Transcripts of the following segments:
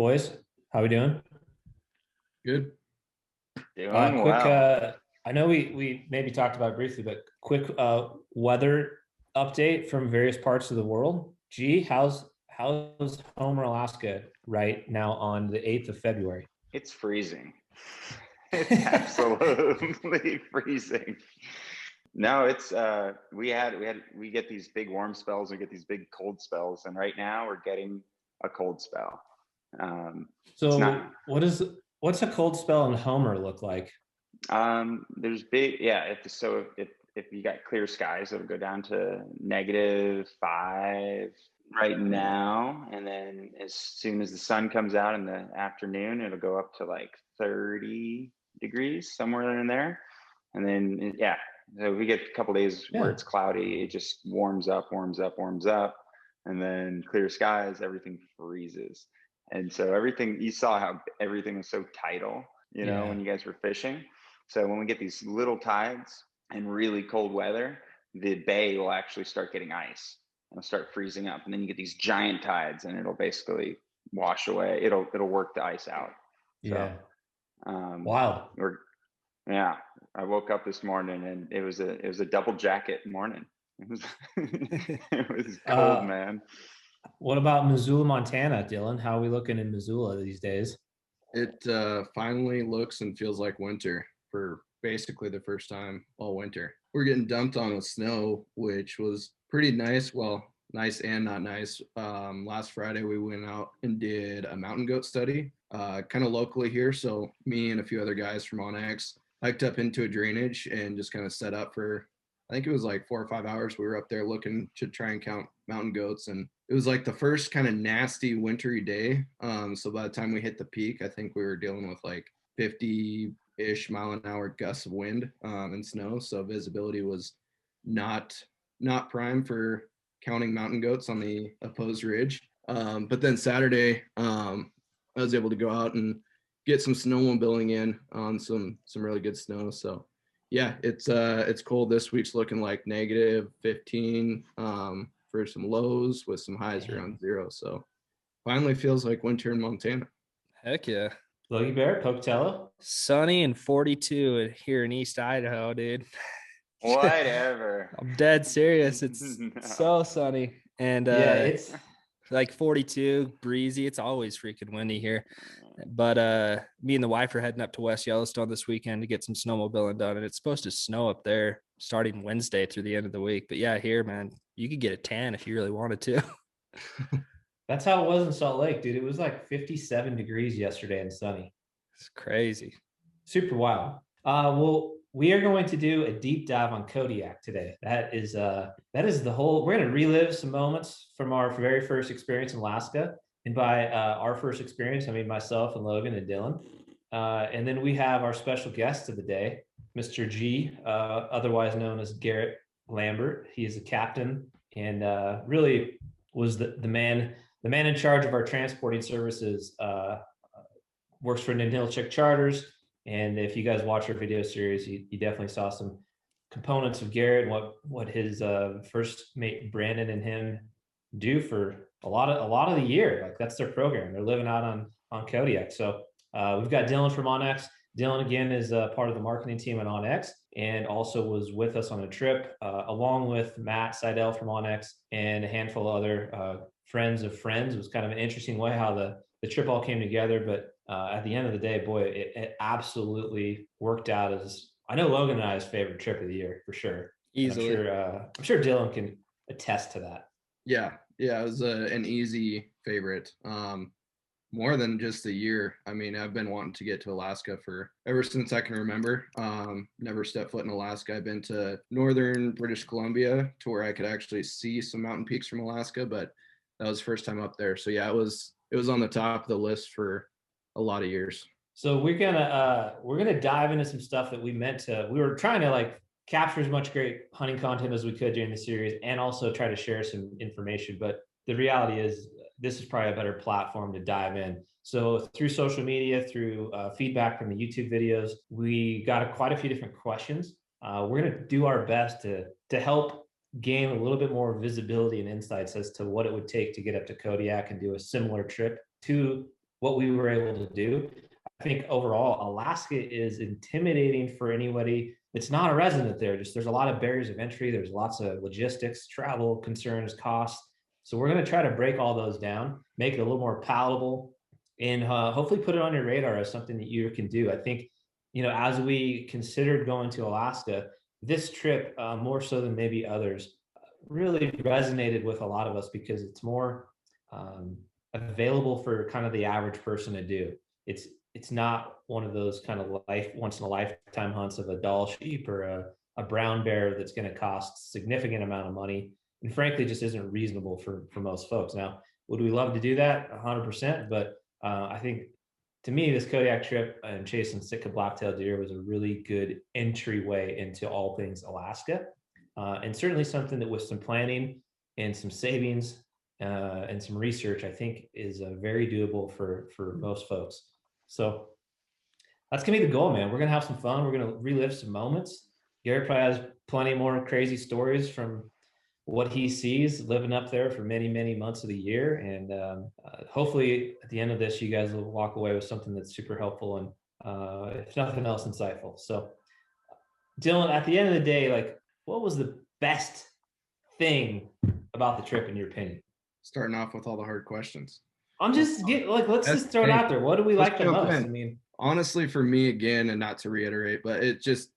boys? How we doing? Good. Doing Quick, well. I know we maybe talked about it briefly, but quick weather update from various parts of the world. How's Homer, Alaska right now on the 8th of February? It's freezing. It's absolutely freezing. No, it's we get these big warm spells, we get these big cold spells, and right now we're getting a cold spell. So what's a cold spell in Homer look like? There's big, if you got clear skies, it'll go down to -5 right now, and then as soon as the sun comes out in the afternoon, it'll go up to like 30 degrees, somewhere in there. And then so we get a couple days where it's cloudy, it just warms up, and then clear skies, everything freezes. And so everything, you saw how everything was so tidal, when you guys were fishing. So when we get these little tides and really cold weather, the bay will actually start getting ice. It'll start freezing up, and then you get these giant tides, and it'll basically wash away. It'll work the ice out. Yeah. So, wild. I woke up this morning and it was a double jacket morning. It was it was cold, man. What about Missoula, Montana, Dylan? How are we looking in Missoula these days? It finally looks and feels like winter for basically the first time all winter. We're getting dumped on with snow, which was pretty nice. Well, nice and not nice. Last Friday, we went out and did a mountain goat study, kind of locally here. So me and a few other guys from OnX hiked up into a drainage and just kind of set up for, I think it was like 4 or 5 hours. We were up there looking to try and count mountain goats, and it was like the first kind of nasty wintry day. So by the time we hit the peak, I think we were dealing with like 50-ish mile-an-hour gusts of wind and snow. So visibility was not prime for counting mountain goats on the opposed ridge. But then Saturday, I was able to go out and get some snowmobiling in on some really good snow. So yeah, it's cold. This week's looking like -15 for some lows with some highs around 0. So finally feels like winter in Montana. Heck yeah. Logie Bear, Pocatello. Sunny and 42 here in East Idaho, dude. Whatever. I'm dead serious. It's so sunny. And it's like 42, breezy. It's always freaking windy here. But me and the wife are heading up to West Yellowstone this weekend to get some snowmobiling done. And it's supposed to snow up there starting Wednesday through the end of the week. But yeah, here, man, you could get a tan if you really wanted to. That's how it was in Salt Lake, dude. It was like 57 degrees yesterday and sunny. It's crazy. Super wild. Well, we are going to do a deep dive on Kodiak today. That is the whole, we're going to relive some moments from our very first experience in Alaska. And by our first experience, I mean myself and Logan and Dylan. And then we have our special guest of the day, Mr. G, otherwise known as Garrett Lambert. He is a captain and really was the man in charge of our transporting services. Works for Ninilchik Charters. And if you guys watch our video series, you definitely saw some components of Garrett and what his first mate Brandon and him do for a lot of the year. Like that's their program. They're living out on Kodiak. So we've got Dylan from OnX. Dylan again is part of the marketing team at OnX and also was with us on a trip along with Matt Seidel from OnX and a handful of other friends of friends. It was kind of an interesting way how the trip all came together, but at the end of the day, boy, it absolutely worked out as, I know Logan and I's favorite trip of the year for sure. Easily. I'm sure Dylan can attest to that. Yeah, it was an easy favorite. More than just a year. I mean, I've been wanting to get to Alaska for ever since I can remember. Never stepped foot in Alaska. I've been to northern British Columbia to where I could actually see some mountain peaks from Alaska, but that was the first time up there. So yeah, it was on the top of the list for a lot of years. So we're gonna dive into some stuff that we were trying to like capture as much great hunting content as we could during the series and also try to share some information. But the reality is this is probably a better platform to dive in. So through social media, through feedback from the YouTube videos, we got quite a few different questions. We're going to do our best to help gain a little bit more visibility and insights as to what it would take to get up to Kodiak and do a similar trip to what we were able to do. I think overall, Alaska is intimidating for anybody that's not a resident there. Just there's a lot of barriers of entry. There's lots of logistics, travel concerns, costs. So we're going to try to break all those down, make it a little more palatable, and hopefully put it on your radar as something that you can do. I think, as we considered going to Alaska, this trip, more so than maybe others, really resonated with a lot of us because it's more available for kind of the average person to do. It's not one of those kind of once in a lifetime hunts of a Dall sheep or a brown bear that's going to cost significant amount of money, and frankly just isn't reasonable for most folks. Now, would we love to do that? 100%, but I think to me this Kodiak trip and chasing Sitka blacktail deer was a really good entryway into all things Alaska, and certainly something that with some planning and some savings and some research, I think is very doable for most folks. So that's gonna be the goal, man. We're gonna have some fun. We're gonna relive some moments. Garrett probably has plenty more crazy stories from what he sees living up there for many, many months of the year. And hopefully at the end of this, you guys will walk away with something that's super helpful and if nothing else, insightful. So Dylan, at the end of the day, like, what was the best thing about the trip in your opinion? Starting off with all the hard questions. I'm just let's just throw it out there. What do we like the most? I mean, honestly, for me, again, and not to reiterate, but it just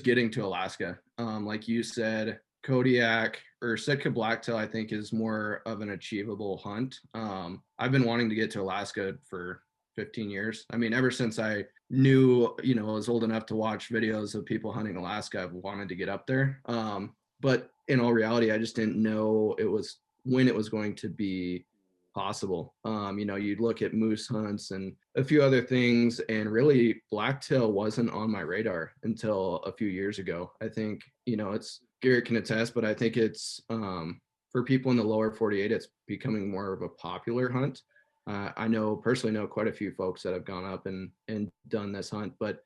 getting to Alaska. Like you said, Kodiak or Sitka blacktail, I think, is more of an achievable hunt. I've been wanting to get to Alaska for 15 years. I mean, ever since I knew, I was old enough to watch videos of people hunting Alaska, I've wanted to get up there. But in all reality, I just didn't know when it was going to be possible. You'd look at moose hunts and a few other things, and really blacktail wasn't on my radar until a few years ago. I think, it's Garrett can attest, but I think it's for people in the lower 48, it's becoming more of a popular hunt. I personally know quite a few folks that have gone up and done this hunt, but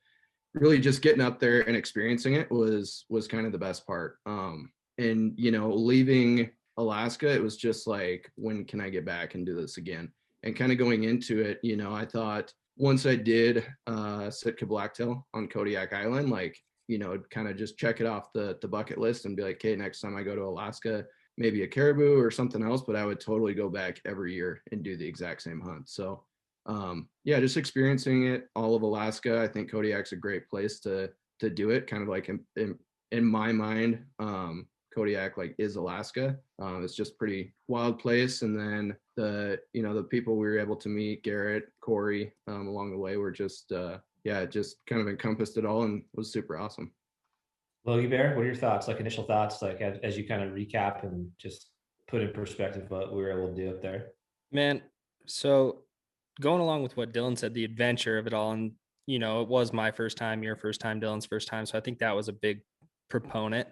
really just getting up there and experiencing it was kind of the best part. And leaving Alaska, it was just like, when can I get back and do this again? And kind of going into it, I thought once I did Sitka blacktail on Kodiak Island, kind of just check it off the bucket list and be like, okay, next time I go to Alaska, maybe a caribou or something else, but I would totally go back every year and do the exact same hunt. So just experiencing it, all of Alaska. I think Kodiak's a great place to do it. Kind of like in my mind, Kodiak is Alaska. It's just pretty wild place. And then the people we were able to meet, Garrett, Corey, along the way were just just kind of encompassed it all and was super awesome. Logie Bear, what are your thoughts? Initial thoughts, as you kind of recap and just put in perspective what we were able to do up there. Man, so going along with what Dylan said, the adventure of it all, and it was my first time, your first time, Dylan's first time. So I think that was a big proponent,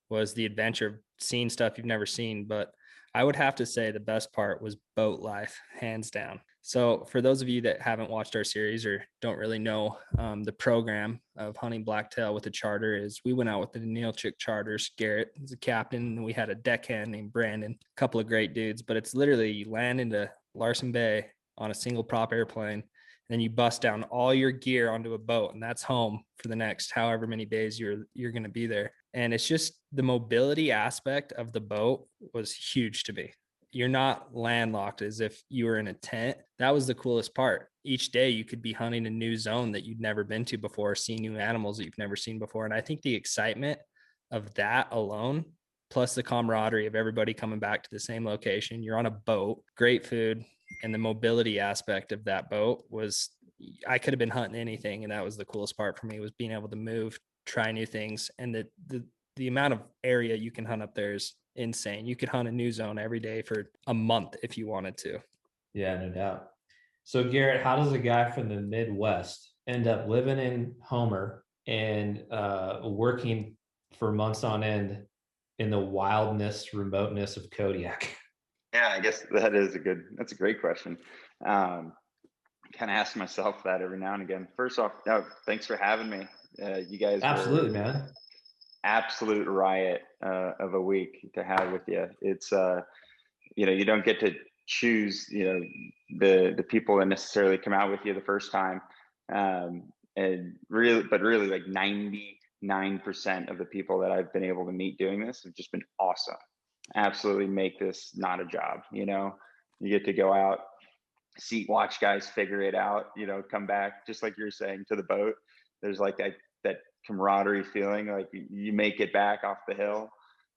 was the adventure of seeing stuff you've never seen. But I would have to say the best part was boat life, hands down. So for those of you that haven't watched our series or don't really know, the program of hunting blacktail with a charter is we went out with the Ninilchik charters. Garrett was a captain, and we had a deckhand named Brandon, a couple of great dudes. But it's literally you land into Larson Bay on a single prop airplane, and then you bust down all your gear onto a boat, and that's home for the next however many days you're going to be there. And it's just the mobility aspect of the boat was huge to me. You're not landlocked as if you were in a tent. That was the coolest part. Each day you could be hunting a new zone that you'd never been to before, seeing new animals that you've never seen before. And I think the excitement of that alone, plus the camaraderie of everybody coming back to the same location, you're on a boat, great food, and the mobility aspect of that boat was, I could have been hunting anything. And that was the coolest part for me, was being able to move, try new things. And the amount of area you can hunt up there is insane. You could hunt a new zone every day for a month if you wanted to. Yeah, no doubt. So Garrett, how does a guy from the Midwest end up living in Homer and working for months on end in the wildness, remoteness of Kodiak? Yeah, I guess that's a great question. Kind of ask myself that every now and again. First off, thanks for having me. You guys absolutely, man. Absolute riot of a week to have with you. It's you don't get to choose, the people that necessarily come out with you the first time. And really like 99% of the people that I've been able to meet doing this have just been awesome. Absolutely make this not a job. You get to go out, watch guys figure it out, come back, just like you're saying, to the boat. There's like that camaraderie feeling, like you make it back off the hill,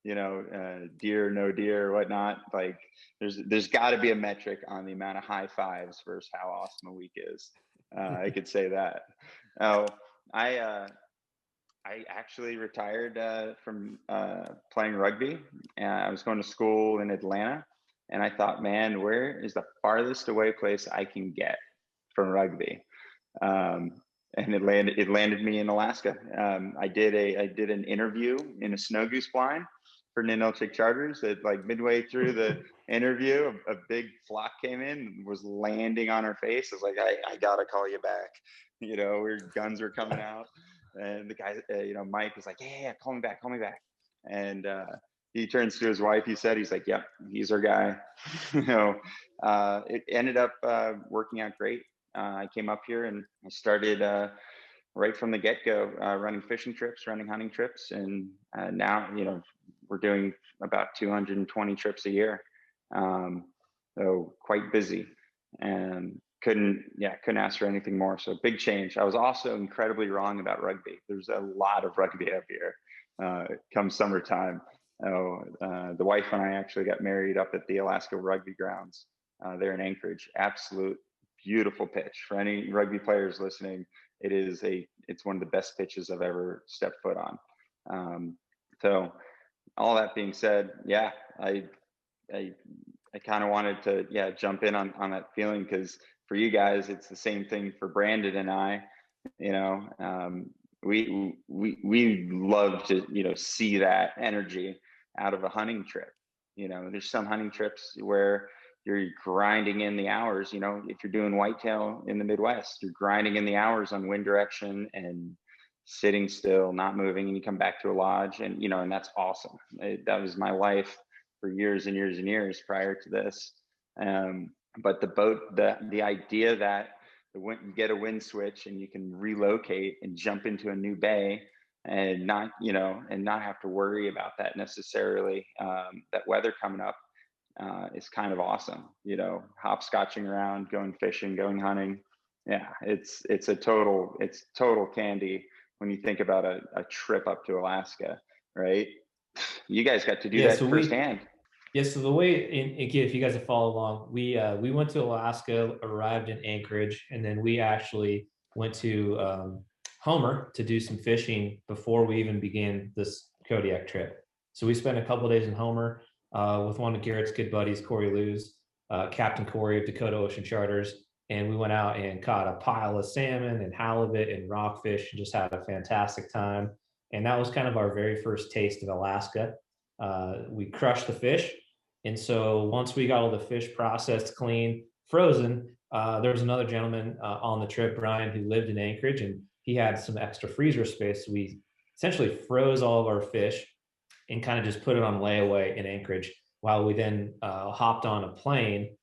deer, no deer, whatnot. Like there's got to be a metric on the amount of high fives versus how awesome a week is. I could say that. Oh, I actually retired from playing rugby. I was going to school in Atlanta, and I thought, man, where is the farthest away place I can get from rugby? And it landed me in Alaska. I did an interview in a snow goose blind for Ninilchik charters. That like midway through the interview, a big flock came in and was landing on our face. I was like, I gotta call you back. Guns were coming out, and the guy, Mike was like, yeah, call me back. And he turns to his wife. He's like, yep, he's our guy. It ended up working out great. I came up here and I started right from the get-go, running fishing trips, running hunting trips, and now we're doing about 220 trips a year. So quite busy, and couldn't ask for anything more. So big change. I was also incredibly wrong about rugby. There's a lot of rugby up here come summertime. The wife and I actually got married up at the Alaska Rugby Grounds there in Anchorage. Absolute beautiful pitch. For any rugby players listening, it's one of the best pitches I've ever stepped foot on. So all that being said, I kind of wanted to jump in on that feeling, because for you guys, it's the same thing for Brandon and I. We love to see that energy out of a hunting trip. There's some hunting trips where you're grinding in the hours. If you're doing whitetail in the Midwest, you're grinding in the hours on wind direction and sitting still, not moving, and you come back to a lodge, and and that's awesome. That was my life for years and years and years prior to this. But the boat, the idea that you get a wind switch and you can relocate and jump into a new bay and not have to worry about that necessarily, that weather coming up, is kind of awesome. Hopscotching around, going fishing, going hunting. Yeah, it's total candy when you think about a trip up to Alaska, right? You guys got to do that firsthand. So the way, again, if you guys have followed along, we went to Alaska, arrived in Anchorage, and then we actually went to Homer to do some fishing before we even began this Kodiak trip. So we spent a couple of days in Homer with one of Garrett's good buddies, Corey Lewis, Captain Corey of Dakota Ocean Charters. And we went out and caught a pile of salmon and halibut and rockfish and just had a fantastic time. And that was kind of our very first taste of Alaska. We crushed the fish. And so once we got all the fish processed, clean, frozen, there was another gentleman on the trip, Brian, who lived in Anchorage, and he had some extra freezer space. So we essentially froze all of our fish and kind of just put it on layaway in Anchorage, while we then hopped on a plane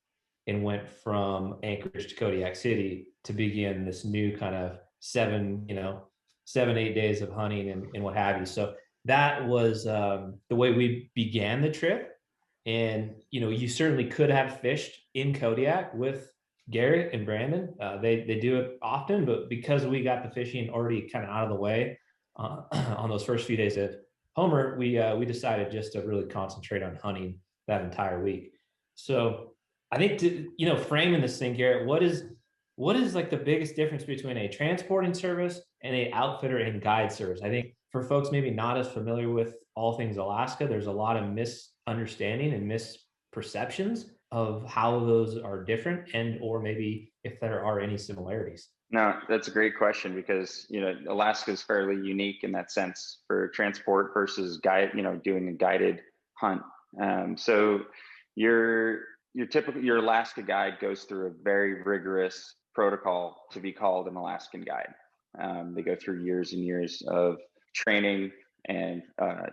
and went from Anchorage to Kodiak City to begin this new kind of 7-8 days of hunting and what have you. So that was the way we began the trip. And, you certainly could have fished in Kodiak with Garrett and Brandon. They do it often, but because we got the fishing already kind of out of the way on those first few days of Homer, we decided just to really concentrate on hunting that entire week. So I think framing this thing, Garrett, what is like the biggest difference between a transporting service and a outfitter and guide service? I think for folks maybe not as familiar with all things Alaska, there's a lot of misunderstanding and misperceptions of how those are different, and or maybe if there are any similarities. No, that's a great question, because Alaska is fairly unique in that sense for transport versus doing a guided hunt. So your Alaska guide goes through a very rigorous protocol to be called an Alaskan guide. They go through years and years of training and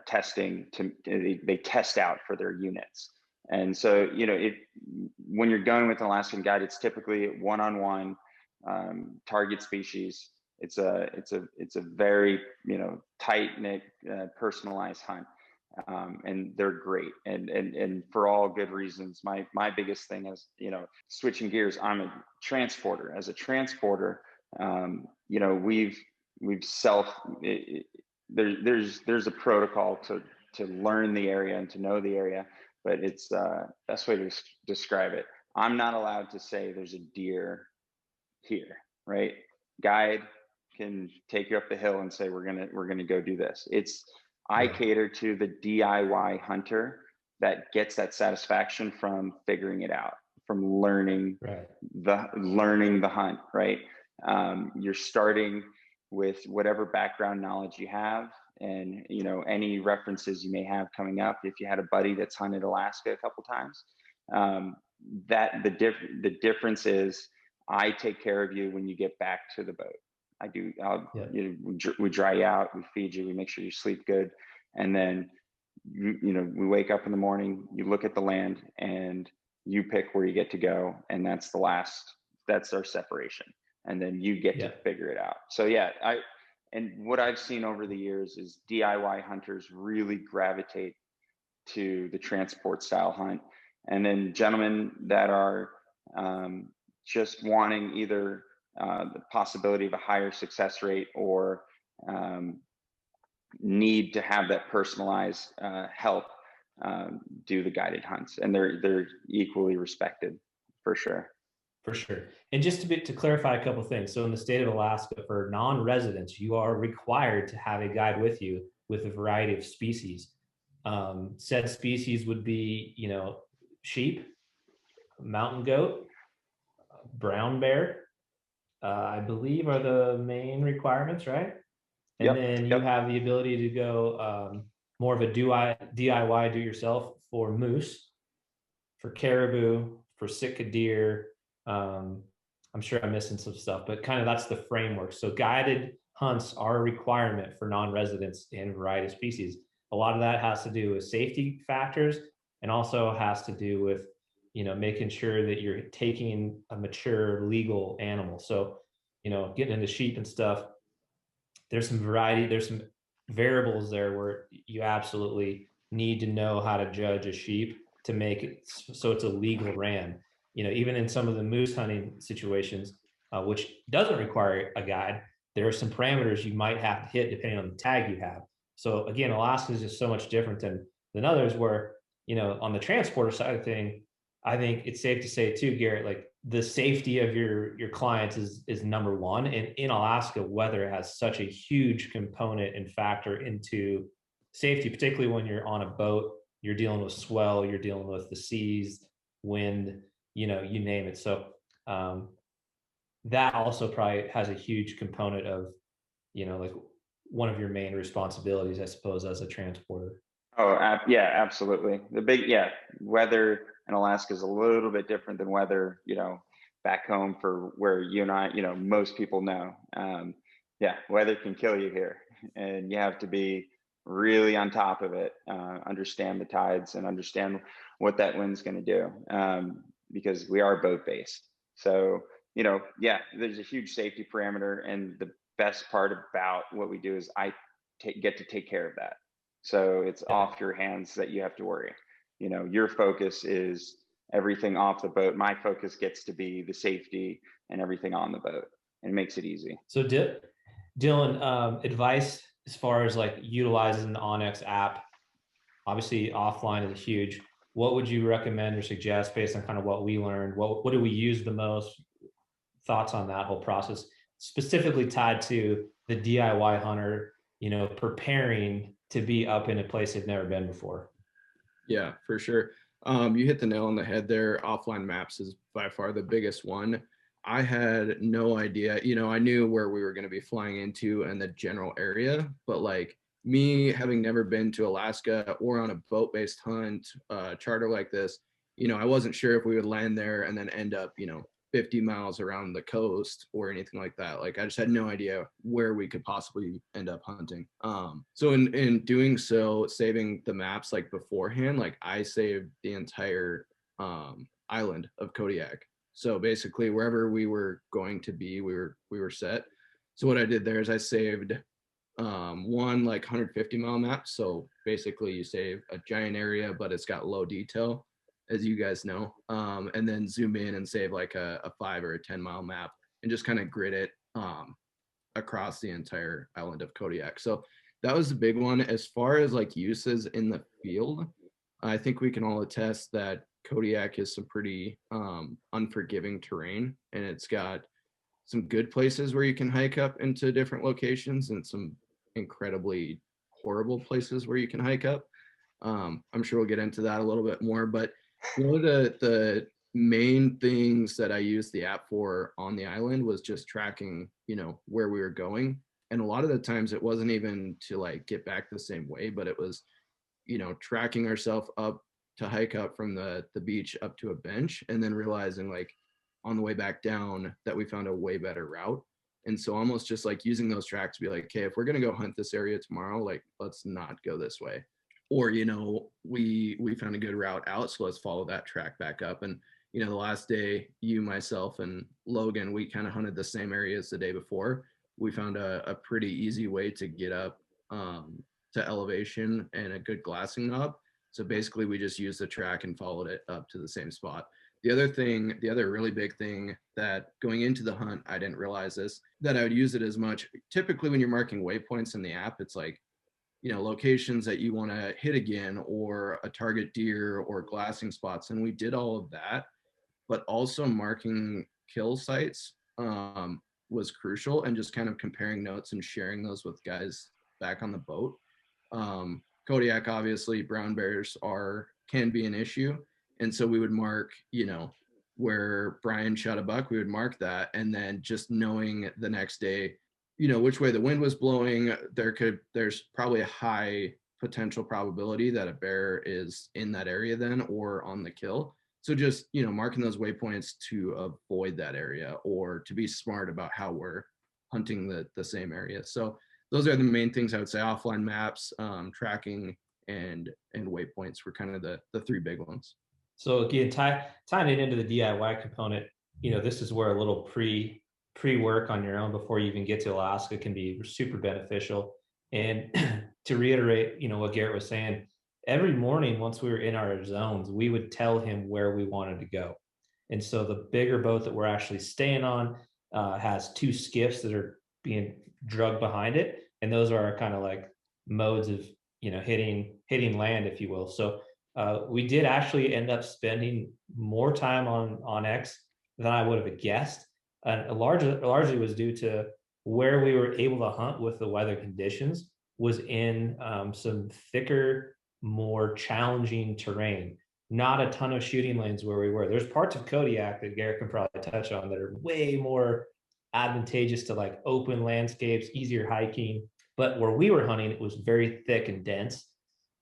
testing. They test out for their units. And so, when you're going with an Alaskan guide, it's typically one-on-one, target species. It's a very, tight knit, personalized hunt. And they're great. And for all good reasons. My biggest thing is, switching gears. I'm a transporter. As a transporter, there's a protocol to learn the area and to know the area, but it's best way to describe it. I'm not allowed to say there's a deer here, right? Guide can take you up the hill and say we're gonna go do this. I cater to the DIY hunter that gets that satisfaction from figuring it out, from learning the hunt, right? You're starting with whatever background knowledge you have, and any references you may have coming up. If you had a buddy that's hunted Alaska a couple times, that the difference is I take care of you when you get back to the boat. I do. We dry you out, we feed you, we make sure you sleep good, and then we wake up in the morning. You look at the land and you pick where you get to go, and that's our separation, and then you get to figure it out. So and what I've seen over the years is DIY hunters really gravitate to the transport style hunt, and then gentlemen that are just wanting either the possibility of a higher success rate or need to have that personalized help do the guided hunts, and they're equally respected for sure. For sure. And just to clarify a couple of things. So in the state of Alaska, for non-residents, you are required to have a guide with you with a variety of species. Said species would be, sheep, mountain goat, brown bear, I believe are the main requirements, right? And then you have the ability to go more of a DIY, do yourself for moose, for caribou, for Sitka deer. I'm sure I'm missing some stuff, but kind of that's the framework. So guided hunts are a requirement for non-residents in a variety of species. A lot of that has to do with safety factors, and also has to do with, making sure that you're taking a mature legal animal. So, getting into sheep and stuff, there's some variety, there's some variables there where you absolutely need to know how to judge a sheep to make it so it's a legal ram. Even in some of the moose hunting situations, which doesn't require a guide, there are some parameters you might have to hit depending on the tag you have. So again, Alaska is just so much different than others where, on the transporter side of thing, I think it's safe to say too, Garrett, like the safety of your clients is number one. And in Alaska, weather has such a huge component and factor into safety, particularly when you're on a boat, you're dealing with swell, you're dealing with the seas, wind, you name it. So that also probably has a huge component of, like one of your main responsibilities, I suppose, as a transporter. Oh, yeah, absolutely. Weather in Alaska is a little bit different than weather, back home for where you and I, most people know. Weather can kill you here, and you have to be really on top of it, understand the tides and understand what that wind's going to do, because we are boat based. So, there's a huge safety parameter, and the best part about what we do is I get to take care of that. So it's off your hands that you have to worry. Your focus is everything off the boat. My focus gets to be the safety and everything on the boat, and it makes it easy. So Dylan, advice as far as like utilizing the OnX app. Obviously offline is huge. What would you recommend or suggest based on kind of what we learned? What do we use the most? Thoughts on that whole process, specifically tied to the DIY hunter, preparing to be up in a place they've never been before. Yeah, for sure. You hit the nail on the head there. Offline maps is by far the biggest one. I had no idea, I knew where we were going to be flying into and the general area, but like me having never been to Alaska or on a boat-based hunt, charter like this, I wasn't sure if we would land there and then end up, 50 miles around the coast or anything like that. Like, I just had no idea where we could possibly end up hunting. So in doing so, saving the maps like beforehand, like I saved the entire island of Kodiak. So basically wherever we were going to be, we were set. So what I did there is I saved one like 150 mile map. So basically you save a giant area, but it's got low detail, as you guys know, and then zoom in and save like a 5 or a 10 mile map and just kind of grid it across the entire island of Kodiak. So that was the big one. As far as like uses in the field, I think we can all attest that Kodiak is some pretty unforgiving terrain, and it's got some good places where you can hike up into different locations and some incredibly horrible places where you can hike up. I'm sure we'll get into that a little bit more, but one of the main things that I used the app for on the island was just tracking, you know, where we were going. And a lot of the times it wasn't even to like get back the same way, but it was, you know, tracking ourselves up to hike up from the beach up to a bench, and then realizing like on the way back down that we found a way better route. And so almost just like using those tracks to be like, okay, if we're going to go hunt this area tomorrow, like let's not go this way. Or, you know, we found a good route out, so let's follow that track back up. And, you know, the last day, you, myself, and Logan, we kind of hunted the same areas the day before. We found a pretty easy way to get up to elevation and a good glassing knob. So basically we just used the track and followed it up to the same spot. The other really big thing that going into the hunt, I didn't realize this, that I would use it as much. Typically when you're marking waypoints in the app, it's like, you know, locations that you want to hit again, or a target deer or glassing spots. And we did all of that, but also marking kill sites was crucial, and just kind of comparing notes and sharing those with guys back on the boat. Kodiak, obviously, brown bears can be an issue. And so we would mark, you know, where Brian shot a buck, we would mark that. And then just knowing the next day, you know, which way the wind was blowing, there's probably a high potential probability that a bear is in that area then, or on the kill. So just, you know, marking those waypoints to avoid that area, or to be smart about how we're hunting the same area. So those are the main things I would say. Offline maps, tracking, and waypoints were kind of the three big ones. So again, tying it into the DIY component, you know, this is where a little pre-work on your own before you even get to Alaska can be super beneficial. And to reiterate, you know, what Garrett was saying, every morning once we were in our zones, we would tell him where we wanted to go. And so the bigger boat that we're actually staying on has two skiffs that are being drugged behind it, and those are our kind of like modes of, you know, hitting land, if you will. So we did actually end up spending more time on X than I would have guessed. And largely was due to where we were able to hunt with the weather conditions was in some thicker, more challenging terrain. Not a ton of shooting lanes where we were. There's parts of Kodiak that Garrett can probably touch on that are way more advantageous to like open landscapes, easier hiking. But where we were hunting, it was very thick and dense.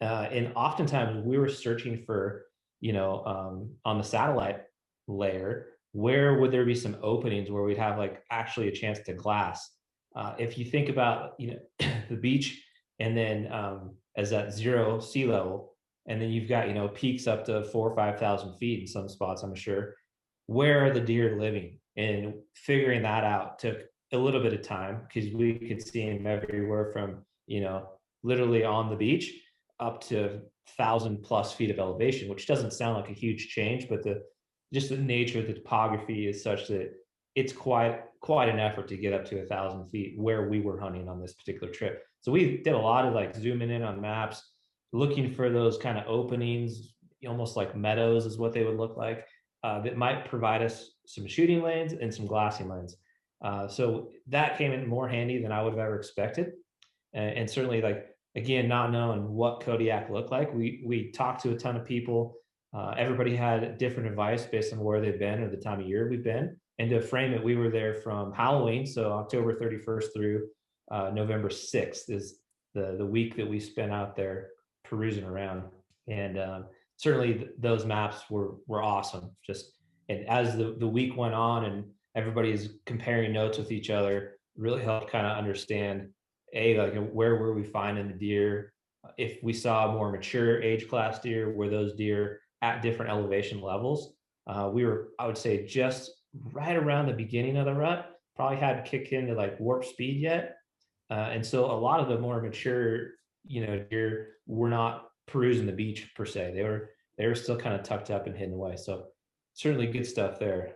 And oftentimes we were searching for, you know, on the satellite layer, where would there be some openings where we'd have like actually a chance to glass? If you think about, you know, the beach, and then as that zero sea level, and then you've got, you know, peaks up to 4,000 or 5,000 feet in some spots, I'm sure. Where are the deer living? And figuring that out took a little bit of time, because we could see them everywhere from, you know, literally on the beach up to 1,000+ feet of elevation, which doesn't sound like a huge change, but just the nature of the topography is such that it's quite an effort to get up to 1,000 feet where we were hunting on this particular trip. So we did a lot of like zooming in on maps, looking for those kind of openings, almost like meadows is what they would look like, that might provide us some shooting lanes and some glassing lanes. So that came in more handy than I would have ever expected. And certainly, like, again, not knowing what Kodiak looked like, we talked to a ton of people. Everybody had different advice based on where they've been or the time of year we've been. And to frame it, we were there from Halloween, so October 31st through November 6th is the week that we spent out there perusing around. And certainly those maps were awesome. Just And as the week went on and everybody is comparing notes with each other, really helped kind of understand, like where were we finding the deer? If we saw more mature age class deer, were those deer at different elevation levels? We were, I would say, just right around the beginning of the rut, probably hadn't kicked into like warp speed yet. And so a lot of the more mature, deer were not perusing the beach per se. They were still kind of tucked up and hidden away. So certainly good stuff there.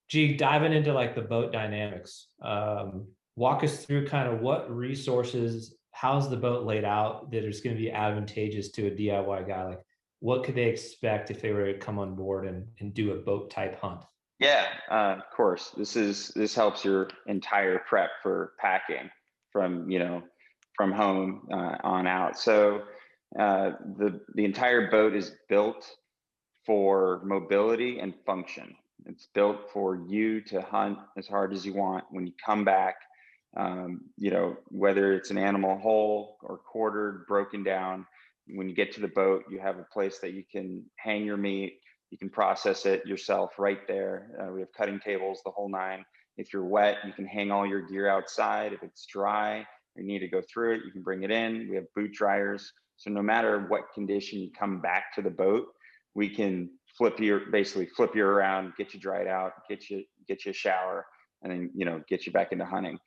G, diving into like the boat dynamics, walk us through kind of what resources, how's the boat laid out that is going to be advantageous to a DIY guy? Like what could they expect if they were to come on board and do a boat type hunt? Yeah, of course. This helps your entire prep for packing from from home on out. So the entire boat is built for mobility and function. It's built for you to hunt as hard as you want when you come back. Whether it's an animal whole or quartered, broken down, when you get to the boat, you have a place that you can hang your meat. You can process it yourself right there. We have cutting tables, the whole nine. If you're wet, you can hang all your gear outside. If it's dry, you need to go through it, you can bring it in. We have boot dryers. So no matter what condition you come back to the boat, we can basically flip you around, get you dried out, get you a shower, and then, get you back into hunting.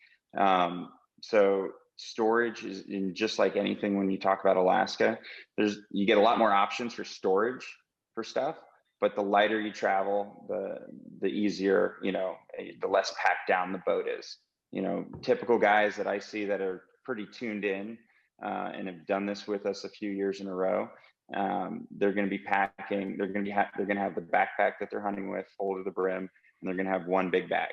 So storage is just like anything when you talk about Alaska, you get a lot more options for storage for stuff. But the lighter you travel, the easier, the less packed down the boat is. Typical guys that I see that are pretty tuned in and have done this with us a few years in a row, they're going to be packing. They're going to have the backpack that they're hunting with full to the brim, and they're going to have one big bag.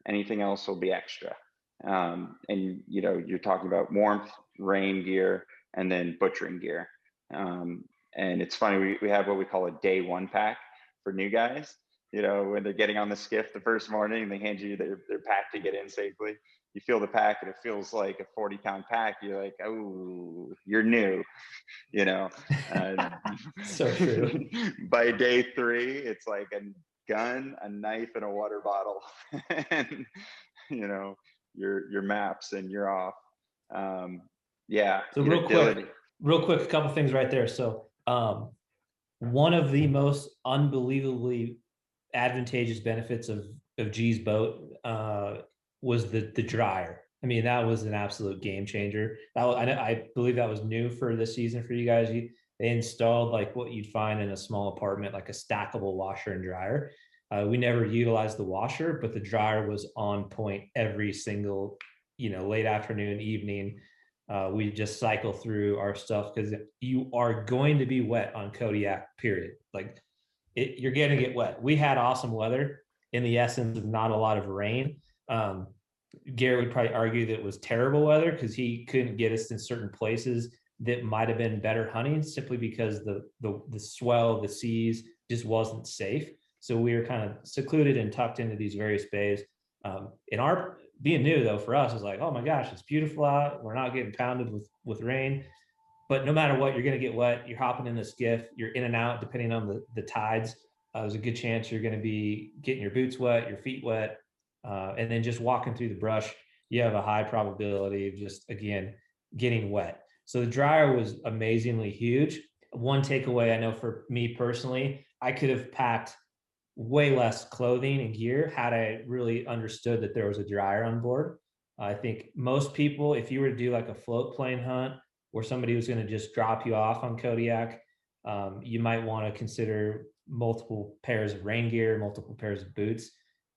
Anything else will be extra. And you're talking about warmth, rain gear, and then butchering gear. And it's funny, we have what we call a day one pack for new guys. When they're getting on the skiff the first morning, they hand you their pack to get in safely. You feel the pack and it feels like a 40-pound pack. You're like, oh, you're new, So true. By day 3, it's like a gun, a knife, and a water bottle, and your maps, and you're off. Yeah. So real quick, a couple things right there. So one of the most unbelievably advantageous benefits of G's boat was the dryer. I mean, that was an absolute game changer. I believe that was new for this season for you guys. They installed like what you'd find in a small apartment, like a stackable washer and dryer. We never utilized the washer, but the dryer was on point every single, late afternoon, evening. We just cycle through our stuff because you are going to be wet on Kodiak, period. Like you're going to get wet. We had awesome weather in the essence of not a lot of rain. Garrett would probably argue that it was terrible weather because he couldn't get us in certain places that might have been better hunting simply because the swell, the seas just wasn't safe. So we were kind of secluded and tucked into these various bays. In our being new though, for us, is like, oh my gosh, it's beautiful out. We're not getting pounded with rain, but no matter what, you're going to get wet. You're hopping in the skiff. You're in and out depending on the tides. There's a good chance you're going to be getting your boots wet, your feet wet, and then just walking through the brush. You have a high probability of just again getting wet. So the dryer was amazingly huge. One takeaway I know for me personally, I could have packed way less clothing and gear had I really understood that there was a dryer on board. I think most people, if you were to do like a float plane hunt where somebody was going to just drop you off on Kodiak, you might want to consider multiple pairs of rain gear, multiple pairs of boots,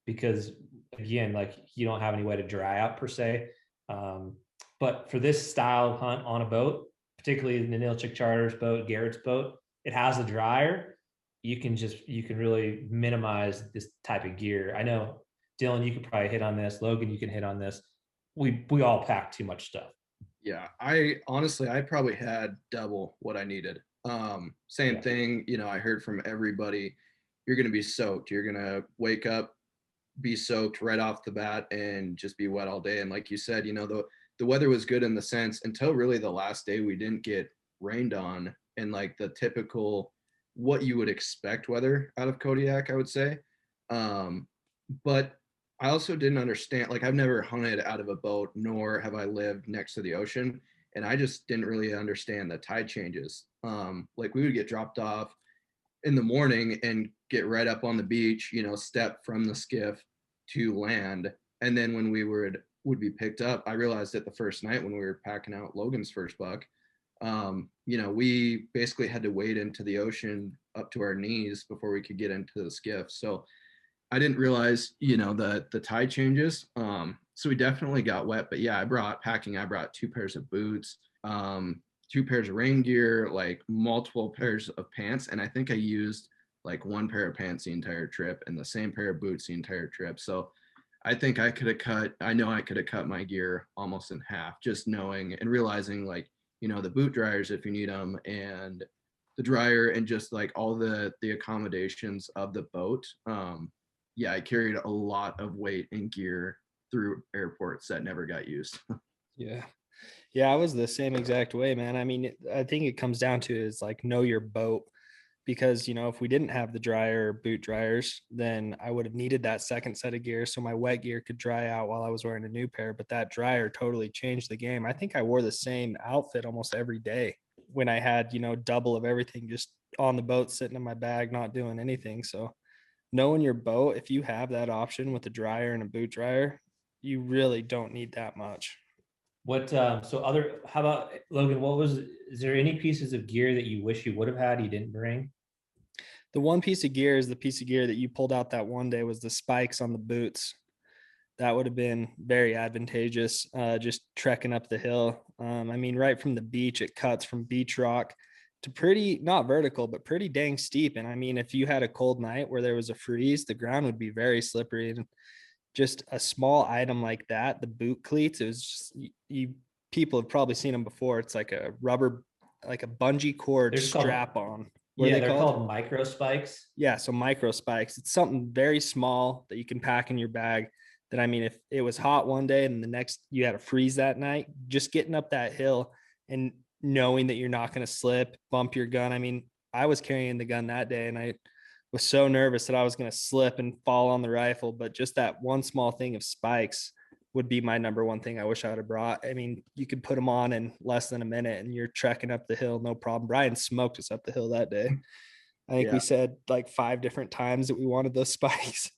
because again, like you don't have any way to dry out per se. But for this style of hunt on a boat, particularly the Ninilchik Charter's boat, Garrett's boat, it has a dryer. You can really minimize this type of gear. I know, Dylan, you could probably hit on this. Logan, you can hit on this. We all pack too much stuff. Yeah, I probably had double what I needed. Same thing, I heard from everybody, you're going to be soaked. You're going to wake up, be soaked right off the bat and just be wet all day. And like you said, the weather was good in the sense until really the last day we didn't get rained on. And like the typical what you would expect weather out of Kodiak, I would say. But I also didn't understand, like I've never hunted out of a boat, nor have I lived next to the ocean. And I just didn't really understand the tide changes. Like we would get dropped off in the morning and get right up on the beach, step from the skiff to land. And then when we would be picked up, I realized that the first night when we were packing out Logan's first buck, we basically had to wade into the ocean up to our knees before we could get into the skiff. So I didn't realize, the tide changes. So we definitely got wet, but yeah, I brought 2 pairs of boots, 2 pairs of rain gear, like multiple pairs of pants. And I think I used like 1 pair of pants the entire trip and the same pair of boots the entire trip. So I think I could have cut my gear almost in half, just knowing and realizing like, the boot dryers, if you need them, and the dryer, and just like all the accommodations of the boat. Yeah, I carried a lot of weight and gear through airports that never got used. Yeah. Yeah, I was the same exact way, man. I mean, I think it comes down to is like know your boat, because, if we didn't have the dryer or boot dryers, then I would have needed that second set of gear so my wet gear could dry out while I was wearing a new pair. But that dryer totally changed the game. I think I wore the same outfit almost every day when I had, double of everything just on the boat sitting in my bag, not doing anything. So knowing your boat, if you have that option with a dryer and a boot dryer, you really don't need that much. How about Logan, is there any pieces of gear that you wish you would have had you didn't bring? The one piece of gear is the piece of gear that you pulled out that one day was the spikes on the boots. That would have been very advantageous, just trekking up the hill. I mean, right from the beach, it cuts from beach rock to pretty, not vertical, but pretty dang steep. And I mean, if you had a cold night where there was a freeze, the ground would be very slippery. And just a small item like that, the boot cleats, it was just, people have probably seen them before. It's like a rubber, like a bungee cord strap on. They're called micro spikes. Yeah, so micro spikes. It's something very small that you can pack in your bag. That, I mean, if it was hot one day and the next you had a freeze that night, just getting up that hill and knowing that you're not going to slip, bump your gun. I mean, I was carrying the gun that day and I was so nervous that I was going to slip and fall on the rifle. But just that one small thing of spikes would be my number one thing I wish I would have brought. I mean, you could put them on in less than a minute and you're trekking up the hill, no problem. Brian smoked us up the hill that day. I think we said like 5 different times that we wanted those spikes.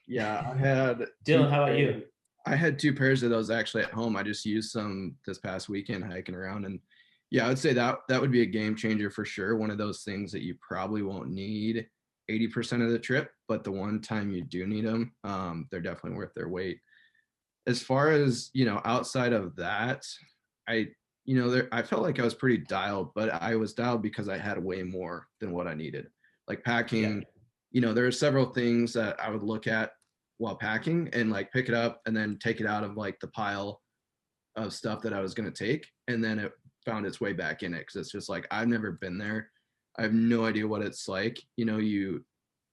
Yeah, I had Dylan, how about you? I had 2 pairs of those actually at home. I just used some this past weekend hiking around, and yeah, I would say that would be a game changer for sure. One of those things that you probably won't need 80% of the trip, but the one time you do need them, they're definitely worth their weight. As far as, outside of that, I felt like I was pretty dialed, but I was dialed because I had way more than what I needed. Like packing, there are several things that I would look at while packing and like pick it up and then take it out of like the pile of stuff that I was going to take. And then it found its way back in it. Cause it's just like, I've never been there. I have no idea what it's like. You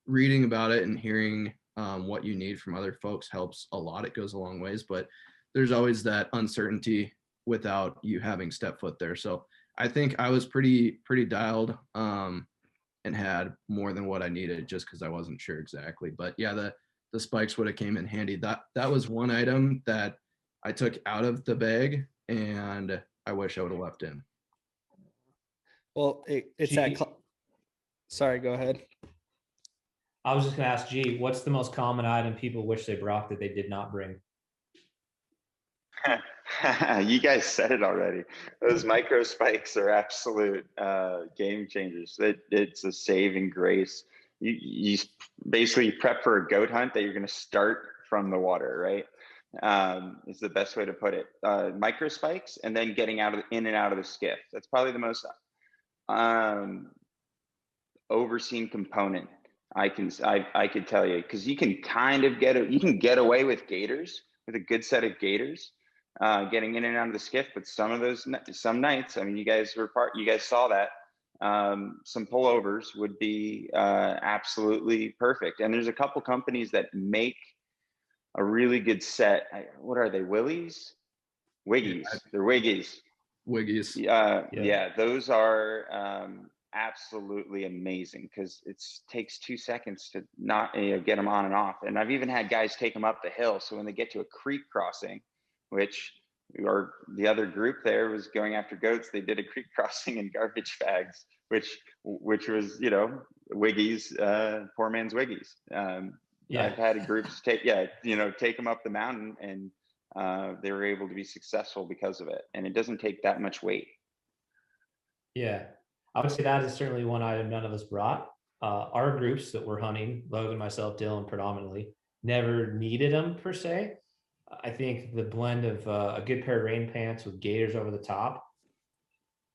reading about it and hearing what you need from other folks helps a lot. It goes a long ways, but there's always that uncertainty without you having step foot there. So I think I was pretty dialed and had more than what I needed just because I wasn't sure exactly. But yeah, the spikes would have came in handy. That was one item that I took out of the bag and I wish I would have left in. Well, it's that. Sorry, go ahead. I was just going to ask G, what's the most common item people wish they brought that they did not bring? You guys said it already. Those micro spikes are absolute game changers. It's a saving grace. You basically prep for a goat hunt that you're going to start from the water, right? Is the best way to put it. Micro spikes and then getting in and out of the skiff. That's probably the most overseen component I could tell you, because you can kind of get away with gaiters, with a good set of gaiters, getting in and out of the skiff. But some nights, I mean, you guys saw that. Some pullovers would be absolutely perfect. And there's a couple companies that make a really good set. What are they? Wiggies? They're Wiggies. Wiggies. Yeah, those are absolutely amazing because it takes 2 seconds to not get them on and off. And I've even had guys take them up the hill. So when they get to a creek crossing, which the other group there was going after goats, they did a creek crossing in garbage bags, which was, Wiggy's, poor man's Wiggy's. I've had groups take them up the mountain, and they were able to be successful because of it. And it doesn't take that much weight. Yeah, I would say that is certainly one item none of us brought. Our groups that were hunting, Logan, myself, Dylan predominantly, never needed them per se. I think the blend of a good pair of rain pants with gaiters over the top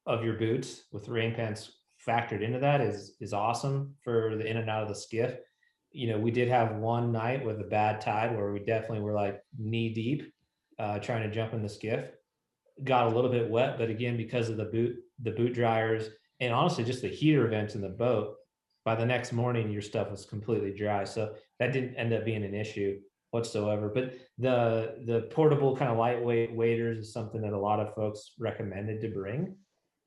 of your boots with rain pants factored into that is awesome for the in and out of the skiff. We did have one night with a bad tide where we definitely were like knee deep trying to jump in the skiff. Got a little bit wet, but again, because of the boot dryers and honestly just the heater vents in the boat, by the next morning your stuff was completely dry. So that didn't end up being an issue whatsoever. But the portable kind of lightweight waders is something that a lot of folks recommended to bring.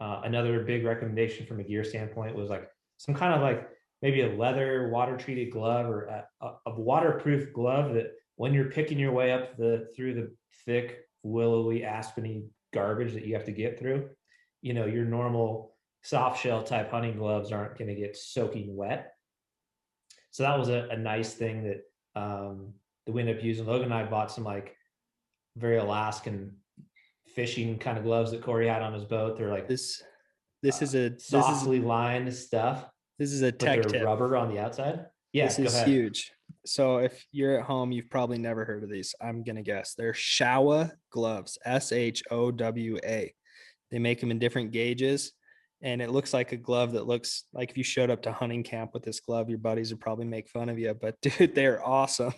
Another big recommendation from a gear standpoint was like some kind of like maybe a leather water treated glove or a waterproof glove that when you're picking your way up through the thick willowy aspeny garbage that you have to get through, your normal soft shell type hunting gloves aren't going to get soaking wet. So that was a nice thing that we ended up using. Logan and I bought some like very Alaskan fishing kind of gloves that Corey had on his boat. They're like this softly lined stuff. This is a tech tip. Rubber on the outside. Yeah, this is huge. So if you're at home, you've probably never heard of these. I'm gonna guess they're Showa gloves. SHOWA. They make them in different gauges, and it looks like a glove that looks like if you showed up to hunting camp with this glove, your buddies would probably make fun of you. But dude, they're awesome.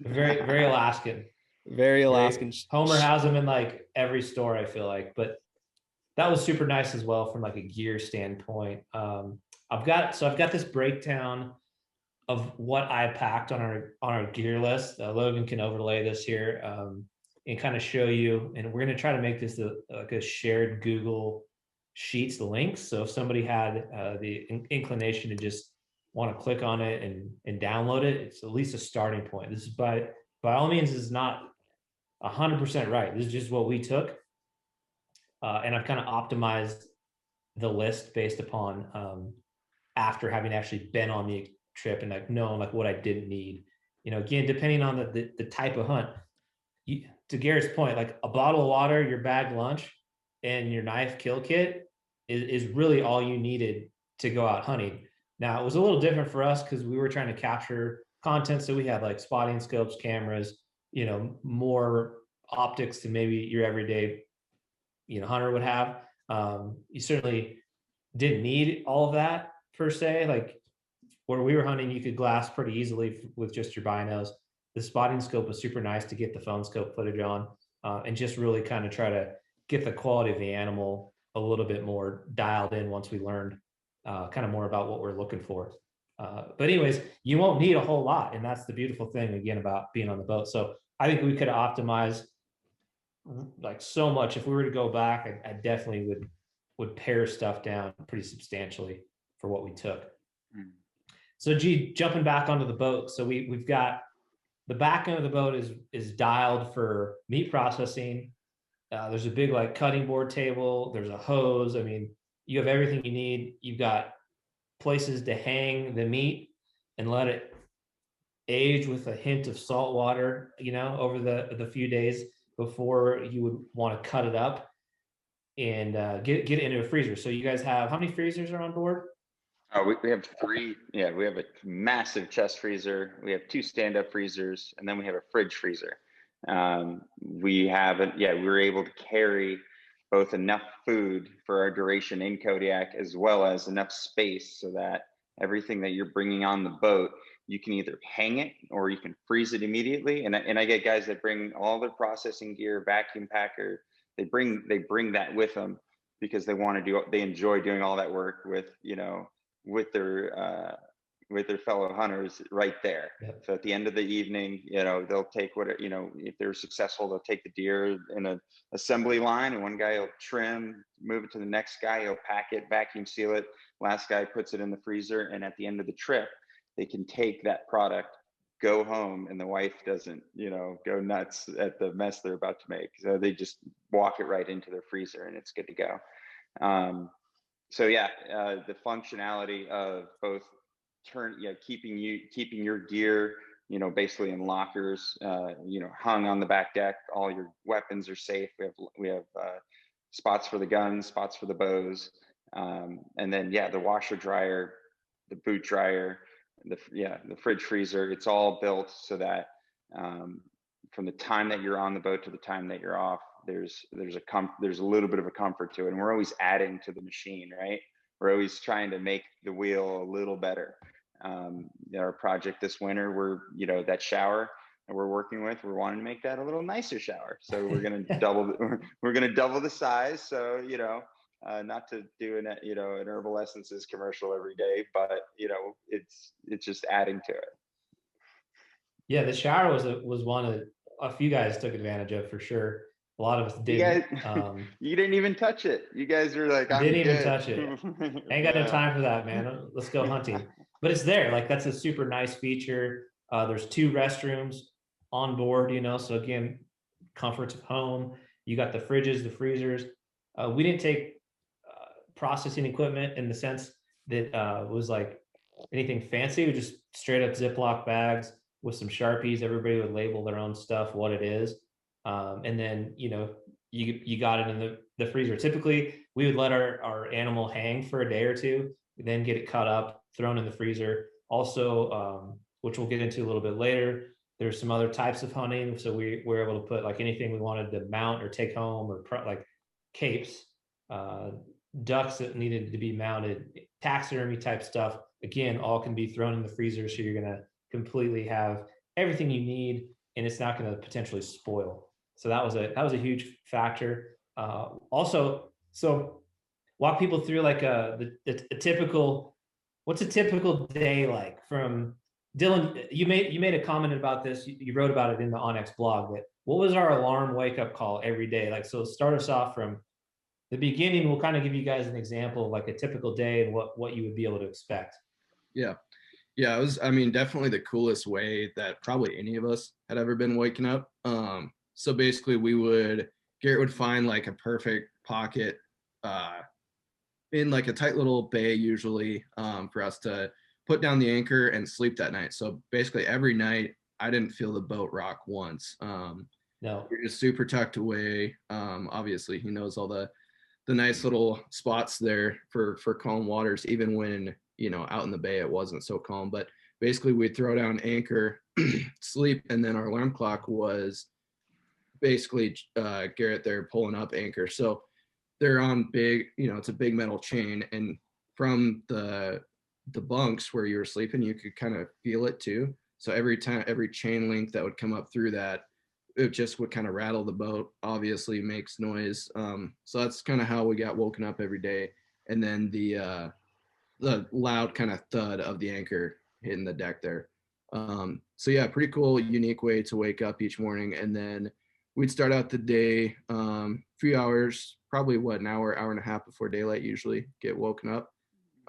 Very, very Alaskan. Very Alaskan. Homer has them in like every store, I feel like, but that was super nice as well from like a gear standpoint. I've got this breakdown of what I packed on our gear list. Logan can overlay this here and kind of show you, and we're going to try to make this like a shared Google Sheets links. So if somebody had the inclination to just want to click on it and download it, it's at least a starting point. This is by all means is not 100% right. This is just what we took. And I've kind of optimized the list based upon after having actually been on the trip and like knowing like what I didn't need. Again, depending on the type of hunt. To Garrett's point, like a bottle of water, your bag lunch, and your knife kill kit is really all you needed to go out hunting. Now it was a little different for us because we were trying to capture content, so we had like spotting scopes, cameras, more optics than maybe your everyday hunter would have. You certainly didn't need all of that per se. Like where we were hunting, you could glass pretty easily with just your binos. The spotting scope was super nice to get the phone scope footage on and just really kind of try to get the quality of the animal a little bit more dialed in once we learned kind of more about what we're looking for. But anyways, you won't need a whole lot. And that's the beautiful thing again about being on the boat. So I think we could optimize like so much. If we were to go back, I definitely would pare stuff down pretty substantially for what we took. So jumping back onto the boat. So we've got the back end of the boat is dialed for meat processing. There's a big like cutting board table. There's a hose. I mean, you have everything you need. You've got places to hang the meat and let it age with a hint of salt water, over the few days before you would want to cut it up and get it into a freezer. So you guys have, how many freezers are on board? We have 3. Yeah, we have a massive chest freezer. We have 2 stand-up freezers, and then we have a fridge freezer. We were able to carry both enough food for our duration in Kodiak as well as enough space so that everything that you're bringing on the boat, you can either hang it or you can freeze it immediately. And I get guys that bring all their processing gear, vacuum packer. They bring that with them because they enjoy doing all that work with their with their fellow hunters right there. Yep. So at the end of the evening, you know, they'll take what, you know, if they're successful, they'll take the deer in an assembly line, and one guy will trim, move it to the next guy, he'll pack it, vacuum seal it. Last guy puts it in the freezer. And at the end of the trip, they can take that product, go home, and the wife doesn't, you know, go nuts at the mess they're about to make. So they just walk it right into their freezer and it's good to go. So yeah, the functionality of both keeping your gear, you know, basically in lockers, you know, hung on the back deck. All your weapons are safe. We have spots for the guns, spots for the bows, and then the washer dryer, the boot dryer, the fridge freezer. It's all built so that from the time that you're on the boat to the time that you're off, there's a little bit of a comfort to it. And we're always adding to the machine, right? We're always trying to make the wheel a little better. Our project this winter, that shower that we're working with, we're wanting to make that a little nicer shower. So we're going to double the size. So, you know, not to do an Herbal Essences commercial every day, but you know, it's just adding to it. Yeah, the shower was one of a few guys took advantage of for sure. A lot of us did. You didn't even touch it. You guys were like, didn't even touch it. Ain't got no time for that, man. Let's go hunting. But it's there. Like, that's a super nice feature. There's 2 restrooms on board, you know. So again, comforts of home. You got the fridges, the freezers. We didn't take processing equipment in the sense that was like anything fancy. We just straight up Ziploc bags with some Sharpies. Everybody would label their own stuff, what it is. And then, you know, you got it in the freezer. Typically, we would let our animal hang for a day or two, then get it cut up, thrown in the freezer. Also, which we'll get into a little bit later, there's some other types of hunting. So we were able to put like anything we wanted to mount or take home, or like capes, ducks that needed to be mounted, taxidermy type stuff. Again, all can be thrown in the freezer. So you're going to completely have everything you need, and it's not going to potentially spoil. So that was a huge factor. Also, so walk people through like a typical, what's a typical day like from Dylan? You made a comment about this. You wrote about it in the OnX blog. But what was our alarm wake up call every day? Like, so start us off from the beginning. We'll kind of give you guys an example of like a typical day and what you would be able to expect. Yeah. Yeah, it was, I mean, definitely the coolest way that probably any of us had ever been waking up. So basically Garrett would find like a perfect pocket in like a tight little bay usually for us to put down the anchor and sleep that night. So basically every night I didn't feel the boat rock once. No, you're just super tucked away. Obviously he knows all the nice little spots there for calm waters, even when, you know, out in the bay it wasn't so calm. But basically we'd throw down anchor, sleep, and then our alarm clock was basically Garrett there pulling up anchor. So they're on big, you know, it's a big metal chain, and from the bunks where you were sleeping, you could kind of feel it too. So every chain link that would come up through that, it just would kind of rattle the boat, obviously makes noise. So that's kind of how we got woken up every day. And then the loud kind of thud of the anchor hitting the deck there. So yeah, pretty cool, unique way to wake up each morning. And then we'd start out the day, few hours, probably an hour and a half before daylight, usually get woken up.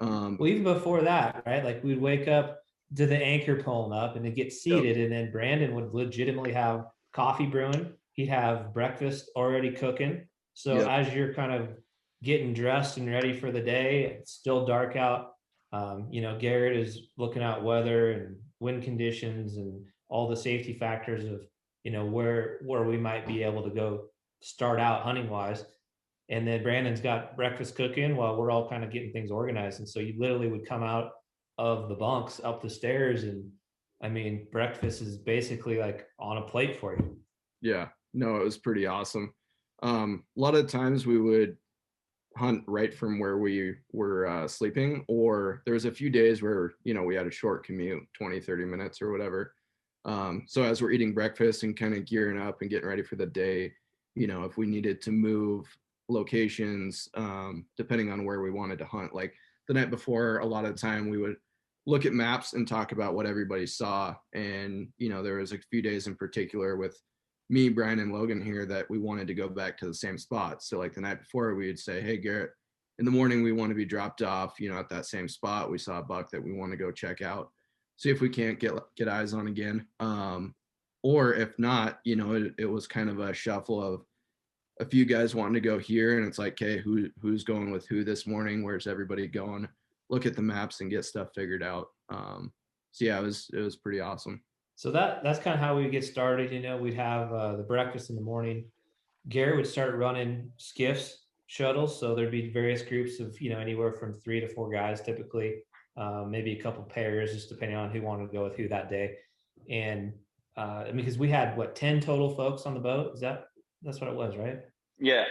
Well, even before that, right? Like we'd wake up to the anchor pulling up and then get seated. Yep. And then Brandon would legitimately have coffee brewing. He'd have breakfast already cooking. So yep. As you're kind of getting dressed and ready for the day, it's still dark out. You know, Garrett is looking out weather and wind conditions and all the safety factors of, you know, where we might be able to go start out hunting wise. And then Brandon's got breakfast cooking while we're all kind of getting things organized. And so you literally would come out of the bunks up the stairs, and I mean, breakfast is basically like on a plate for you. Yeah, no, it was pretty awesome. A lot of times we would hunt right from where we were sleeping, or there was a few days where, you know, we had a short commute, 20-30 minutes or whatever. So as we're eating breakfast and kind of gearing up and getting ready for the day, you know, if we needed to move locations, depending on where we wanted to hunt, like the night before, a lot of the time we would look at maps and talk about what everybody saw. And, you know, there was a few days in particular with me, Brian, and Logan here that we wanted to go back to the same spot. So like the night before, we would say, hey, Garrett, in the morning, we want to be dropped off, you know, at that same spot. We saw a buck that we want to go check out, see if we can't get eyes on again. Or if not, you know, it was kind of a shuffle of a few guys wanting to go here, and it's like, okay, who's going with who this morning? Where's everybody going? Look at the maps and get stuff figured out. So yeah, it was pretty awesome. So that's kind of how we get started. You know, we'd have the breakfast in the morning. Garrett would start running skiffs, shuttles. So there'd be various groups of, you know, anywhere from 3 to 4 guys typically, maybe a couple pairs, just depending on who wanted to go with who that day. And I mean, because we had 10 total folks on the boat. That's what it was, right? Yeah.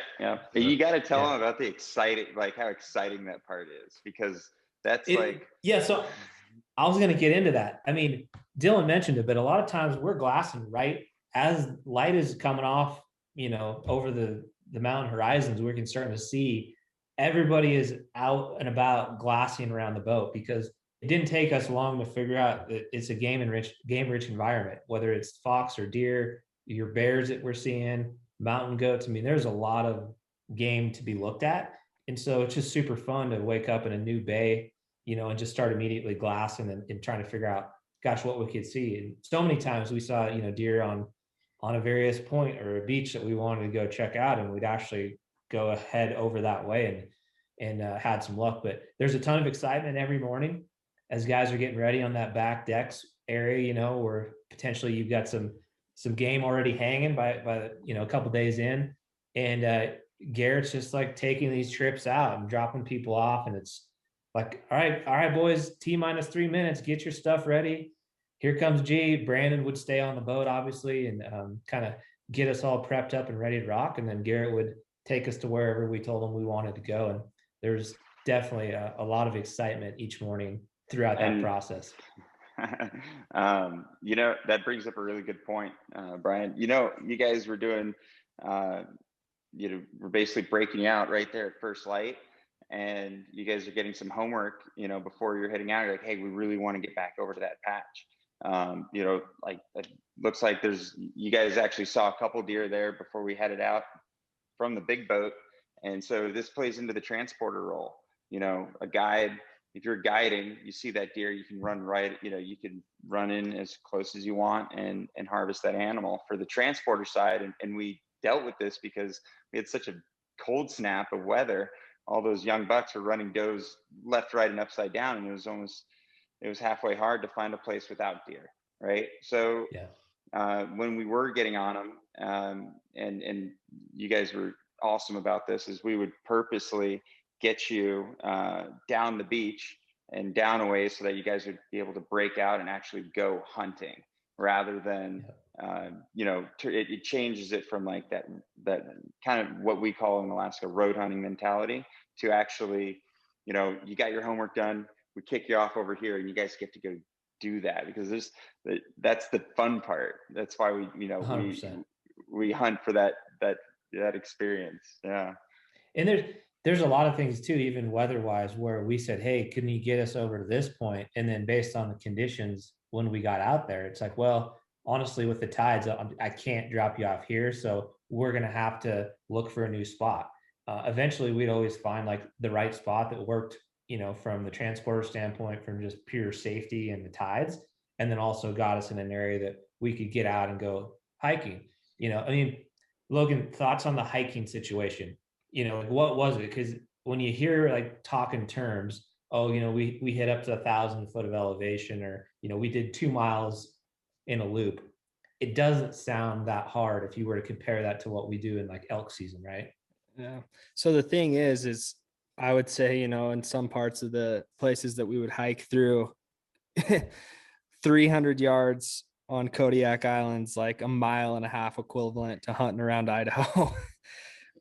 You got to tell them about how exciting that part is, because that's So I was going to get into that. I mean, Dylan mentioned it, but a lot of times we're glassing right as light is coming off, you know, over the mountain horizons. We're starting to see everybody is out and about glassing around the boat, because it didn't take us long to figure out that it's a game rich environment, whether it's fox or deer, your bears that we're seeing, mountain goats. I mean, there's a lot of game to be looked at. And so it's just super fun to wake up in a new bay, you know, and just start immediately glassing and trying to figure out, gosh, what we could see. And so many times we saw, you know, deer on a various point or a beach that we wanted to go check out, and we'd actually go ahead over that way and had some luck. But there's a ton of excitement every morning as guys are getting ready on that back decks area, you know, where potentially you've got some game already hanging by you know, a couple days in, and Garrett's just like taking these trips out and dropping people off, and it's like, all right, boys, T-3 minutes, get your stuff ready. Here comes G. Brandon would stay on the boat, obviously, and kind of get us all prepped up and ready to rock. And then Garrett would take us to wherever we told him we wanted to go. And there's definitely a lot of excitement each morning throughout that process. You know, that brings up a really good point, Brian. You know, you guys were doing, you know, we're basically breaking out right there at first light, and you guys are getting some homework, you know, before you're heading out. You're like, hey, we really want to get back over to that patch. You know, like it looks like you guys actually saw a couple deer there before we headed out from the big boat. And so this plays into the transporter role. You know, a guide, if you're guiding, you see that deer, you can run right, you know, you can run in as close as you want and harvest that animal. For the transporter side, and we dealt with this because we had such a cold snap of weather. All those young bucks were running does left, right, and upside down, and it was halfway hard to find a place without deer, right? So when we were getting on them, and you guys were awesome about this, is we would purposely get you down the beach and down a way so that you guys would be able to break out and actually go hunting, rather than you know, it changes it from like that kind of what we call in Alaska road hunting mentality to actually, you know, you got your homework done, we kick you off over here and you guys get to go do that, because that's the fun part. That's why we, you know, we hunt for that experience. Yeah. And there's a lot of things too, even weather-wise, where we said, hey, can you get us over to this point? And then based on the conditions when we got out there, it's like, well, honestly, with the tides, I can't drop you off here. So we're going to have to look for a new spot. Eventually, we'd always find like the right spot that worked, you know, from the transporter standpoint, from just pure safety and the tides, and then also got us in an area that we could get out and go hiking. You know, I mean, Logan, thoughts on the hiking situation? You know, what was it? Because when you hear like talking terms, oh, you know, we hit up to 1,000 foot of elevation, or, you know, we did 2 miles in a loop. It doesn't sound that hard if you were to compare that to what we do in like elk season, right? Yeah. So the thing is I would say, you know, in some parts of the places that we would hike through, 300 yards on Kodiak Island's like 1.5 miles equivalent to hunting around Idaho.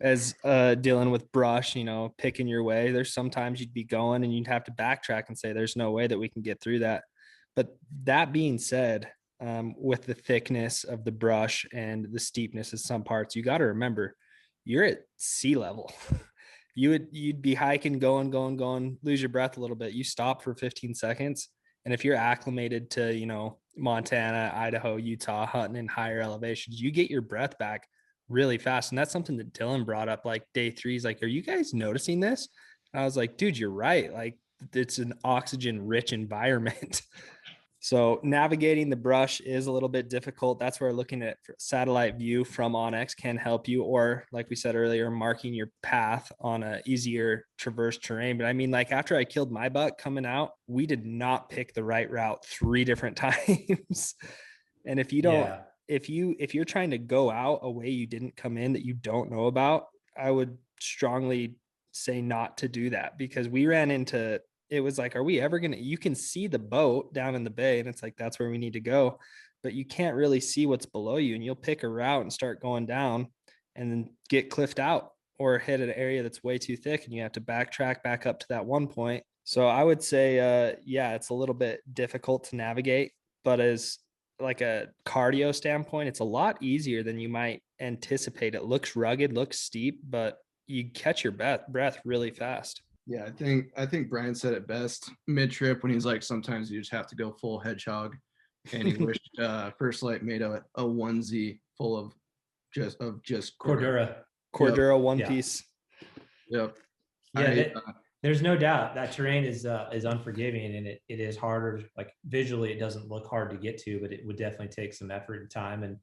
As dealing with brush, you know, picking your way. There's sometimes you'd be going and you'd have to backtrack and say, there's no way that we can get through that. But that being said, with the thickness of the brush and the steepness of some parts, you got to remember, you're at sea level. You'd be hiking, going, lose your breath a little bit. You stop for 15 seconds And if you're acclimated to, you know, Montana, Idaho, Utah, hunting in higher elevations, you get your breath back really fast. And that's something that Dylan brought up like day 3. He's like, are you guys noticing this? And I was like, dude, you're right. Like, it's an oxygen rich environment. So navigating the brush is a little bit difficult. That's where looking at satellite view from OnX can help you, or like we said earlier, marking your path on a easier traverse terrain. But I mean, like after I killed my buck coming out, we did not pick the right route 3 different times. And if you don't, if you're trying to go out a way you didn't come in that you don't know about, I would strongly say not to do that, because we ran into, it was like, are we ever going to, you can see the boat down in the bay and it's like, that's where we need to go, but you can't really see what's below you, and you'll pick a route and start going down and then get cliffed out or hit an area that's way too thick and you have to backtrack back up to that one point. So I would say, yeah, it's a little bit difficult to navigate, but as like a cardio standpoint, it's a lot easier than you might anticipate. It looks rugged, looks steep, but you catch your breath really fast. Yeah, I think Brian said it best mid-trip when he's like, sometimes you just have to go full hedgehog. And he wished First Light made a onesie full of just Cordura one piece. Yep. Yeah, there's no doubt that terrain is unforgiving, and it is harder. Like visually, it doesn't look hard to get to, but it would definitely take some effort and time. And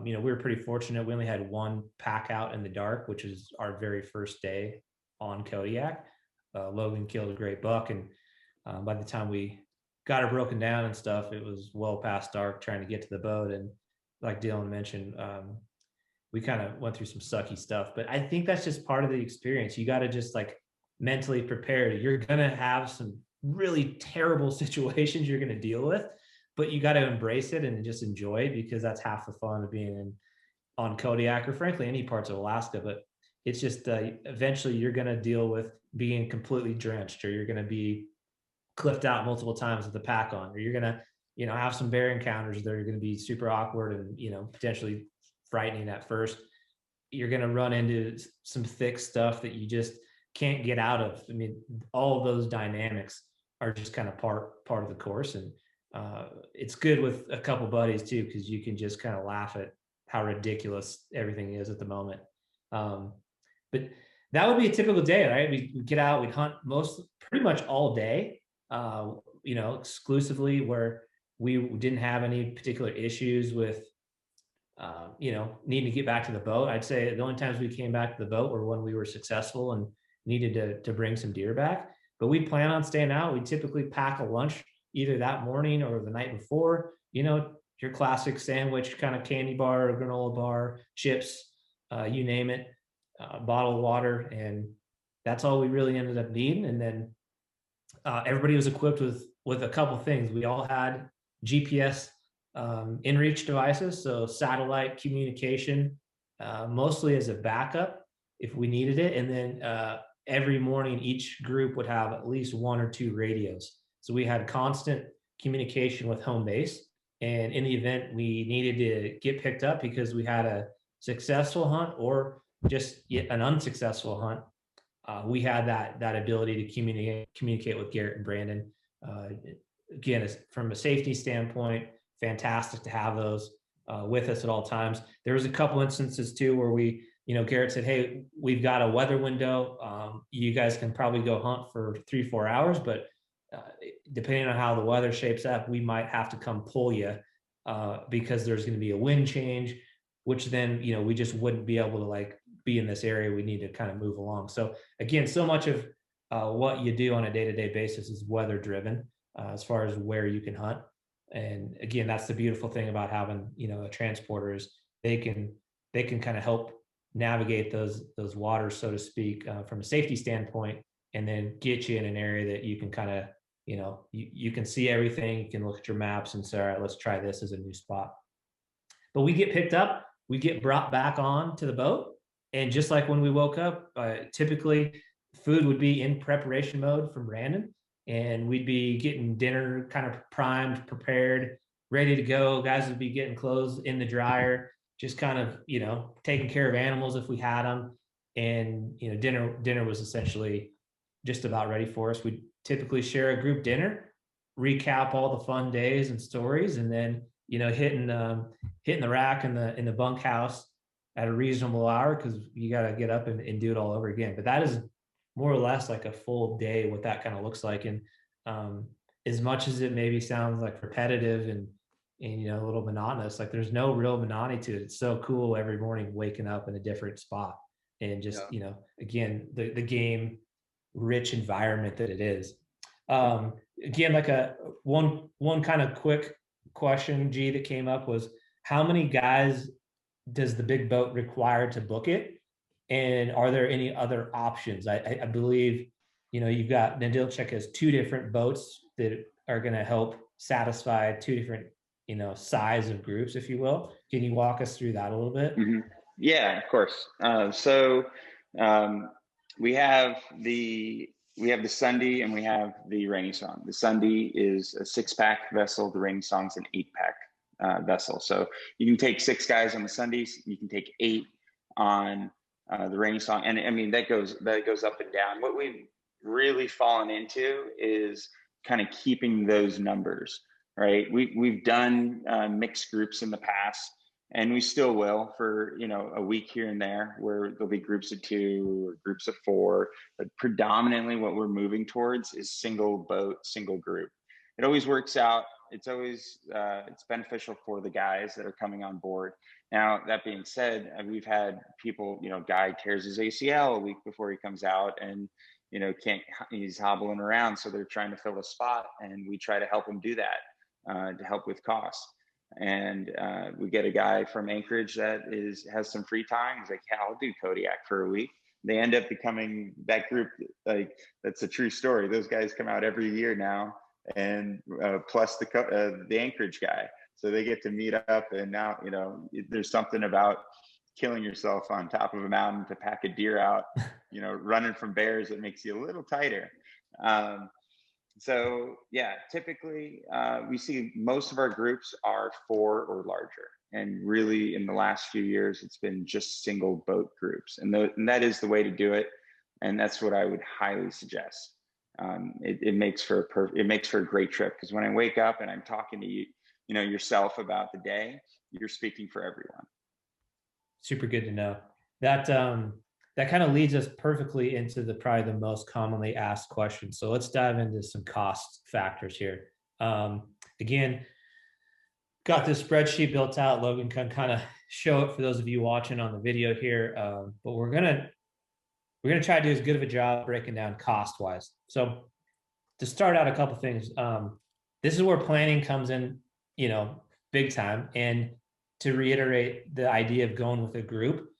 you know, we were pretty fortunate. We only had one pack out in the dark, which is our very first day on Kodiak. Logan killed a great buck, and by the time we got her broken down and stuff, it was well past dark trying to get to the boat. And like Dylan mentioned, we kind of went through some sucky stuff, but I think that's just part of the experience. You got to just like mentally prepare. You're going to have some really terrible situations you're going to deal with, but you got to embrace it and just enjoy it, because that's half the fun of being on Kodiak, or frankly any parts of Alaska. But it's just eventually you're going to deal with being completely drenched, or you're going to be cliffed out multiple times with the pack on, or you're going to, you know, have some bear encounters that are going to be super awkward and, you know, potentially frightening at first. You're going to run into some thick stuff that you just can't get out of. I mean, all of those dynamics are just kind of part of the course. And it's good with a couple buddies too, because you can just kind of laugh at how ridiculous everything is at the moment. But that would be a typical day, right? We'd get out, we'd hunt pretty much all day, you know, exclusively, where we didn't have any particular issues with, you know, needing to get back to the boat. I'd say the only times we came back to the boat were when we were successful and needed to bring some deer back. But we plan on staying out. We typically pack a lunch either that morning or the night before, you know, your classic sandwich, kind of candy bar, or granola bar, chips, you name it. Bottle of water, and that's all we really ended up needing. And then everybody was equipped with a couple things. We all had GPS in-reach devices, so satellite communication, mostly as a backup if we needed it. And then every morning, each group would have at least 1 or 2 radios. So we had constant communication with home base. And in the event we needed to get picked up because we had a successful hunt or just an unsuccessful hunt, we had that ability to communicate with Garrett and Brandon. Again, from a safety standpoint, fantastic to have those with us at all times. There was a couple instances too where we, you know, Garrett said, "Hey, we've got a weather window. You guys can probably go hunt for 3-4 hours, but depending on how the weather shapes up, we might have to come pull you because there's going to be a wind change, which then, you know, we just wouldn't be able to like be in this area. We need to kind of move along." So again, so much of what you do on a day-to-day basis is weather driven as far as where you can hunt. And again, that's the beautiful thing about having, you know, a transporter is they can kind of help navigate those waters, so to speak, from a safety standpoint, and then get you in an area that you can kind of, you know, you can see everything. You can look at your maps and say, all right, let's try this as a new spot. But we get picked up, we get brought back on to the boat. And just like when we woke up, typically food would be in preparation mode from Brandon, and we'd be getting dinner kind of primed, prepared, ready to go. Guys would be getting clothes in the dryer, just kind of, you know, taking care of animals if we had them. And, you know, dinner was essentially just about ready for us. We'd typically share a group dinner. recap all the fun days and stories, and then, you know, hitting the rack in the bunkhouse at a reasonable hour, because you got to get up and do it all over again. But that is more or less like a full day, what that kind of looks like. And as much as it maybe sounds like repetitive and you know, a little monotonous, like there's no real monotony to it. It's so cool every morning waking up in a different spot and just, you know, again, the game rich environment that it is. Again, like one kind of quick question, G, that came up was, how many guys does the big boat require to book it? And are there any other options? I believe, you know, you've got Ninilchik has 2 different boats that are going to help satisfy 2 different, you know, size of groups, if you will. Can you walk us through that a little bit? Mm-hmm. Yeah, of course. We have the Sunday and we have the Rainy Song. The Sunday is a 6-pack vessel. The Rainy Song's an 8-pack vessel. So you can take 6 guys on the Sundays. You can take 8 on the Rainy Song, and I mean that goes up and down. What we've really fallen into is kind of keeping those numbers, right? We've done mixed groups in the past, and we still will for, you know, a week here and there where there'll be groups of 2 or groups of 4, but predominantly what we're moving towards is single boat, single group. It always works out. It's always it's beneficial for the guys that are coming on board. Now, that being said, we've had people, you know, guy tears his ACL a week before he comes out, and, you know, he's hobbling around, so they're trying to fill a spot, and we try to help him do that to help with costs. And we get a guy from Anchorage that has some free time. He's like, yeah, I'll do Kodiak for a week. They end up becoming that group. Like, that's a true story. Those guys come out every year now, and plus the Anchorage guy. So they get to meet up, and now, you know, there's something about killing yourself on top of a mountain to pack a deer out, you know, running from bears, that makes you a little tighter. So yeah, typically we see most of our groups are 4 or larger. And really in the last few years, it's been just single boat groups. And that is the way to do it. And that's what I would highly suggest. It makes for a great trip, because when I wake up and I'm talking to you, you know, yourself about the day, you're speaking for everyone. Super good to know. That kind of leads us perfectly into probably the most commonly asked question. So let's dive into some cost factors here. Again, got this spreadsheet built out. Logan can kind of show it for those of you watching on the video here, but we're gonna try to do as good of a job breaking down cost wise. So to start out, a couple things. This is where planning comes in, you know, big time. And to reiterate the idea of going with a group,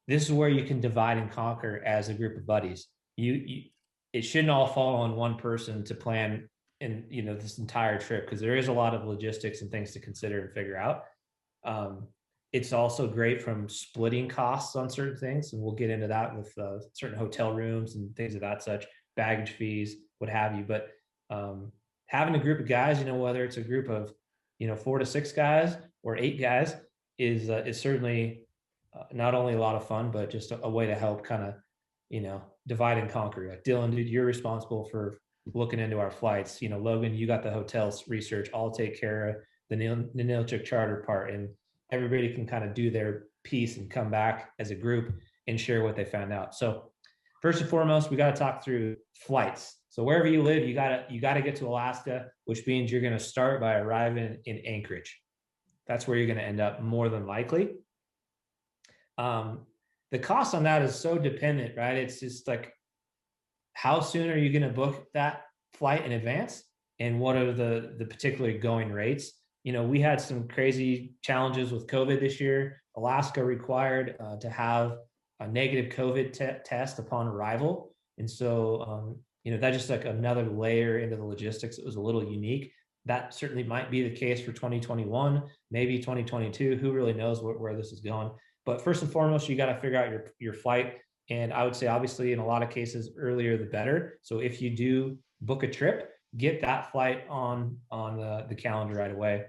this is where you can divide and conquer as a group of buddies. It shouldn't all fall on one person to plan in, you know, this entire trip, because there is a lot of logistics and things to consider and figure out. It's also great from splitting costs on certain things, and we'll get into that with certain hotel rooms and things of that such, baggage fees, what have you. But having a group of guys, you know, whether it's a group of, you know, 4 to 6 guys or 8 guys is certainly not only a lot of fun, but just a way to help kind of, you know, divide and conquer. Like, Dylan, dude, you're responsible for looking into our flights. You know, Logan, you got the hotels research. I'll take care of the Ninilchik charter part, and everybody can kind of do their piece and come back as a group and share what they found out. So first and foremost, we got to talk through flights. So wherever you live, you gotta get to Alaska, which means you're going to start by arriving in Anchorage. That's where you're going to end up more than likely. The cost on that is so dependent, right? It's just like, how soon are you going to book that flight in advance, and what are the particular going rates? You know, we had some crazy challenges with COVID this year. Alaska required to have a negative COVID test upon arrival. And so, you know, that's just like another layer into the logistics. It was a little unique. That certainly might be the case for 2021, maybe 2022. Who really knows where this is going? But first and foremost, you got to figure out your flight. And I would say, obviously, in a lot of cases, earlier the better. So if you do book a trip, get that flight on the calendar right away.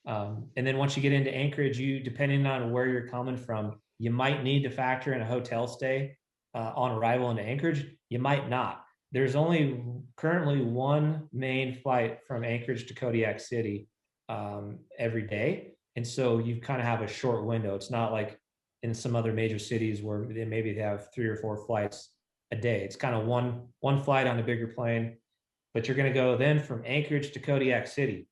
And then once you get into Anchorage, depending on where you're coming from, you might need to factor in a hotel stay on arrival into Anchorage. You might not. there's only currently one main flight from Anchorage to Kodiak City every day. And so you kind of have a short window. It's not like in some other major cities where maybe they have 3 or 4 flights a day. It's kind of one flight on a bigger plane, but you're going to go then from Anchorage to Kodiak City.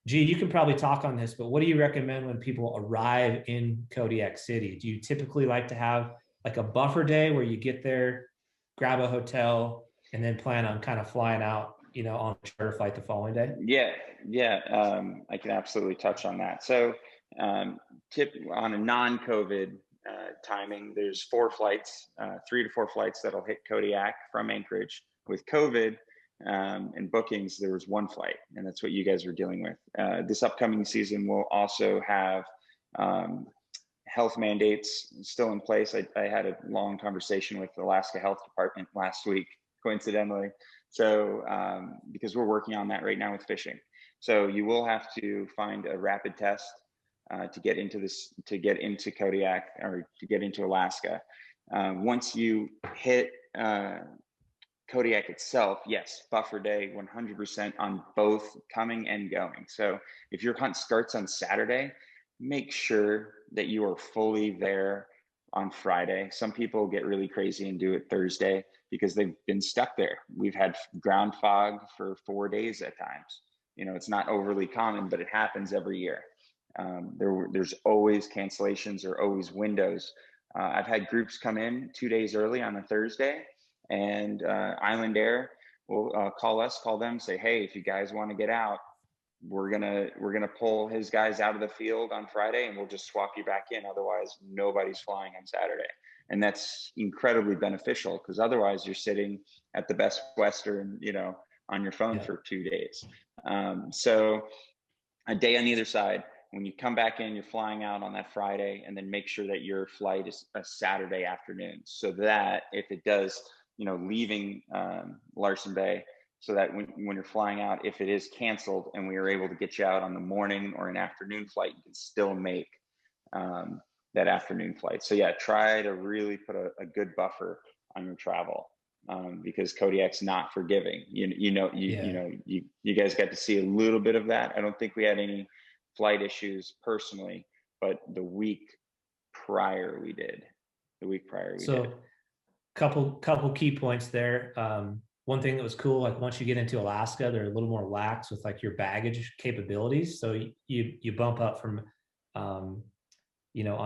G, you can probably talk on this, but what do you recommend when people arrive in Kodiak City? Do you typically like to have like a buffer day where you get there, grab a hotel, and then plan on kind of flying out, on a charter flight the following day? Yeah. I can absolutely touch on that. So tip on a non-COVID timing, there's 4 flights, 3 to 4 flights that'll hit Kodiak from Anchorage. With COVID and bookings, there was 1 flight, and that's what you guys were dealing with. This upcoming season will also have health mandates still in place. I had a long conversation with the Alaska Health Department last week, coincidentally. So because we're working on that right now with fishing. So you will have to find a rapid test to get into Kodiak or to get into Alaska. Once you hit Kodiak itself, yes, buffer day 100% on both coming and going. So if your hunt starts on Saturday, make sure that you are fully there on Friday. Some people get really crazy and do it Thursday because they've been stuck there. We've had ground fog for 4 days at times. It's not overly common, but it happens every year. There's always cancellations or always windows. I've had groups come in 2 days early on a Thursday, and Island Air will call them, say, hey, if you guys want to get out, we're gonna pull his guys out of the field on Friday, and we'll just swap you back in. Otherwise, nobody's flying on Saturday. And that's incredibly beneficial, because otherwise you're sitting at the Best Western, on your phone for 2 days. So a day on either side. When you come back in, you're flying out on that Friday, and then make sure that your flight is a Saturday afternoon, so that if it does, leaving Larson Bay, so that when you're flying out, if it is canceled and we are able to get you out on the morning or an afternoon flight, you can still make that afternoon flight. So yeah, try to really put a good buffer on your travel, because Kodiak's not forgiving. You guys got to see a little bit of that. I don't think we had any flight issues personally, but the week prior we did. So couple key points there. One thing that was cool, like once you get into Alaska, they're a little more lax with like your baggage capabilities. So you bump up from, on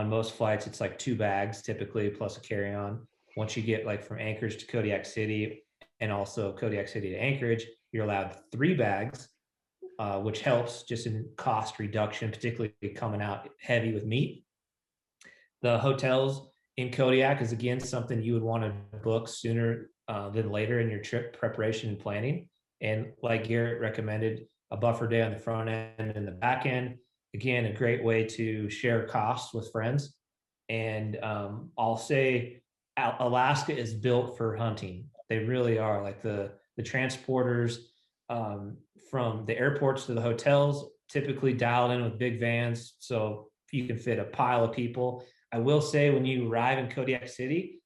most flights, it's like 2 bags typically plus a carry-on. Once you get like from Anchorage to Kodiak City, and also Kodiak City to Anchorage, you're allowed 3 bags, which helps just in cost reduction, particularly coming out heavy with meat. The hotels in Kodiak is, again, something you would want to book sooner than later in your trip preparation and planning. And like Garrett recommended, a buffer day on the front end and the back end. Again, a great way to share costs with friends. And I'll say Alaska is built for hunting. They really are. Like the transporters from the airports to the hotels, typically dialed in with big vans, so you can fit a pile of people. I will say, when you arrive in Kodiak City,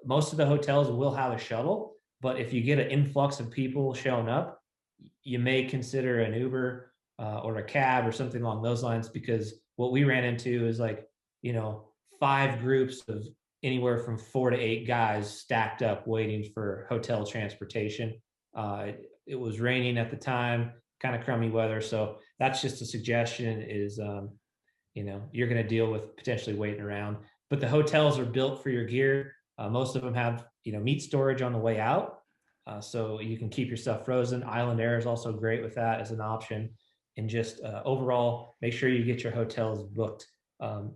most of the hotels will have a shuttle, but if you get an influx of people showing up, you may consider an Uber or a cab or something along those lines, because what we ran into is 5 groups of anywhere from 4 to 8 guys stacked up waiting for hotel transportation. It was raining at the time, kind of crummy weather. So that's just a suggestion, is, you're going to deal with potentially waiting around, but the hotels are built for your gear. Most of them have, meat storage on the way out. So you can keep your stuff frozen. Island Air is also great with that as an option. And just overall, make sure you get your hotels booked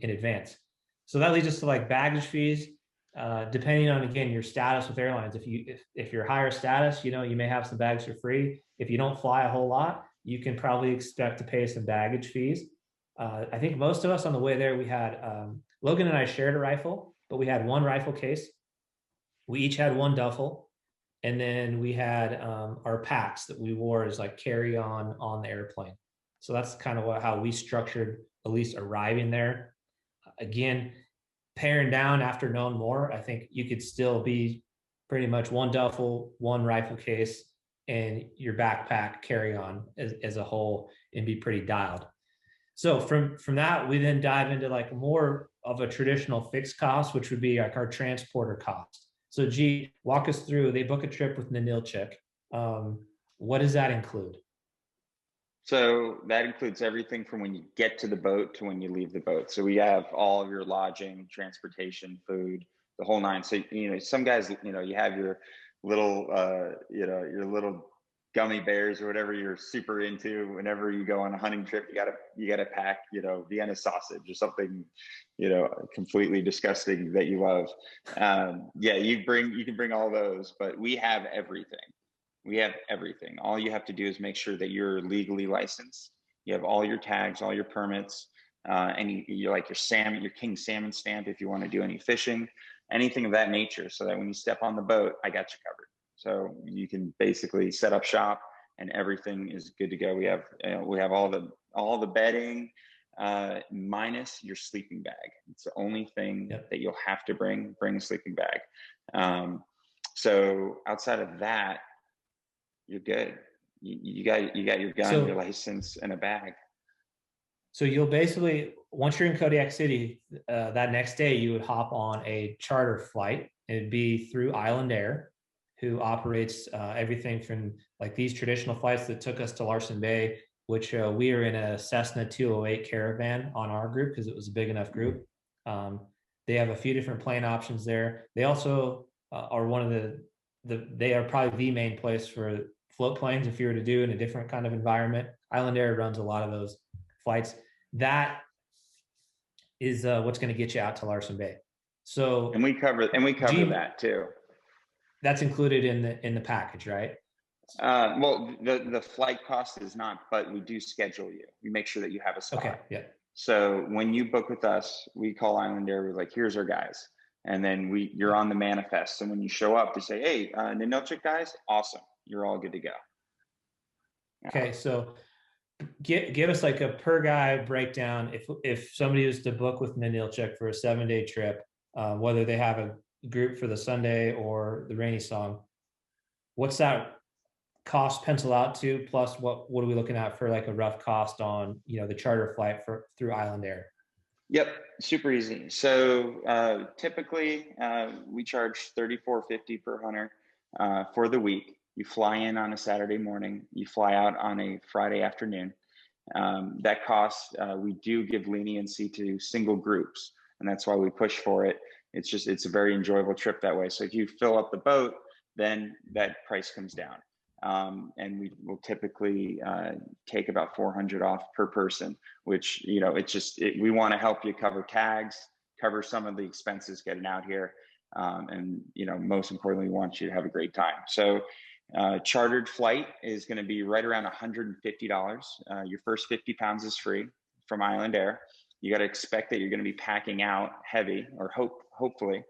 in advance. So that leads us to like baggage fees. Depending on, again, your status with airlines. If you're higher status, you may have some bags for free. If you don't fly a whole lot, you can probably expect to pay some baggage fees. I think most of us on the way there, we had Logan and I shared a rifle, but we had 1 rifle case. We each had 1 duffel, and then we had our packs that we wore as like carry on the airplane. So that's kind of how we structured at least arriving there. Again, paring down after knowing more, I think you could still be pretty much one duffel, one rifle case, and your backpack carry on as a whole, and be pretty dialed. So from that, we then dive into like more of a traditional fixed cost, which would be like our transporter cost. So G, walk us through, they book a trip with Ninilchik. What does that include? So that includes everything from when you get to the boat to when you leave the boat. So we have all of your lodging, transportation, food, the whole nine. So, some guys, you have your little, your little gummy bears or whatever you're super into. Whenever you go on a hunting trip, you gotta pack, Vienna sausage or something, completely disgusting that you love. You can bring all those, but we have everything. We have everything. All you have to do is make sure that you're legally licensed. You have all your tags, all your permits, you're like your salmon, your king salmon stamp if you want to do any fishing, anything of that nature, so that when you step on the boat, I got you covered. So you can basically set up shop and everything is good to go. We have all the bedding, minus your sleeping bag. It's the only thing that you'll have to bring a sleeping bag. So outside of that, you're good. You got your gun, your license, and a bag. So you'll basically, once you're in Kodiak City, that next day you would hop on a charter flight. It'd be through Island Air, who operates everything from like these traditional flights that took us to Larsen Bay, which we are in a Cessna 208 Caravan on our group because it was a big enough group. They have a few different plane options there. They also are one of they are probably the main place for float planes if you were to do in a different kind of environment. Island Air runs a lot of those flights. That is what's going to get you out to Larsen Bay. So and we cover that too. That's included in the package, right? Well, the flight cost is not, but we do schedule you. We make sure that you have a spot. Okay. Yeah. So when you book with us, we call Island Air. We're like, here's our guys. And then you're on the manifest. So when you show up, they say, hey, Ninilchik guys, awesome. You're all good to go. Okay. So give us like a per guy breakdown. If somebody was to book with Ninilchik for a 7-day trip, whether they have a group for the Sunday or the rainy song, what's that cost pencil out to? Plus what are we looking at for like a rough cost on, the charter flight through Island Air? Yep, super easy. So typically we charge $34.50 per hunter for the week. You fly in on a Saturday morning, you fly out on a Friday afternoon. That cost, we do give leniency to single groups, and that's why we push for it. It's a very enjoyable trip that way. So if you fill up the boat, then that price comes down. And we will typically take about $400 off per person, which, we want to help you cover tags, cover some of the expenses getting out here. And, most importantly, we want you to have a great time. So chartered flight is going to be right around $150. Your first 50 pounds is free from Island Air. You got to expect that you're going to be packing out heavy, or hopefully.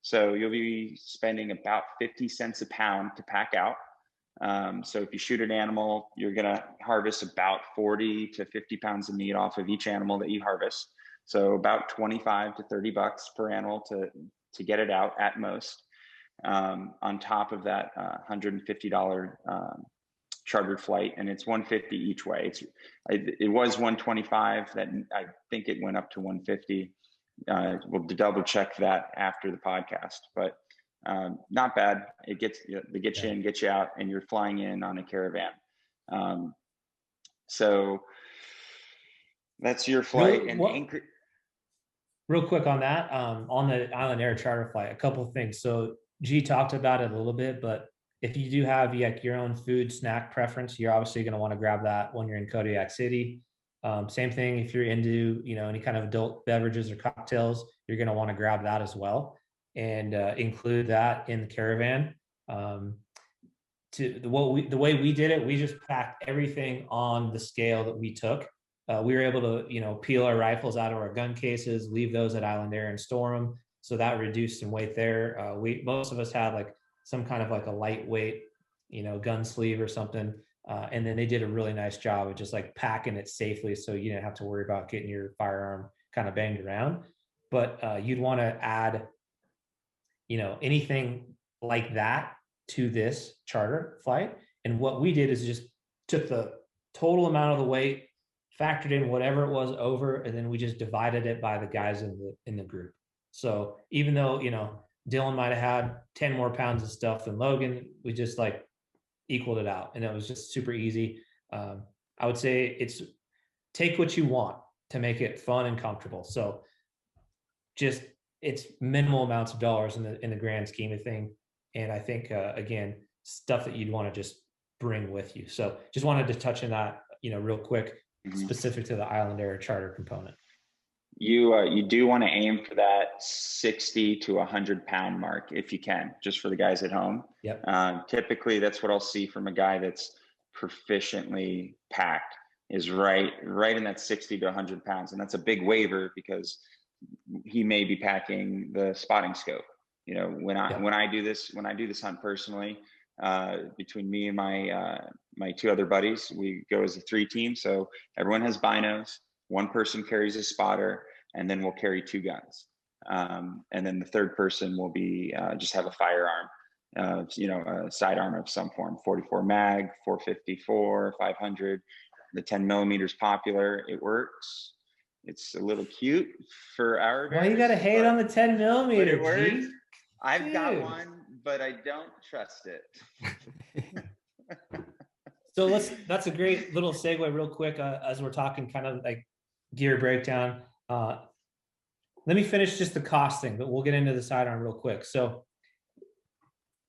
So you'll be spending about 50 cents a pound to pack out. So if you shoot an animal, you're going to harvest about 40 to 50 pounds of meat off of each animal that you harvest. So about 25 to 30 bucks per animal to get it out at most. On top of that $150 chartered flight, and it's $150 each way. It was $125. That I think it went up to $150. We'll double check that after the podcast, but not bad. They get you in, get you out, and you're flying in on a caravan. So that's your flight. Real quick on that, on the Island Air charter flight, a couple of things. So G talked about it a little bit, but if you do have your own food snack preference, you're obviously going to want to grab that when you're in Kodiak City. Same thing if you're into any kind of adult beverages or cocktails, you're going to want to grab that as well and include that in the caravan. The way we did it, we just packed everything on the scale that we took. We were able to peel our rifles out of our gun cases, leave those at Island Air and store them. So that reduced some weight there. Most of us had like some kind of like a lightweight, gun sleeve or something. And then they did a really nice job of just like packing it safely. So you didn't have to worry about getting your firearm kind of banged around. But you'd want to add, anything like that to this charter flight. And what we did is just took the total amount of the weight, factored in whatever it was over, and then we just divided it by the guys in the group. So even though, you know, Dylan might have had 10 more pounds of stuff than Logan, we just like equaled it out, and it was just super easy. I would say it's take what you want to make it fun and comfortable. So just it's minimal amounts of dollars in the grand scheme of thing. And I think again, stuff that you'd want to just bring with you. So just wanted to touch on that, you know, real quick, specific to the Island Air charter component. You do want to aim for that 60 to 100 pound mark if you can, just for the guys at home. Yep. Typically, that's what I'll see from a guy that's proficiently packed, is right in that 60 to 100 pounds, and that's a big waiver because he may be packing the spotting scope. You know, when I do this hunt personally, between me and my two other buddies, we go as a 3 team. So everyone has binos. One person carries a spotter, and then we'll carry 2 guns. And then the third person will be just have a firearm, you know, a sidearm of some form, 44 mag, 454, 500. The 10 millimeters popular. It works. It's a little cute for our guys. Well, you got to hate on the 10 millimeter. It works. I've got one, but I don't trust it. So that's a great little segue real quick as we're talking kind of like gear breakdown. Let me finish just the cost thing, but we'll get into the sidearm real quick. So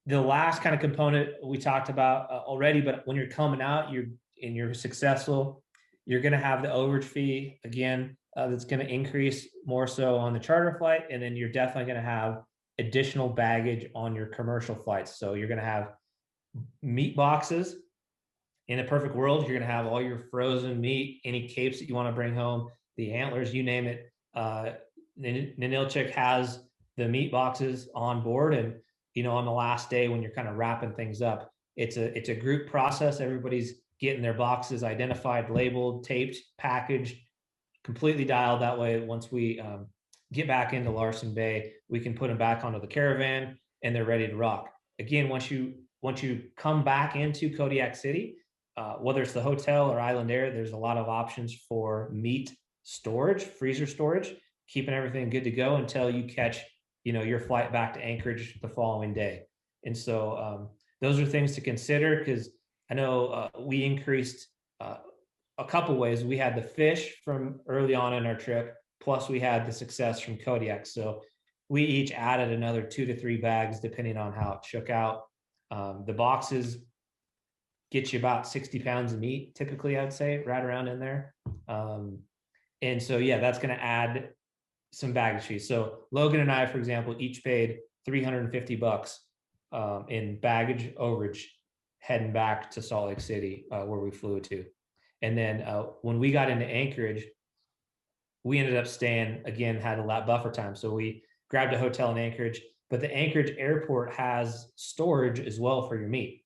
the last kind of component we talked about already, but when you're coming out, you're successful, you're going to have the overage fee again. That's going to increase more so on the charter flight. And then you're definitely going to have additional baggage on your commercial flights. So you're going to have meat boxes. In a perfect world, you're going to have all your frozen meat, any capes that you want to bring home, the antlers, you name it. Ninilchik has the meat boxes on board. And, you know, on the last day when you're kind of wrapping things up, it's a group process. Everybody's getting their boxes identified, labeled, taped, packaged, completely dialed. That way, once we get back into Larson Bay, we can put them back onto the caravan and they're ready to rock. Again, once you come back into Kodiak City, whether it's the hotel or Island Air, there's a lot of options for meat storage, freezer storage, keeping everything good to go until you catch, you know, your flight back to Anchorage the following day. And so those are things to consider, because I know we increased a couple ways. We had the fish from early on in our trip, plus we had the success from Kodiak. So we each added another 2 to 3 bags depending on how it shook out. The boxes get you about 60 pounds of meat, typically, I'd say, right around in there. And so, yeah, that's going to add some baggage fees. So Logan and I, for example, each paid $350 in baggage overage heading back to Salt Lake City, where we flew to. And then when we got into Anchorage, we ended up staying, again, had a lot buffer time. So we grabbed a hotel in Anchorage, but the Anchorage airport has storage as well for your meat.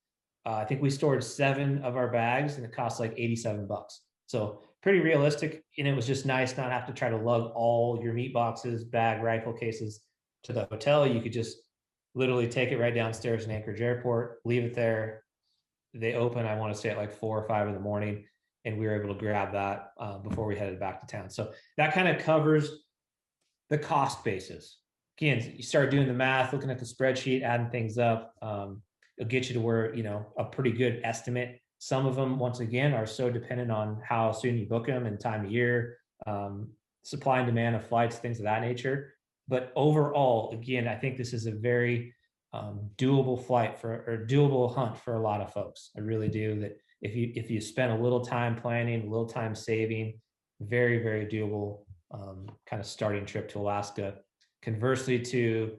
I think we stored 7 of our bags and it cost like $87. So pretty realistic. And it was just nice not have to try to lug all your meat boxes, bag, rifle cases to the hotel. You could just literally take it right downstairs in Anchorage airport, leave it there. They open, I want to say, at like 4 or 5 in the morning. And we were able to grab that before we headed back to town. So that kind of covers the cost basis. Again, you start doing the math, looking at the spreadsheet, adding things up. It'll get you to where, you know, a pretty good estimate. Some of them, once again, are so dependent on how soon you book them and time of year, supply and demand of flights, things of that nature. But overall, again, I think this is a very doable flight or doable hunt for a lot of folks. I really do. That if you spend a little time planning, a little time saving, very, very doable kind of starting trip to Alaska. Conversely to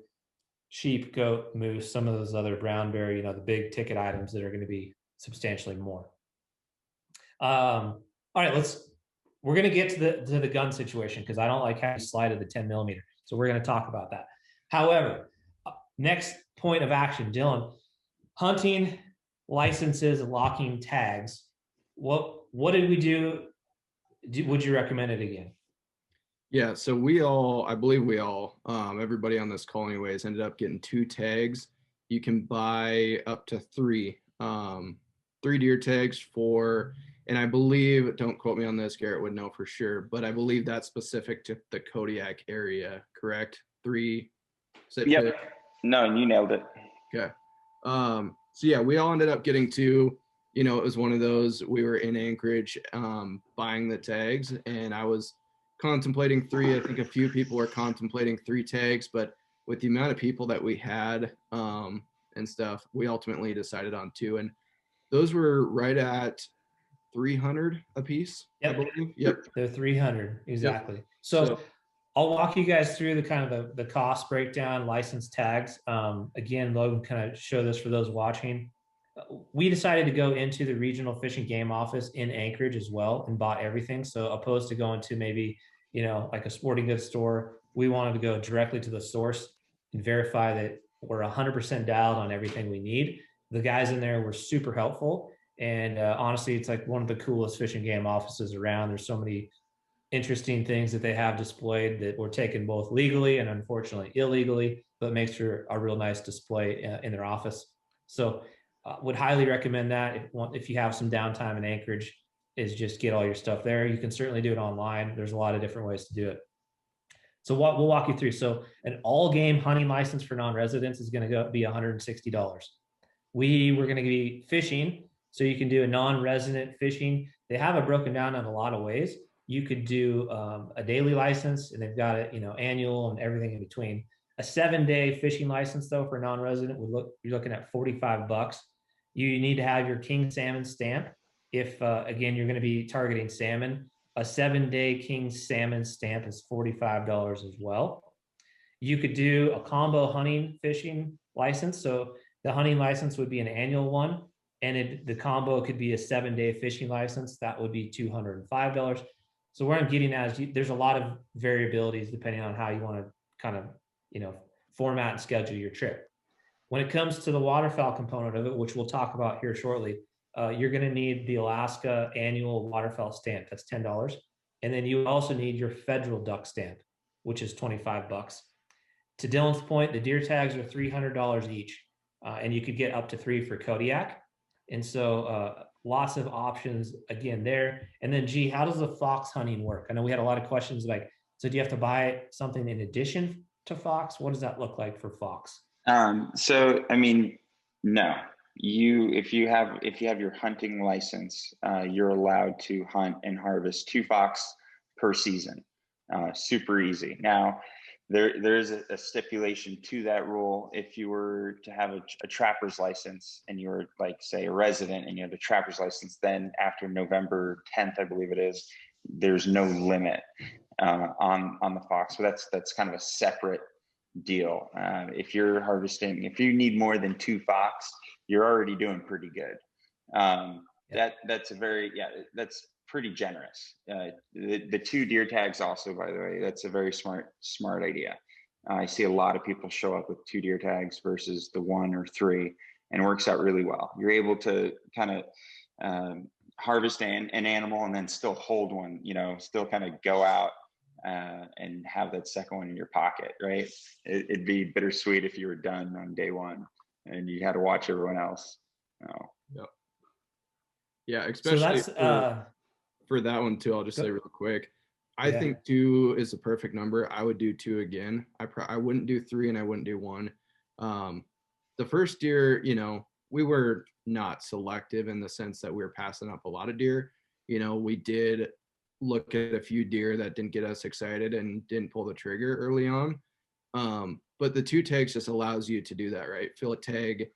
sheep, goat, moose, some of those other brown bear, you know, the big ticket items that are going to be substantially more. All right, we're going to get to the gun situation, because I don't like how you slide at the 10 millimeter. So we're going to talk about that. However, next point of action, Dylan, hunting licenses and locking tags. What did we do? Would you recommend it again? Yeah, so I believe we all, everybody on this call anyways, ended up getting 2 tags you can buy up to three deer tags for, and I believe, don't quote me on this, Garrett would know for sure, but I believe that's specific to the Kodiak area, correct? 3. Yep. No, you nailed it. Okay. So yeah, we all ended up getting 2. You know, it was one of those, we were in Anchorage buying the tags, and I was contemplating 3. I think a few people were contemplating 3 tags, but with the amount of people that we had and stuff, we ultimately decided on 2. And those were right at 300 a piece, Yep. I believe. Yep. They're 300, exactly. Yep. So I'll walk you guys through the kind of the cost breakdown, license tags. Again, Logan kind of show this for those watching. We decided to go into the regional fish and game office in Anchorage as well and bought everything. So opposed to going to maybe, you know, like a sporting goods store, we wanted to go directly to the source and verify that we're 100% dialed on everything we need. The guys in there were super helpful. And honestly, it's like one of the coolest fish and game offices around. There's so many interesting things that they have displayed that were taken both legally and unfortunately illegally, but makes for a real nice display in their office. So would highly recommend that if you have some downtime in Anchorage, is just get all your stuff there. You can certainly do it online. There's a lot of different ways to do it. So we'll walk you through. So an all game hunting license for non-residents is going to be $160. We were going to be fishing. So you can do a non-resident fishing. They have it broken down in a lot of ways. You could do a daily license, and they've got it, you know, annual and everything in between. A 7-day fishing license, though, for non-resident you're looking at $45. You need to have your king salmon stamp. If again you're going to be targeting salmon, a 7-day king salmon stamp is $45 as well. You could do a combo hunting fishing license. So the hunting license would be an annual one, and the combo could be a 7-day fishing license. That would be $205. So where I'm getting at is there's a lot of variabilities depending on how you want to kind of, you know, format and schedule your trip. When it comes to the waterfowl component of it, which we'll talk about here shortly, you're going to need the Alaska annual waterfowl stamp. That's $10. And then you also need your federal duck stamp, which is $25. To Dylan's point, the deer tags are $300 each, and you could get up to 3 for Kodiak. And so lots of options again there. And then, G, how does the fox hunting work? I know we had a lot of questions like, so do you have to buy something in addition to fox? What does that look like for fox? So, I mean, no, if you have your hunting license, you're allowed to hunt and harvest 2 fox per season. Super easy. Now, there's a stipulation to that rule. If you were to have a trapper's license and you were, like, say, a resident and you had a trapper's license, then after November 10th, I believe it is, there's no limit on the fox. So that's kind of a separate deal. If you're harvesting, if you need more than 2 fox, you're already doing pretty good. That's pretty generous. The 2 deer tags also, by the way, that's a very smart idea. I see a lot of people show up with 2 deer tags versus the 1 or 3, and it works out really well. You're able to kind of harvest an animal and then still hold one, you know, still kind of go out and have that second one in your pocket, right? It'd be bittersweet if you were done on day 1 and you had to watch everyone else. Yep. Yeah, especially So for that one too. I'll just say real quick, I think 2 is a perfect number. I would do 2 again. I wouldn't do 3 and I wouldn't do 1. The first deer, you know, we were not selective in the sense that we were passing up a lot of deer. You know, we did look at a few deer that didn't get us excited and didn't pull the trigger early on. But the 2 tags just allows you to do that, right? Fill a tag,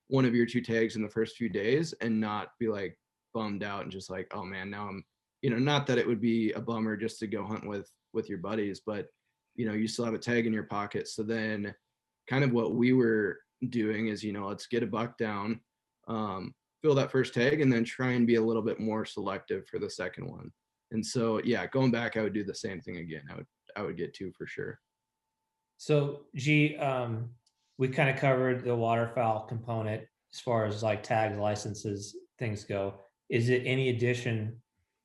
one of your 2 tags in the first few days, and not be like bummed out and just like, oh man, now I'm, you know, not that it would be a bummer just to go hunt with your buddies, but you know, you still have a tag in your pocket. So then kind of what we were doing is, you know, let's get a buck down, fill that first tag, and then try and be a little bit more selective for the second one. And so, yeah, going back, I would do the same thing again. I would get 2 for sure. So G, we kind of covered the waterfowl component as far as like tags, licenses, things go. Is it any addition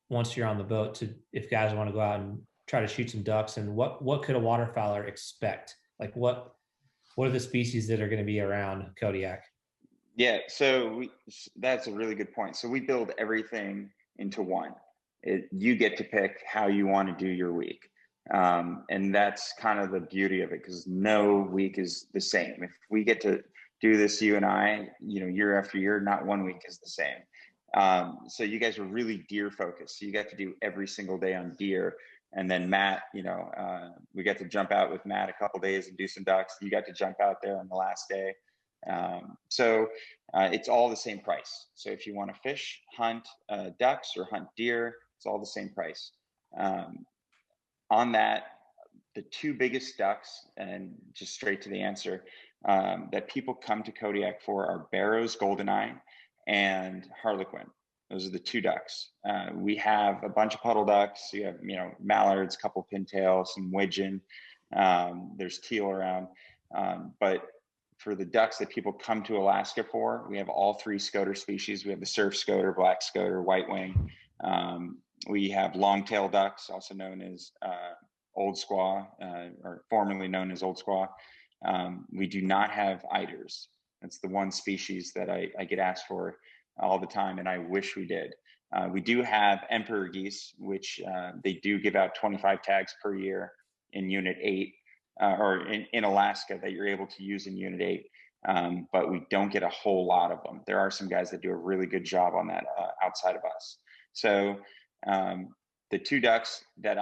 once you're on the boat to, if guys want to go out and try to shoot some ducks, and what could a waterfowler expect? Like what what are the species that are going to be around Kodiak? Yeah, so that's a really good point. So we build everything into one. You get to pick how you want to do your week. And that's kind of the beauty of it, because no week is the same. If we get to do this, you and I, year after year, not one week is the same. So you guys are really deer focused. So you got to do every single day on deer. And then Matt, we got to jump out with Matt a couple days and do some ducks. You got to jump out there on the last day. So it's all the same price. So if you want to fish, hunt ducks or hunt deer, it's all the same price. On that, the two biggest ducks, and just straight to the answer, that people come to Kodiak for are Barrow's Goldeneye and Harlequin. Those are the two ducks. We have a bunch of puddle ducks. You have, mallards, couple pintails, some widgeon. There's teal around. But for the ducks that people come to Alaska for, we have all three scoter species. We have the surf scoter, black scoter, white wing. We have long-tail ducks, also known as old squaw, or formerly known as old squaw. We do not have eiders. That's the one species that I get asked for all the time, and I wish we did. We do have emperor geese, which they do give out 25 tags per year in Unit 8, or in Alaska, that you're able to use in Unit 8. But we don't get a whole lot of them. There are some guys that do a really good job on that outside of us. So the two ducks that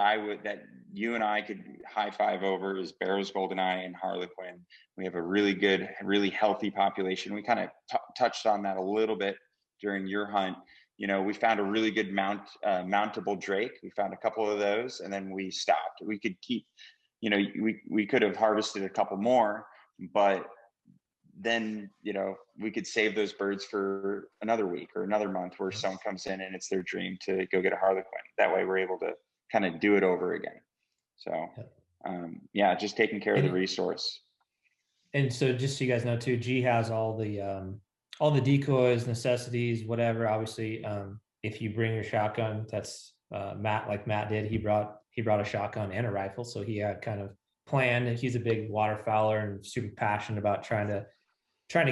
you and I could high five over is Barrow's Goldeneye and Harlequin. We have a really good, really healthy population. We kind of touched on that a little bit during your hunt. We found a really good mountable drake. We found a couple of those, and then we stopped. We could keep, we could have harvested a couple more, but then, we could save those birds for another week or another month, where someone comes in and it's their dream to go get a Harlequin. That way we're able to kind of do it over again. So, just taking care of the resource. And so just so you guys know too, G has all the decoys, necessities, whatever. Obviously, if you bring your shotgun, that's Matt, like Matt did, he brought a shotgun and a rifle. So he had kind of planned, and he's a big waterfowler and super passionate about trying to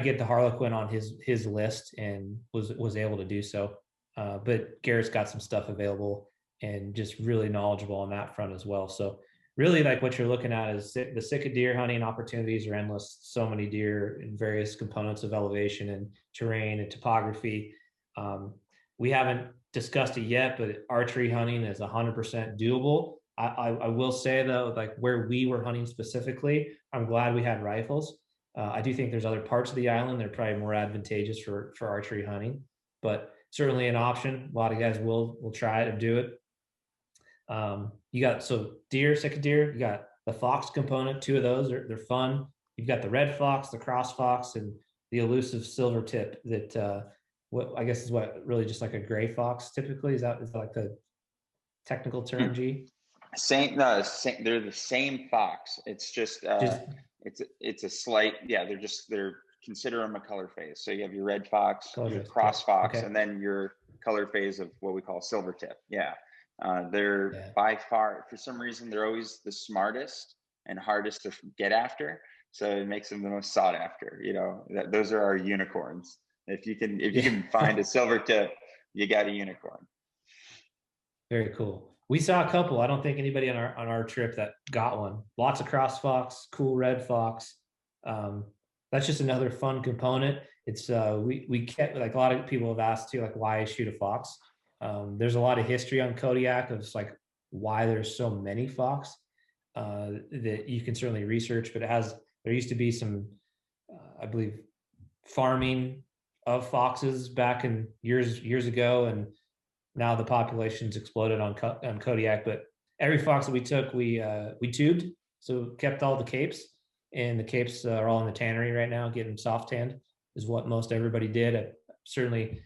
get the Harlequin on his list, and was able to do so. But Garrett's got some stuff available and just really knowledgeable on that front as well. So really, like, what you're looking at is the Sitka deer hunting opportunities are endless. So many deer in various components of elevation and terrain and topography. We haven't discussed it yet, but archery hunting is 100% doable. I will say though, like where we were hunting specifically, I'm glad we had rifles. I do think there's other parts of the island that are probably more advantageous for archery hunting, but certainly an option. A lot of guys will try it and do it. You got deer, Sitka deer. You got the fox component. Two of those they're fun. You've got the red fox, the cross fox, and the elusive silver tip. That what I guess is what really just like a gray fox typically. Is that like the technical term, G? Same. They're the same fox. It's just it's a slight. Yeah, they're consider them a color phase. So you have your red fox, your cross fox, okay, and then your color phase of what we call silver tip. Yeah. They're by far, for some reason, they're always the smartest and hardest to get after. So it makes them the most sought after. Those are our unicorns. If you can find a silver tip, you got a unicorn. Very cool. We saw a couple. I don't think anybody on our trip that got one. Lots of cross fox, cool red fox. That's just another fun component. It's we kept, like, a lot of people have asked too, like, why shoot a fox? There's a lot of history on Kodiak of just like why there's so many fox that you can certainly research, but there used to be some, I believe, farming of foxes back in years ago, and now the population's exploded on Kodiak. But every fox that we took, we tubed, so kept all the capes, and the capes are all in the tannery right now, getting soft tanned, is what most everybody did. Certainly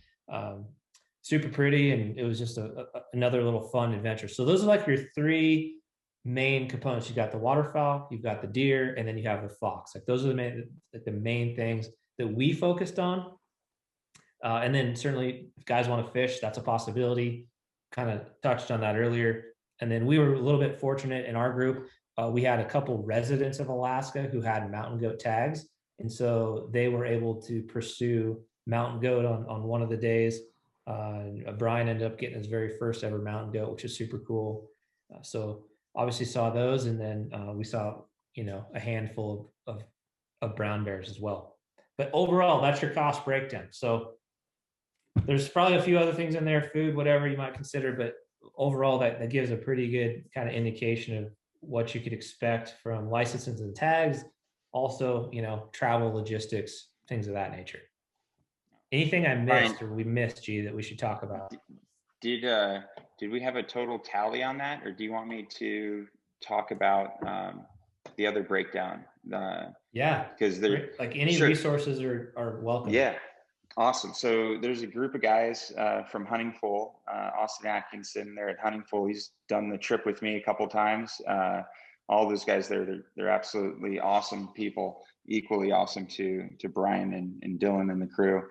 super pretty, and it was just another little fun adventure. So those are like your three main components. You got the waterfowl, you've got the deer, and then you have the fox. Like, those are the main things that we focused on. And then certainly if guys want to fish, that's a possibility. Kind of touched on that earlier. And then we were a little bit fortunate in our group. we had a couple residents of Alaska who had mountain goat tags. And so they were able to pursue mountain goat on one of the days. Brian ended up getting his very first ever mountain goat, which is super cool. So obviously saw those. And then we saw, a handful of brown bears as well. But overall, that's your cost breakdown. So there's probably a few other things in there, food, whatever you might consider, but overall that gives a pretty good kind of indication of what you could expect from licenses and tags. Also, travel, logistics, things of that nature. Anything I missed or we missed, G, that we should talk about? Did we have a total tally on that, or do you want me to talk about the other breakdown? Yeah, because they're like any resources are welcome. Yeah, awesome. So there's a group of guys from Hunting Full, Austin Atkinson. They're at Hunting Full. He's done the trip with me a couple times. All those guys they're absolutely awesome people, equally awesome to Brian and Dylan and the crew.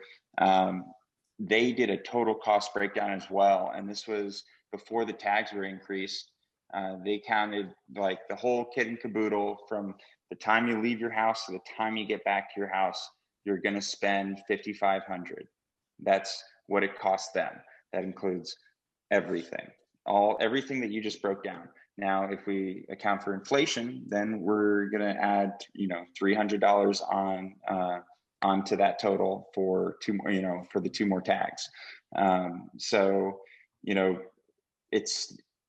They did a total cost breakdown as well, and this was before the tags were increased. They counted like the whole kit and caboodle from the time you leave your house to the time you get back to your house. You're going to spend $5,500. That's what it costs them. That includes everything that you just broke down. Now, if we account for inflation, then we're going to add, $300 onto that total for two more, for the two more tags.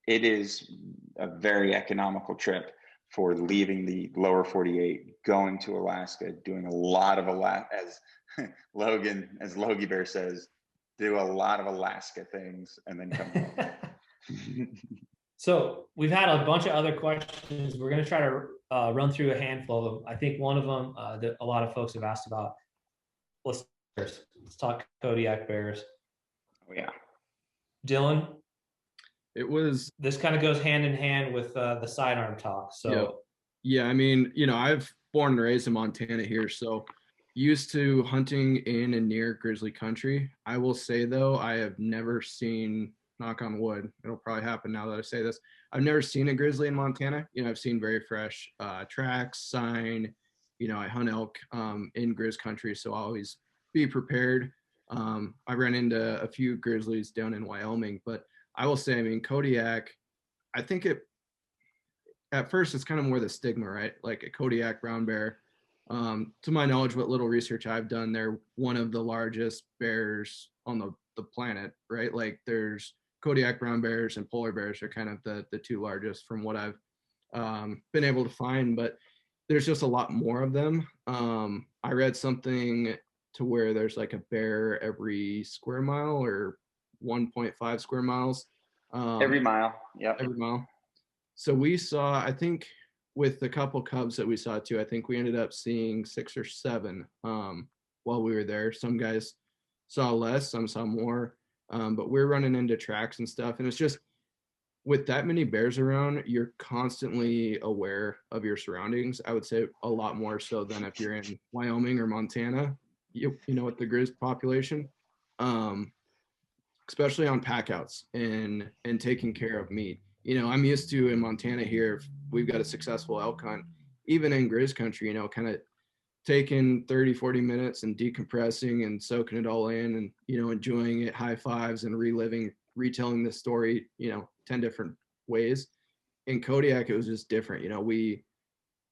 It is a very economical trip for leaving the lower 48, going to Alaska, doing a lot of as Logie Bear says, do a lot of Alaska things and then come home. So we've had a bunch of other questions. We're going to try to run through a handful of them. I think one of them that a lot of folks have asked about. Let's talk Kodiak bears. Oh yeah, Dylan. This kind of goes hand in hand with the sidearm talk. So yeah, I mean, I've born and raised in Montana here, so used to hunting in and near grizzly country. I will say though, I have never seen, knock on wood, it'll probably happen now that I say this, I've never seen a grizzly in Montana. I've seen very fresh tracks, sign, I hunt elk in grizz country, so I'll always be prepared. I ran into a few grizzlies down in Wyoming, but I will say, I mean, Kodiak, I think at first it's kind of more the stigma, right? Like a Kodiak brown bear. To my knowledge, what little research I've done, they're one of the largest bears on the planet, right? Like there's Kodiak brown bears and polar bears are kind of the two largest from what I've been able to find, but there's just a lot more of them. I read something to where there's like a bear every square mile or 1.5 square miles. Every mile. Yep. Every mile. So we saw, I think with the couple cubs that we saw too, I think we ended up seeing 6 or 7 while we were there. Some guys saw less, some saw more, but we're running into tracks and stuff. And it's just, with that many bears around, you're constantly aware of your surroundings. I would say a lot more so than if you're in Wyoming or Montana, with the grizz population, especially on packouts and taking care of meat. I'm used to in Montana here, if we've got a successful elk hunt, even in grizz country, kind of taking 30, 40 minutes and decompressing and soaking it all in and, enjoying it, high fives and retelling the story, 10 different ways. In Kodiak, it was just different. We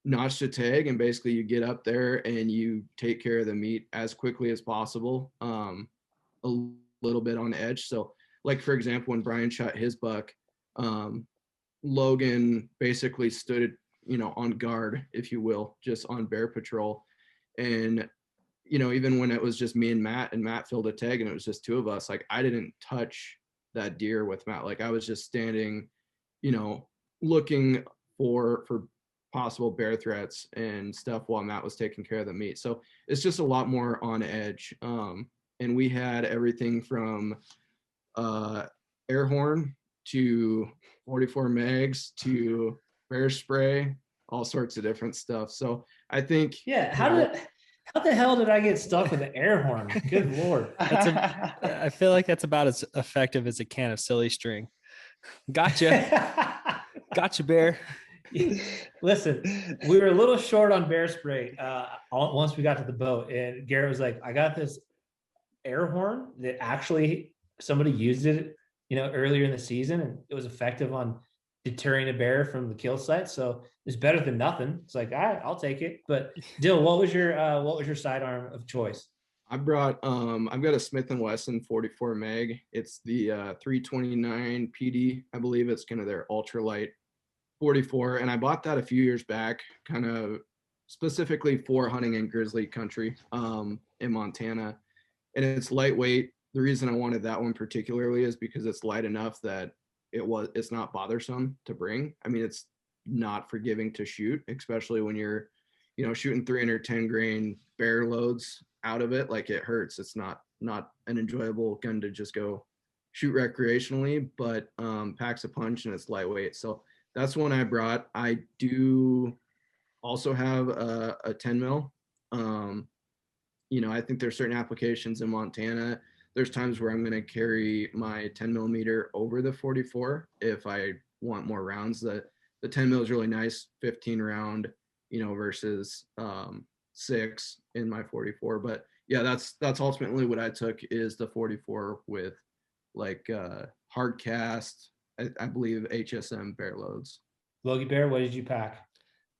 notched a tag and basically you get up there and you take care of the meat as quickly as possible, a little bit on edge. So like, for example, when Brian shot his buck, Logan basically stood, on guard, if you will, just on bear patrol. And, even when it was just me and Matt filled a tag and it was just 2 of us, like I didn't touch that deer with Matt. Like I was just standing, looking for possible bear threats and stuff while Matt was taking care of the meat. So it's just a lot more on edge. And we had everything from air horn to 44 mags to bear spray, all sorts of different stuff. So I think, how the hell did I get stuck with an air horn? Good Lord. I feel like that's about as effective as a can of silly string. Gotcha. Gotcha, bear. Listen, we were a little short on bear spray once we got to the boat, and Garrett was like, I got this air horn that actually somebody used it, earlier in the season, and it was effective on deterring a bear from the kill site. So it's better than nothing. It's like, all right, I'll take it. But Dill, what was your sidearm of choice? I've got a Smith & Wesson 44 mag. It's the 329 PD. I believe it's kind of their ultralight 44. And I bought that a few years back, kind of specifically for hunting in grizzly country in Montana. And it's lightweight. The reason I wanted that one particularly is because it's light enough that it's not bothersome to bring. I mean, it's not forgiving to shoot, especially when you're, shooting 310 grain bear loads out of it. Like, it hurts. It's not an enjoyable gun to just go shoot recreationally, but packs a punch and it's lightweight. So that's one I brought. I do also have a 10 mil. I think there's certain applications in Montana. There's times where I'm going to carry my 10 millimeter over the 44 if I want more rounds. The 10 mil is really nice, 15 round, versus 6 in my 44. But yeah, that's ultimately what I took, is the 44 with like hard cast, I believe HSM bear loads. Logie Bear, what did you pack?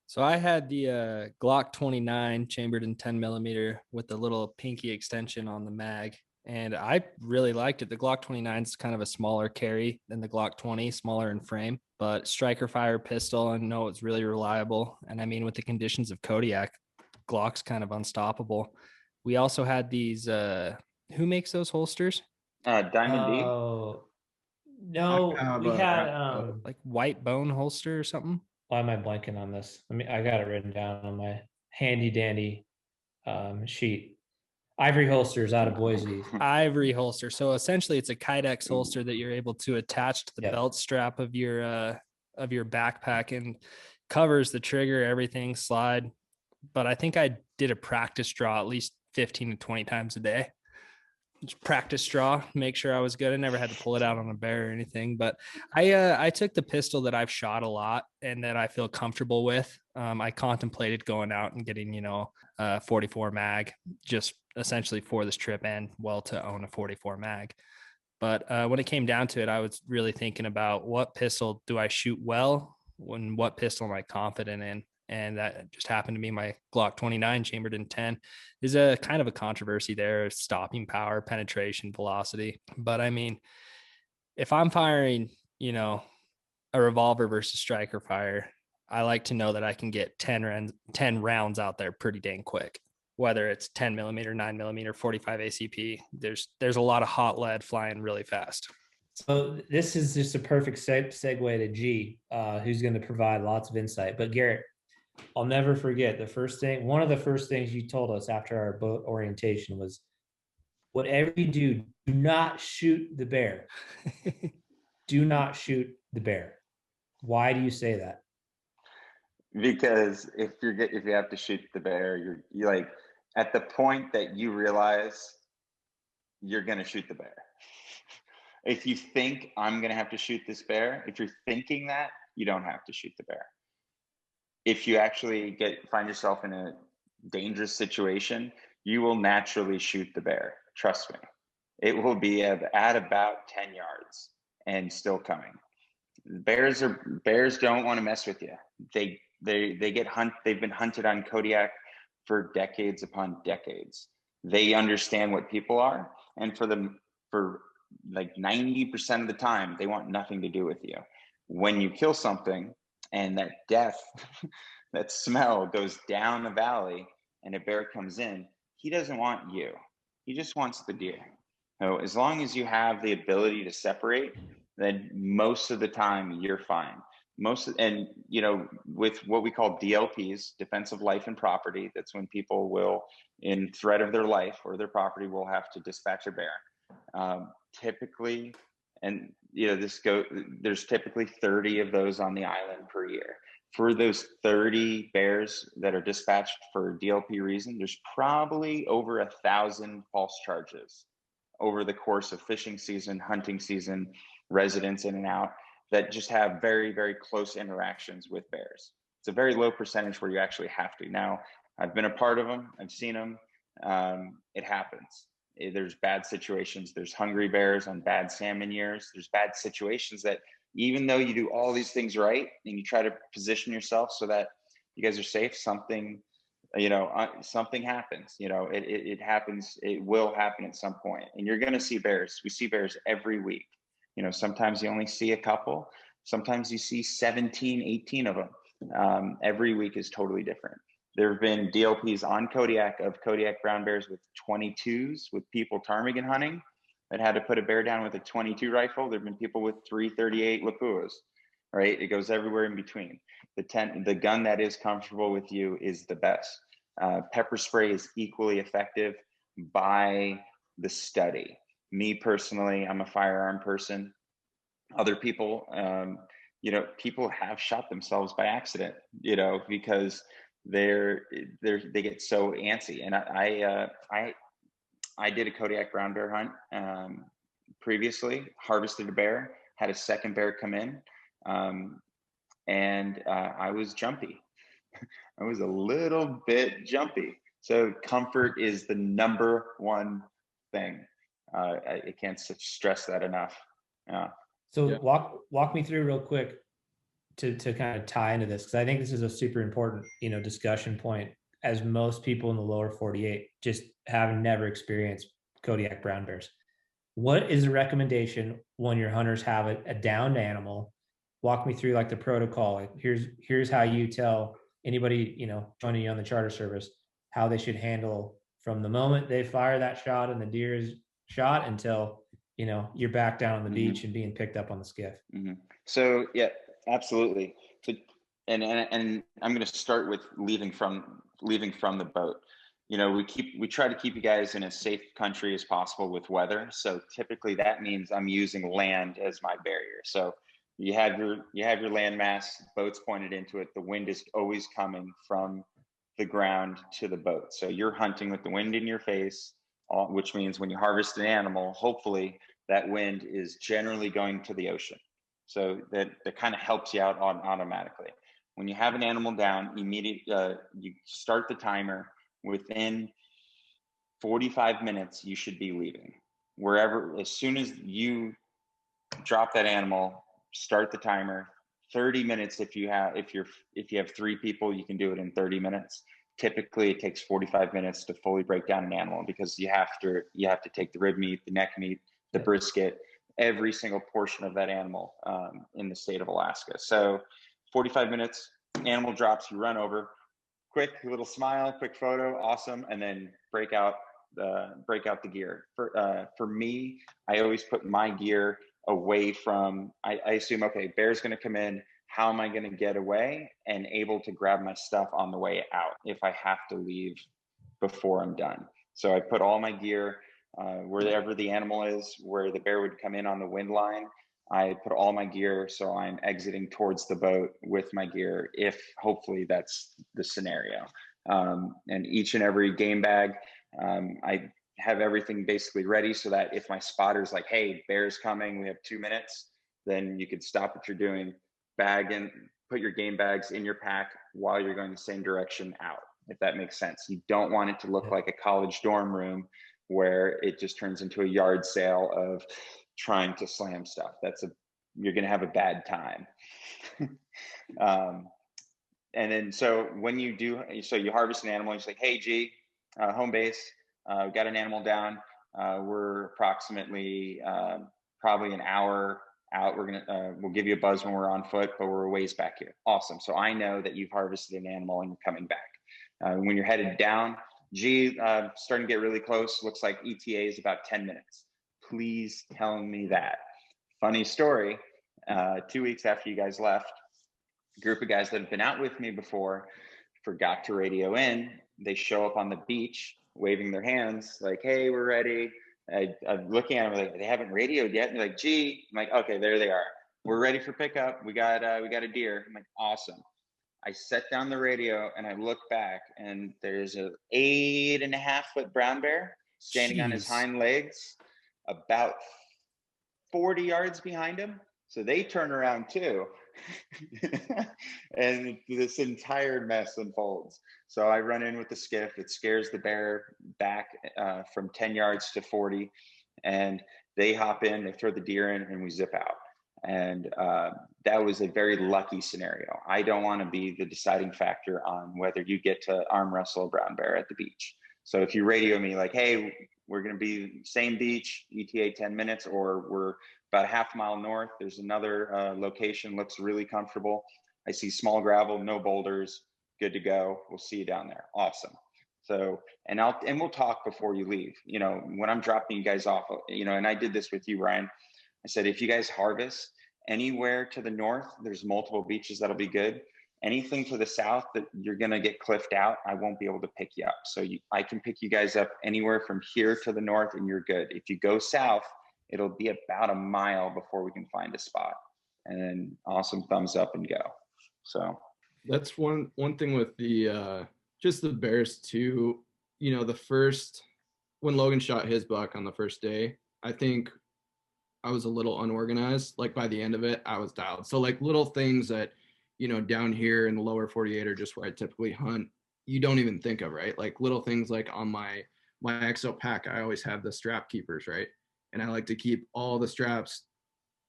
So I had the Glock 29 chambered in 10 millimeter with the little pinky extension on the mag. And I really liked it. The Glock 29 is kind of a smaller carry than the Glock 20, smaller in frame, but striker fire pistol, I know it's really reliable. And I mean, with the conditions of Kodiak, Glock's kind of unstoppable. We also had these, who makes those holsters? Diamond D. Oh, no, we had like White Bone holster or something. Why am I blanking on this? I got it written down on my handy dandy sheet. Ivory holsters out of Boise. Ivory holster. So essentially it's a Kydex holster that you're able to attach to the belt strap of your backpack, and covers the trigger, everything, slide. But I think I did a practice draw at least 15 to 20 times a day. Just practice draw, make sure I was good. I never had to pull it out on a bear or anything, but I took the pistol that I've shot a lot and that I feel comfortable with. I contemplated going out and getting, 44 mag, just essentially for this trip, and to own a 44 mag. But when it came down to it, I was really thinking about what pistol do I shoot well, and what pistol am I confident in? And that just happened to be my Glock 29 chambered in 10. Is a kind of a controversy there, stopping power, penetration, velocity. But I mean, if I'm firing, a revolver versus striker fire, I like to know that I can get 10 rounds out there pretty dang quick, whether it's 10 millimeter, 9 millimeter, 45 ACP. There's a lot of hot lead flying really fast. So this is just a perfect segue to G, who's going to provide lots of insight. But Garrett, I'll never forget one of the first things you told us after our boat orientation was, whatever you do not shoot the bear. Do not shoot the bear. Why do you say that? Because if you have to shoot the bear, you're like, at the point that you realize you're going to shoot the bear. If you think I'm going to have to shoot this bear, if you're thinking that, you don't have to shoot the bear. If you actually find yourself in a dangerous situation, you will naturally shoot the bear. Trust me. It will be at about 10 yards and still coming. Bears don't want to mess with you. They've been hunted on Kodiak for decades upon decades. They understand what people are, and for like 90% of the time, they want nothing to do with you. When you kill something and that death, that smell goes down the valley and a bear comes in, he doesn't want you. He just wants the deer. So as long as you have the ability to separate, then most of the time you're fine. With what we call DLPs, defensive life and property, that's when people will, in threat of their life or their property, will have to dispatch a bear. Typically, and there's typically 30 of those on the island per year. For those 30 bears that are dispatched for DLP reason, there's probably over 1,000 false charges over the course of fishing season, hunting season, residents in and out. that just have very, very close interactions with bears. It's a very low percentage where you actually have to. Now, I've been a part of them. I've seen them. It happens. There's bad situations. There's hungry bears on bad salmon years. There's bad situations that even though you do all these things right and you try to position yourself so that you guys are safe, something happens. It happens. It will happen at some point. And you're going to see bears. We see bears every week. Sometimes you only see a couple. Sometimes you see 17, 18 of them. Every week is totally different. There have been DLPs on Kodiak of Kodiak brown bears with 22s with people ptarmigan hunting that had to put a bear down with a 22 rifle. There have been people with 338 Lapuas, right? It goes everywhere in between. The gun that is comfortable with you is the best. Pepper spray is equally effective by the study. Me personally, I'm a firearm person. Other people, people have shot themselves by accident, because they get so antsy. And I did a Kodiak brown bear hunt previously, harvested a bear, had a second bear come in, and I was jumpy. I was a little bit jumpy. So comfort is the number one thing. I can't stress that enough. So walk me through real quick to kind of tie into this, because I think this is a super important, discussion point, as most people in the lower 48 just have never experienced Kodiak brown bears. What is the recommendation when your hunters have a downed animal? Walk me through like the protocol. Like here's how you tell anybody, joining you on the charter service, how they should handle from the moment they fire that shot and the deer is shot until, you're back down on the beach and being picked up on the skiff. So yeah, absolutely. So, and I'm going to start with leaving from the boat. We try to keep you guys in as safe country as possible with weather. So typically that means I'm using land as my barrier. So you have your land mass, boats pointed into it. The wind is always coming from the ground to the boat. So you're hunting with the wind in your face, which means when you harvest an animal, hopefully that wind is generally going to the ocean. So that kind of helps you out automatically. When you have an animal down, you start the timer. Within 45 minutes, you should be leaving. As soon as you drop that animal, start the timer. 30 minutes if you have 3 people, you can do it in 30 minutes. Typically it takes 45 minutes to fully break down an animal, because you have to take the rib meat, the neck meat, the brisket, every single portion of that animal in the state of Alaska. So 45 minutes, animal drops, you run over, quick little smile, quick photo, awesome, and then break out the gear. For me, I always put my gear away from, I assume, okay, bear's going to come in. How am I going to get away and able to grab my stuff on the way out if I have to leave before I'm done? So I put all my gear wherever the animal is, where the bear would come in on the wind line. I put all my gear so I'm exiting towards the boat with my gear, if hopefully that's the scenario. And each and every game bag, I have everything basically ready so that if my spotter's like, hey, bear's coming, we have 2 minutes, then you could stop what you're doing, bag and put your game bags in your pack while you're going the same direction out, if that makes sense. You don't want it to look like a college dorm room where it just turns into a yard sale of trying to slam stuff. You're going to have a bad time. And then, so when you harvest an animal, you're like, hey, G, home base, we got an animal down. We're approximately probably an hour out. We'll give you a buzz when we're on foot, but we're a ways back here. Awesome. So I know that you've harvested an animal and you're coming back. When you're headed down, G, starting to get really close. Looks like ETA is about 10 minutes. Please tell me that. Funny story. 2 weeks after you guys left, a group of guys that have been out with me before forgot to radio in. They show up on the beach waving their hands like, hey, we're ready. I'm looking at them like, they haven't radioed yet. And they're like, gee, I'm like, okay, there they are. We're ready for pickup. We got a deer. I'm like, awesome. I set down the radio and I look back, and there's a 8.5-foot brown bear standing on his hind legs about 40 yards behind him. So they turn around too. And this entire mess unfolds. So I run in with the skiff. It scares the bear back from 10 yards to 40. And they hop in, they throw the deer in, and we zip out. And that was a very lucky scenario. I don't want to be the deciding factor on whether you get to arm wrestle a brown bear at the beach. So if you radio me like, hey, we're going to be same beach, ETA 10 minutes, or we're about a half mile north, there's another location, looks really comfortable. I see small gravel, no boulders, good to go. We'll see you down there. Awesome. So, and we'll talk before you leave. You know, when I'm dropping you guys off, you know, and I did this with you, Ryan. I said, if you guys harvest anywhere to the north, there's multiple beaches that'll be good. Anything to the south that you're going to get cliffed out, I won't be able to pick you up. So I can pick you guys up anywhere from here to the north and you're good. If you go south, it'll be about a mile before we can find a spot. And then awesome, thumbs up and go. So that's one thing with the just the bears too. You know, when Logan shot his buck on the first day, I think I was a little unorganized. Like by the end of it, I was dialed. So like little things that, you know, down here in the lower 48 or just where I typically hunt, you don't even think of, right? Like little things like on my XO pack, I always have the strap keepers, right? And I like to keep all the straps,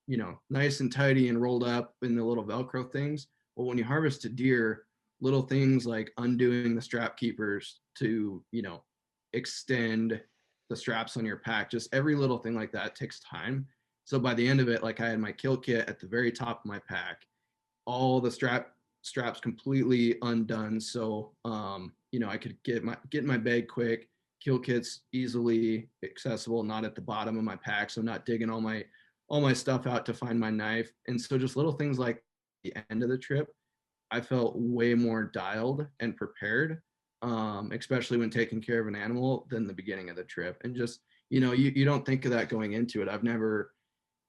you know, nice and tidy and rolled up in the little Velcro things. Well, when you harvest a deer, little things like undoing the strap keepers to, you know, extend the straps on your pack, just every little thing like that takes time. So by the end of it, like I had my kill kit at the very top of my pack, all the straps completely undone. So, you know, I could get in my bag quick, kill kits easily accessible, not at the bottom of my pack. So not digging all my stuff out to find my knife. And so just little things like the end of the trip, I felt way more dialed and prepared, especially when taking care of an animal than the beginning of the trip. And just, you know, you don't think of that going into it. I've never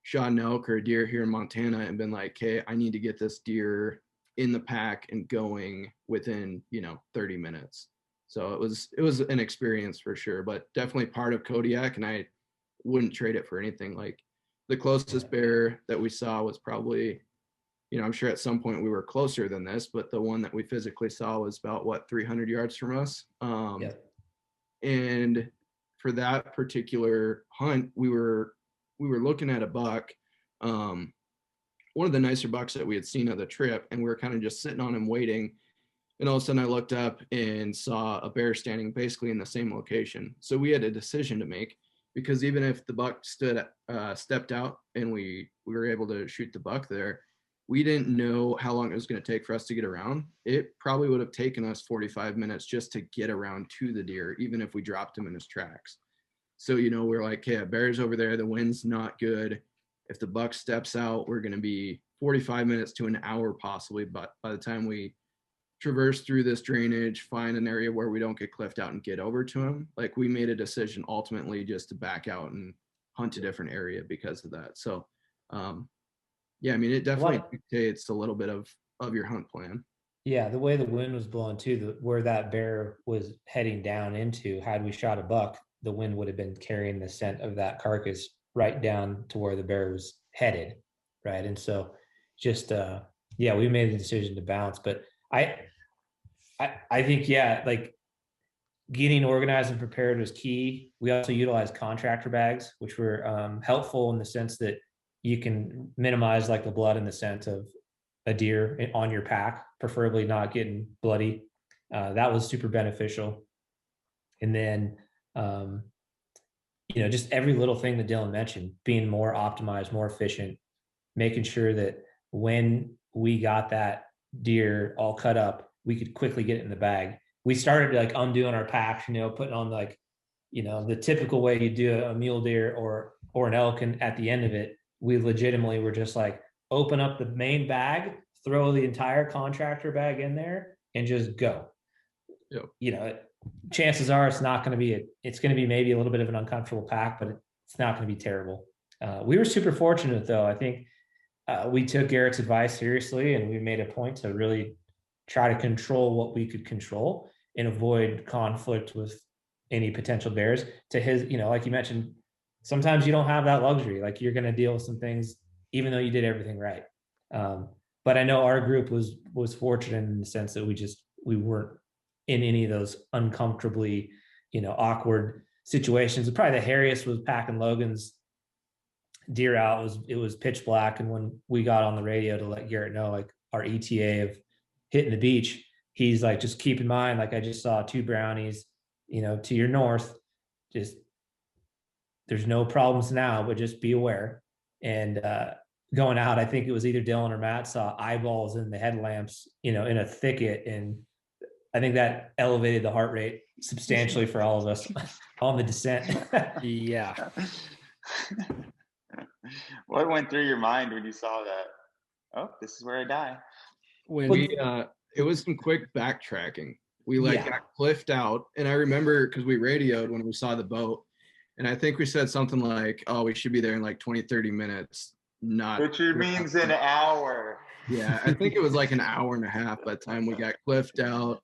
shot an elk or a deer here in Montana and been like, hey, I need to get this deer in the pack and going within, you know, 30 minutes. So it was an experience for sure, but definitely part of Kodiak, and I wouldn't trade it for anything. Like the closest bear that we saw was probably, you know, I'm sure at some point we were closer than this, but the one that we physically saw was about 300 yards from us. And for that particular hunt, we were looking at a buck, one of the nicer bucks that we had seen on the trip, and we were kind of just sitting on him waiting. And all of a sudden I looked up and saw a bear standing basically in the same location. So we had a decision to make, because even if the buck stepped out and we were able to shoot the buck there, we didn't know how long it was going to take for us to get around. It probably would have taken us 45 minutes just to get around to the deer, even if we dropped him in his tracks. So, you know, we're like, hey, a bear's over there. The wind's not good. If the buck steps out, we're going to be 45 minutes to an hour possibly. But by the time we traverse through this drainage, find an area where we don't get cliffed out and get over to him, like we made a decision ultimately just to back out and hunt a different area because of that. So, yeah, I mean, it definitely dictates a little bit of your hunt plan. Yeah, the way the wind was blowing too, where that bear was heading down into, had we shot a buck, the wind would have been carrying the scent of that carcass right down to where the bear was headed, right? And so just, yeah, we made the decision to bounce. But I think, yeah, like getting organized and prepared was key. We also utilized contractor bags, which were helpful in the sense that you can minimize like the blood and the scent of a deer on your pack, preferably not getting bloody. That was super beneficial. And then, you know, just every little thing that Dylan mentioned, being more optimized, more efficient, making sure that when we got that deer all cut up, we could quickly get it in the bag. We started like undoing our packs, you know, putting on like, you know, the typical way you do a mule deer or an elk, and at the end of it, we legitimately were just like, open up the main bag, throw the entire contractor bag in there, and just go. Yep. You know, chances are it's not going to be it's going to be maybe a little bit of an uncomfortable pack, but it's not going to be terrible. We were super fortunate though. I think we took Garrett's advice seriously, and we made a point to really try to control what we could control and avoid conflict with any potential bears. To his, you know, like you mentioned, sometimes you don't have that luxury. Like you're going to deal with some things even though you did everything right. But I know our group was fortunate in the sense that we weren't in any of those uncomfortably, awkward situations. Probably the hairiest was packing Logan's deer out. It was pitch black, and when we got on the radio to let Garrett know, like, our ETA of hitting the beach, he's like, just keep in mind, like, I just saw 2 brownies, to your north. Just, there's no problems now, but just be aware. And going out, I think it was either Dylan or Matt saw eyeballs in the headlamps, in a thicket, and I think that elevated the heart rate substantially for all of us on the descent. Yeah. What went through your mind when you saw that? Oh, this is where I die. When It was some quick backtracking. We Yeah. got cliffed out, and I remember because we radioed when we saw the boat, and I think we said something like, "Oh, we should be there in like 20-30 minutes." Which means an hour. Yeah, I think it was like an hour and a half by the time we got cliffed out.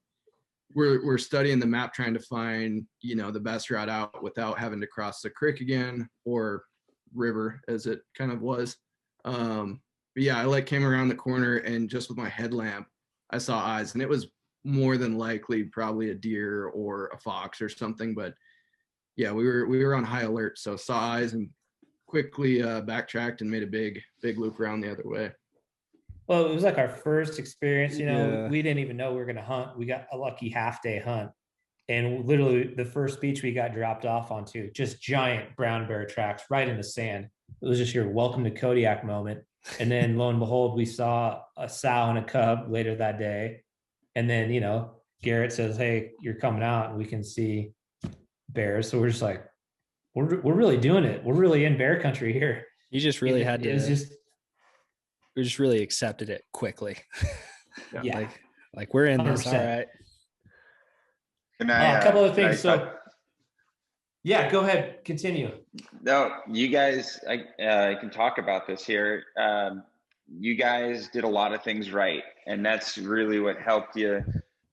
We're studying the map, trying to find, the best route out without having to cross the creek again, or river as it kind of was. But yeah, I came around the corner, and just with my headlamp, I saw eyes, and it was more than likely probably a deer or a fox or something. But yeah, we were on high alert, so saw eyes and quickly backtracked and made a big loop around the other way. Well, it was like our first experience, Yeah. we didn't even know we were going to hunt. We got a lucky half-day hunt. And literally the first beach we got dropped off onto, just giant brown bear tracks right in the sand. It was just your welcome to Kodiak moment. And then lo and behold, we saw a sow and a cub later that day. And then, Garrett says, "Hey, you're coming out and we can see bears." So we're just like, we're really doing it. We're really in bear country here. You just really had to. It was just, we just really accepted it quickly. yeah. Like we're in this. 100%. All right. And A couple of things. So, yeah, go ahead. Continue. No, you guys, I can talk about this here. You guys did a lot of things right, and that's really what helped you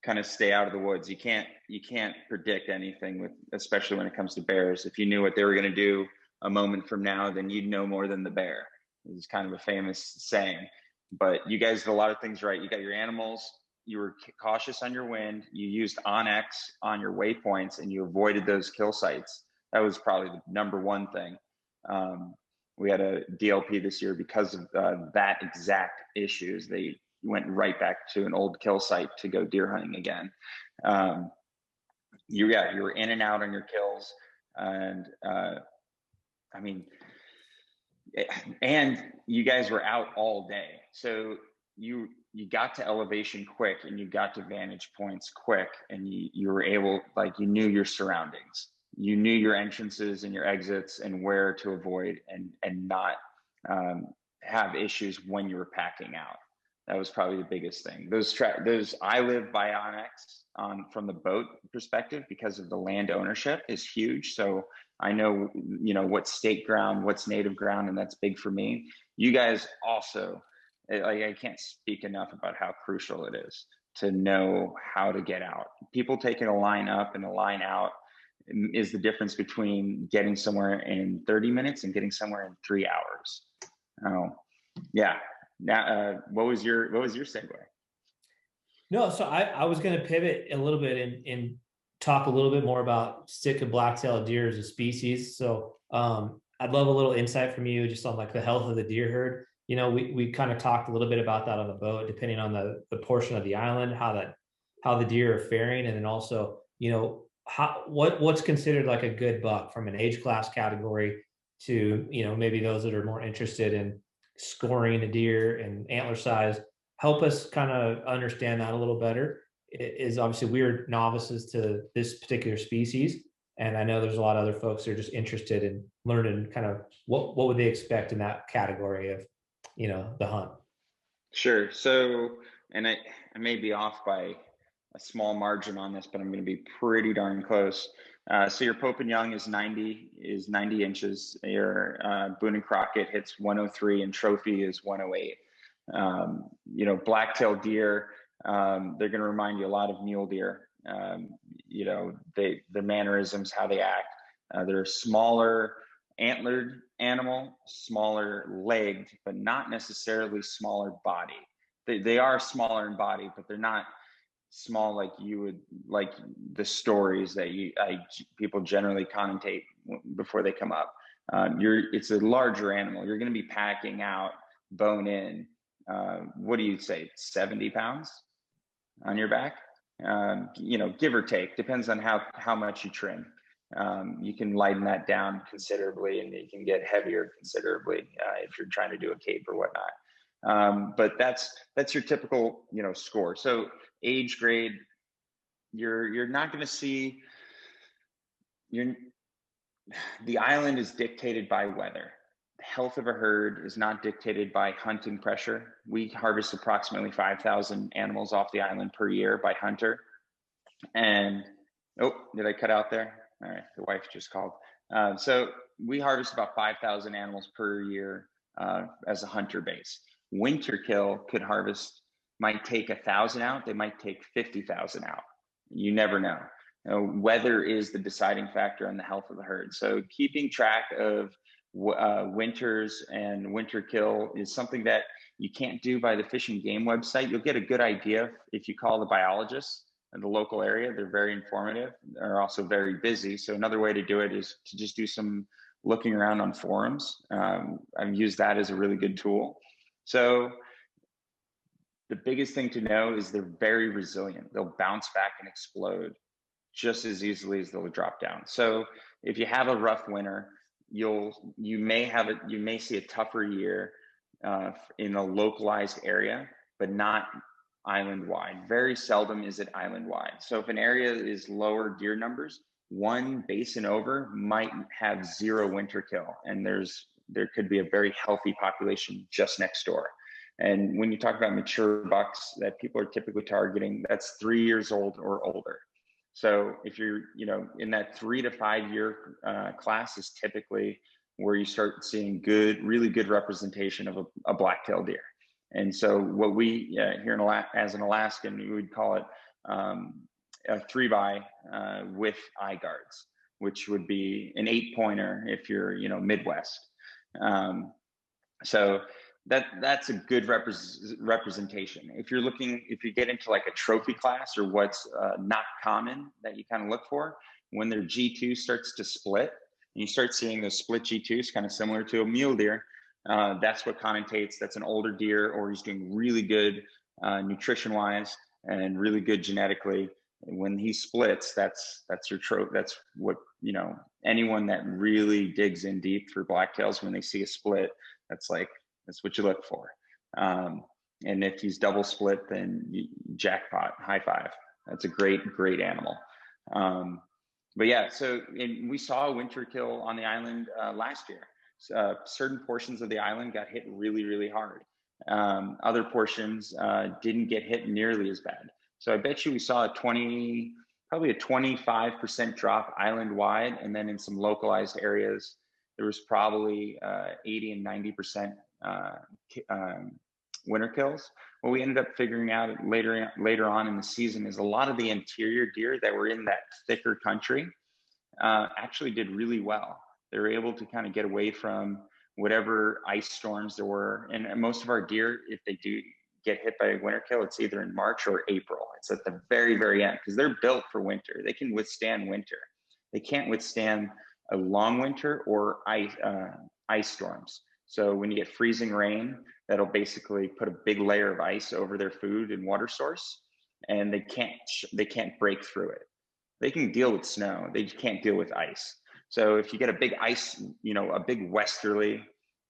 kind of stay out of the woods. You can't predict anything especially when it comes to bears. If you knew what they were going to do a moment from now, then you'd know more than the bear. It's kind of a famous saying. But you guys did a lot of things right. You got your animals. You were cautious on your wind. You used OnX on your waypoints, and you avoided those kill sites. That was probably the number one thing. We had a DLP this year because of that exact issues. They went right back to an old kill site to go deer hunting again. You were in and out on your kills, and and you guys were out all day, so you got to elevation quick, and you got to vantage points quick, and you were able, you knew your surroundings, you knew your entrances and your exits and where to avoid and not have issues when you were packing out. That was probably the biggest thing. I live by OnX from the boat perspective because of the land ownership is huge. So I know, what's state ground, what's native ground, and that's big for me. You guys also, I can't speak enough about how crucial it is to know how to get out. People taking a line up and a line out is the difference between getting somewhere in 30 minutes and getting somewhere in 3 hours. Oh, yeah. Now, what was your segue? No, so I was going to pivot a little bit and talk a little bit more about Sitka black-tailed deer as a species. So I'd love a little insight from you just on the health of the deer herd. We kind of talked a little bit about that on the boat, depending on the portion of the island, how the deer are faring, and then also, what's considered a good buck from an age class category to, maybe those that are more interested in scoring a deer and antler size. Help us kind of understand that a little better. It is obviously we're novices to this particular species, and I know there's a lot of other folks that are just interested in learning kind of what would they expect in that category of, the hunt. Sure. So, and I may be off by a small margin on this, but I'm going to be pretty darn close. So your Pope and Young is 90 inches. Your Boone and Crockett hits 103, and Trophy is 108. Black-tailed deer, they're going to remind you a lot of mule deer. Their mannerisms, how they act. They're smaller, antlered animal, smaller legged, but not necessarily smaller body. They are smaller in body, but they're not small like you would, like the stories that people generally connotate before they come up. It's a larger animal. You're going to be packing out bone in. What do you say, 70 pounds on your back? Give or take, depends on how much you trim. You can lighten that down considerably, and it can get heavier considerably if you're trying to do a cape or whatnot. But that's your typical, score. So age grade, you're not going to see. The island is dictated by weather. The health of a herd is not dictated by hunting pressure. We harvest approximately 5,000 animals off the island per year by hunter. And, oh, did I cut out there? All right, the wife just called. So we harvest about 5,000 animals per year as a hunter base. Winter kill might take 1,000 out. They might take 50,000 out. You never know. Weather is the deciding factor on the health of the herd. So keeping track of winters and winter kill is something that you can't do by the Fish and Game website. You'll get a good idea if you call the biologists in the local area. They're very informative. They're also very busy. So another way to do it is to just do some looking around on forums. I've used that as a really good tool. So the biggest thing to know is they're very resilient. They'll bounce back and explode just as easily as they'll drop down. So if you have a rough winter, you may see a tougher year in a localized area, but not island wide. Very seldom is it island wide. So if an area is lower deer numbers, one basin over might have 0 winter kill, and there could be a very healthy population just next door. And when you talk about mature bucks that people are typically targeting, that's 3 years old or older. So if you're, in that 3 to 5 year class is typically where you start seeing really good representation of a black-tailed deer. And so what we here as an Alaskan, we would call it a 3x with eye guards, which would be an 8-pointer if you're, Midwest. So that's a good representation. If you get into like a trophy class, or what's not common that you kind of look for, when their G2 starts to split, and you start seeing those split G2s, kind of similar to a mule deer, that's what connotates that's an older deer, or he's doing really good nutrition wise and really good genetically. And when he splits, that's your trope. That's what, anyone that really digs in deep for blacktails, when they see a split, that's what you look for. And if he's double split, then jackpot, high five. That's a great animal. But yeah, so we saw a winter kill on the island last year. Certain portions of the island got hit really, really hard. Other portions didn't get hit nearly as bad. So I bet you we saw probably a 25% drop island wide, and then in some localized areas, there was probably 80 and 90% winter kills. What we ended up figuring out later on in the season is a lot of the interior deer that were in that thicker country actually did really well. They were able to kind of get away from whatever ice storms there were. And most of our deer, if they do get hit by a winter kill, it's either in March or April. It's at the very, very end, because they're built for winter. They can withstand winter. They can't withstand a long winter or ice storms. So when you get freezing rain, that'll basically put a big layer of ice over their food and water source, and they can't break through it. They can deal with snow, they just can't deal with ice. So if you get a big ice, a big westerly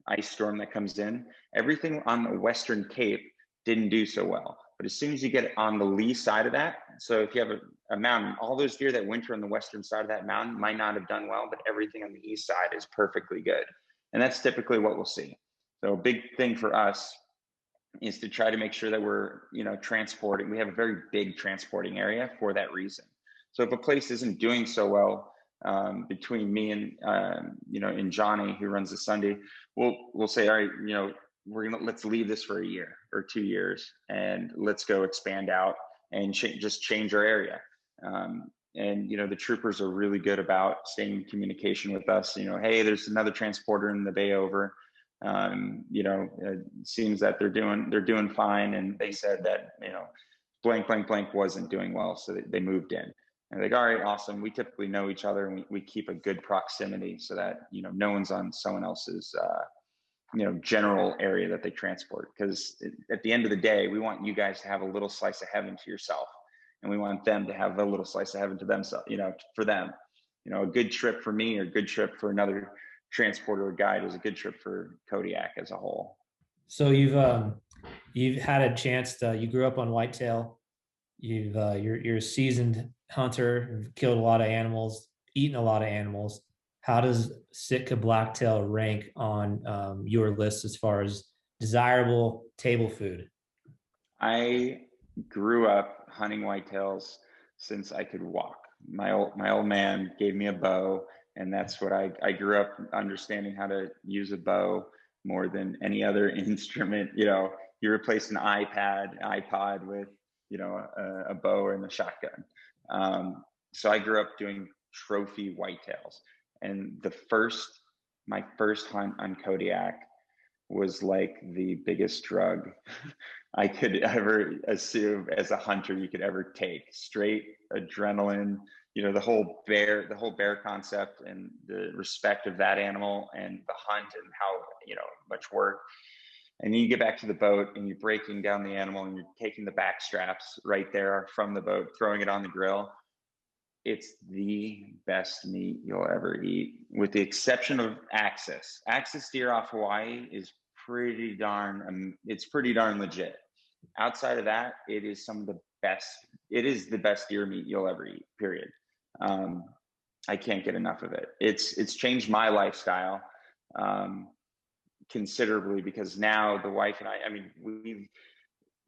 ice storm that comes in, everything on the Western Cape didn't do so well. But as soon as you get on the lee side of that, so if you have a mountain, all those deer that winter on the western side of that mountain might not have done well, but everything on the east side is perfectly good. And that's typically what we'll see. So a big thing for us is to try to make sure that we're, transporting. We have a very big transporting area for that reason. So if a place isn't doing so well, between me and, and Johnny, who runs the Sunday, we'll say, all right, let's leave this for a year or 2 years, and let's go expand out and just change our area. and the troopers are really good about staying in communication with us. Hey, there's another transporter in the bay over. It seems that they're doing fine, and they said that blank blank blank wasn't doing well, so they moved in. And like, all right, awesome. We typically know each other, and we keep a good proximity so that no one's on someone else's general area that they transport. Because at the end of the day, we want you guys to have a little slice of heaven to yourself, and we want them to have a little slice of heaven to themselves. For them, a good trip for me or a good trip for another transporter or guide is a good trip for Kodiak as a whole. So you've had a chance to, you grew up on whitetail. You're a seasoned hunter, you've killed a lot of animals, eaten a lot of animals. How does Sitka blacktail rank on your list as far as desirable table food? I grew up hunting whitetails since I could walk. My old man gave me a bow, and that's what I grew up understanding how to use a bow more than any other instrument. You replace an iPod with a bow and a shotgun. So I grew up doing trophy whitetails, and my first hunt on Kodiak was like the biggest drug I could ever assume as a hunter you could ever take. Straight adrenaline, the whole bear concept and the respect of that animal and the hunt and how much work. And then you get back to the boat and you're breaking down the animal and you're taking the back straps right there from the boat, throwing it on the grill. It's the best meat you'll ever eat, with the exception of axis. Axis deer off Hawaii is pretty darn legit. Outside of that, it is the best deer meat you'll ever eat, period. I can't get enough of it. It's changed my lifestyle considerably, because now the wife and I mean,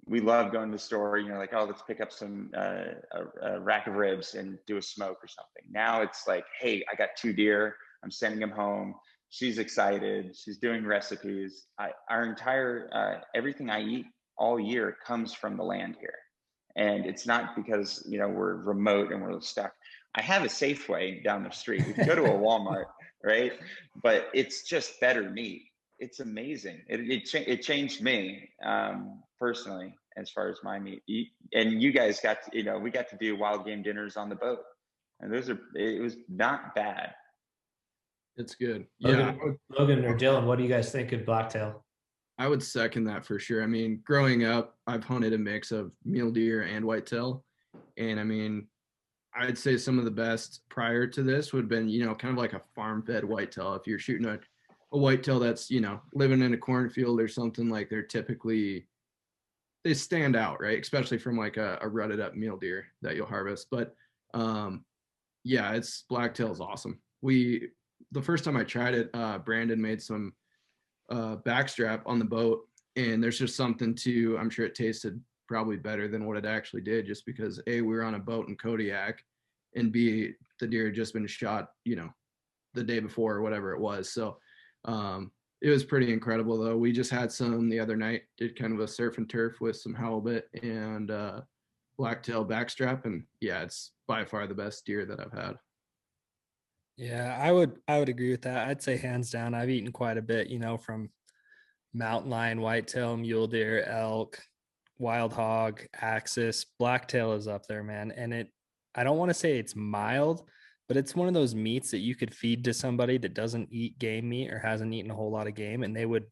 we love going to the store, like, oh, let's pick up some a rack of ribs and do a smoke or something. Now it's like, hey, I got 2 deer, I'm sending them home. She's excited. She's doing recipes. Our entire everything I eat all year comes from the land here, and it's not because we're remote and we're stuck. I have a Safeway down the street. We can go to a Walmart, right? But it's just better meat. It's amazing. It changed me personally as far as my meat. And you guys got to, we got to do wild game dinners on the boat, and it was not bad. It's good. Logan or Dylan, what do you guys think of blacktail? I would second that for sure. I mean, growing up, I've hunted a mix of mule deer and whitetail. And I mean, I'd say some of the best prior to this would have been, kind of like a farm fed whitetail. If you're shooting a whitetail that's, living in a cornfield or something, like they stand out, right? Especially from like a rutted up mule deer that you'll harvest. But it's blacktail is awesome. The first time I tried it, Brandon made some backstrap on the boat, and there's just something I'm sure it tasted probably better than what it actually did, just because A, we were on a boat in Kodiak, and B, the deer had just been shot, the day before or whatever it was. So it was pretty incredible though. We just had some the other night, did kind of a surf and turf with some halibut and blacktail backstrap, and it's by far the best deer that I've had. Yeah, I would agree with that. I'd say hands down, I've eaten quite a bit, from mountain lion, whitetail, mule deer, elk, wild hog, axis. Blacktail is up there, man. And I don't want to say it's mild, but it's one of those meats that you could feed to somebody that doesn't eat game meat or hasn't eaten a whole lot of game, and they would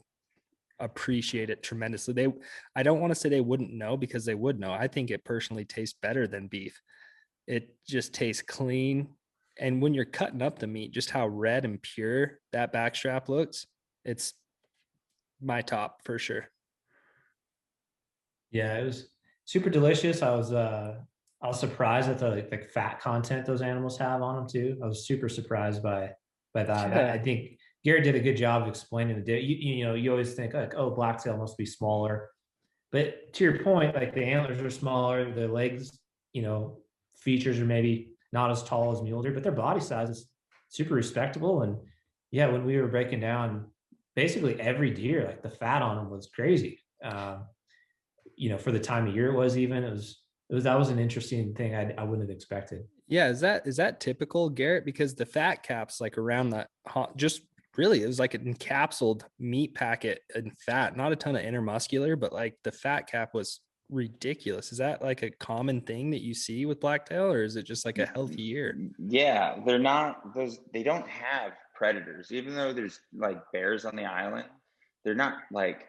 appreciate it tremendously. I don't want to say they wouldn't know, because they would know. I think it personally tastes better than beef. It just tastes clean. And when you're cutting up the meat, just how red and pure that backstrap looks, it's my top for sure. Yeah, it was super delicious. I was surprised at the fat content those animals have on them too. I was super surprised by that. Yeah. I think Garrett did a good job of explaining the you always think like, oh, blacktail must be smaller, but to your point, like the antlers are smaller, the legs, features are maybe not as tall as mule deer, but their body size is super respectable. And when we were breaking down basically every deer, like the fat on them was crazy. For the time of year it was that was an interesting thing I wouldn't have expected. Yeah, is that typical, Garrett? Because the fat cap's like around that just really it was like an encapsulated meat packet and fat, not a ton of intermuscular, but like the fat cap was ridiculous. Is that like a common thing that you see with blacktail, or is it just like a healthy year? Yeah, they're not those. They don't have predators, even though there's like bears on the island. They're not like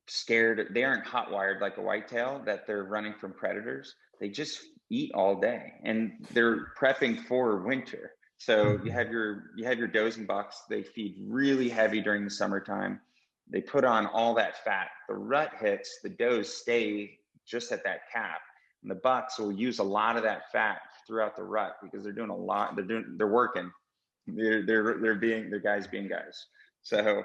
scared. They aren't hot wired like a whitetail that they're running from predators. They just eat all day, and they're prepping for winter. So you have your does and bucks. They feed really heavy during the summertime. They put on all that fat. The rut hits, the does stay just at that cap, and the bucks will use a lot of that fat throughout the rut because they're doing a lot. They're working. They're guys being guys. So,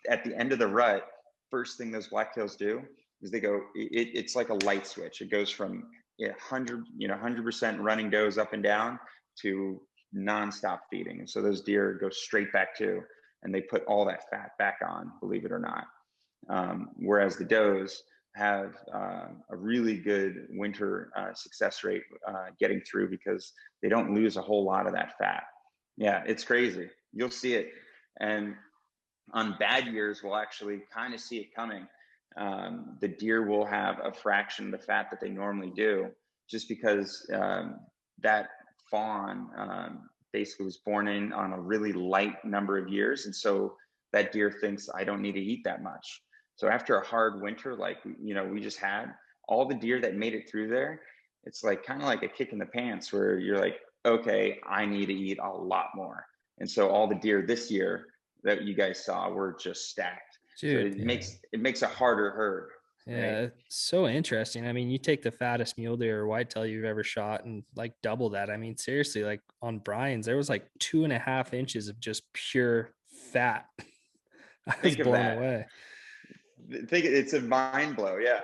at the end of the rut, first thing those blacktails do is they go. It's like a light switch. It goes from 100% running does up and down to nonstop feeding. And so those deer go straight back to, and they put all that fat back on, believe it or not. Whereas the does have a really good winter success rate getting through because they don't lose a whole lot of that fat. Yeah, it's crazy. You'll see it. And on bad years, we'll actually kind of see it coming. The deer will have a fraction of the fat that they normally do, just because that fawn basically was born in on a really light number of years. And so that deer thinks, I don't need to eat that much. So after a hard winter, like, we just had, all the deer that made it through there, it's like kind of like a kick in the pants where you're like, okay, I need to eat a lot more. And so all the deer this year that you guys saw were just stacked. Dude, so it makes a harder herd. Yeah, Right? it's so interesting. I mean, you take the fattest mule deer or whitetail you've ever shot and like double that. I mean, seriously, like on Brian's, there was like 2.5 inches of just pure fat. I was Think of blown that. away. Think it's a mind blow. Yeah.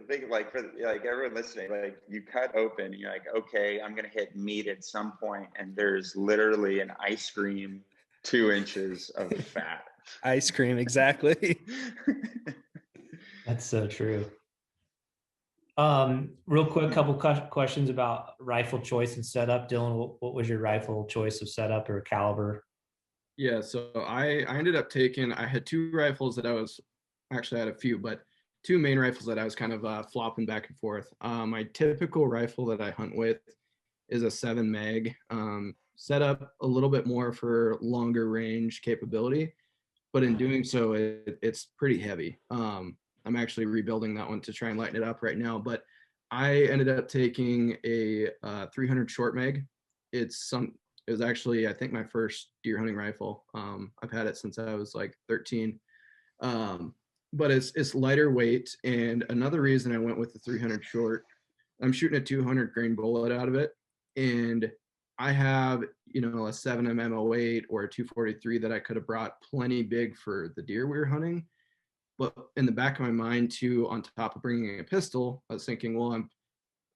Think of like, for like everyone listening, like you cut open and you're like, okay, I'm going to hit meat at some point, and there's literally an ice cream 2 inches of fat. Ice cream, exactly. That's so true. Real quick, couple questions about rifle choice and setup. Dylan, what was your rifle choice of setup or caliber? Yeah, so I ended up I had two rifles that I had a few, but two main rifles that I was kind of flopping back and forth. My typical rifle that I hunt with is a 7 mag, set up a little bit more for longer range capability, but in doing so, it's pretty heavy. I'm actually rebuilding that one to try and lighten it up right now, but I ended up taking a 300 short mag. It was actually, I think, my first deer hunting rifle. I've had it since I was like 13. But it's lighter weight. And another reason I went with the 300 short, I'm shooting a 200 grain bullet out of it. And I have, a 7mm 08 or a 243 that I could have brought plenty big for the deer we were hunting. But in the back of my mind too, on top of bringing a pistol, I was thinking, well, I'm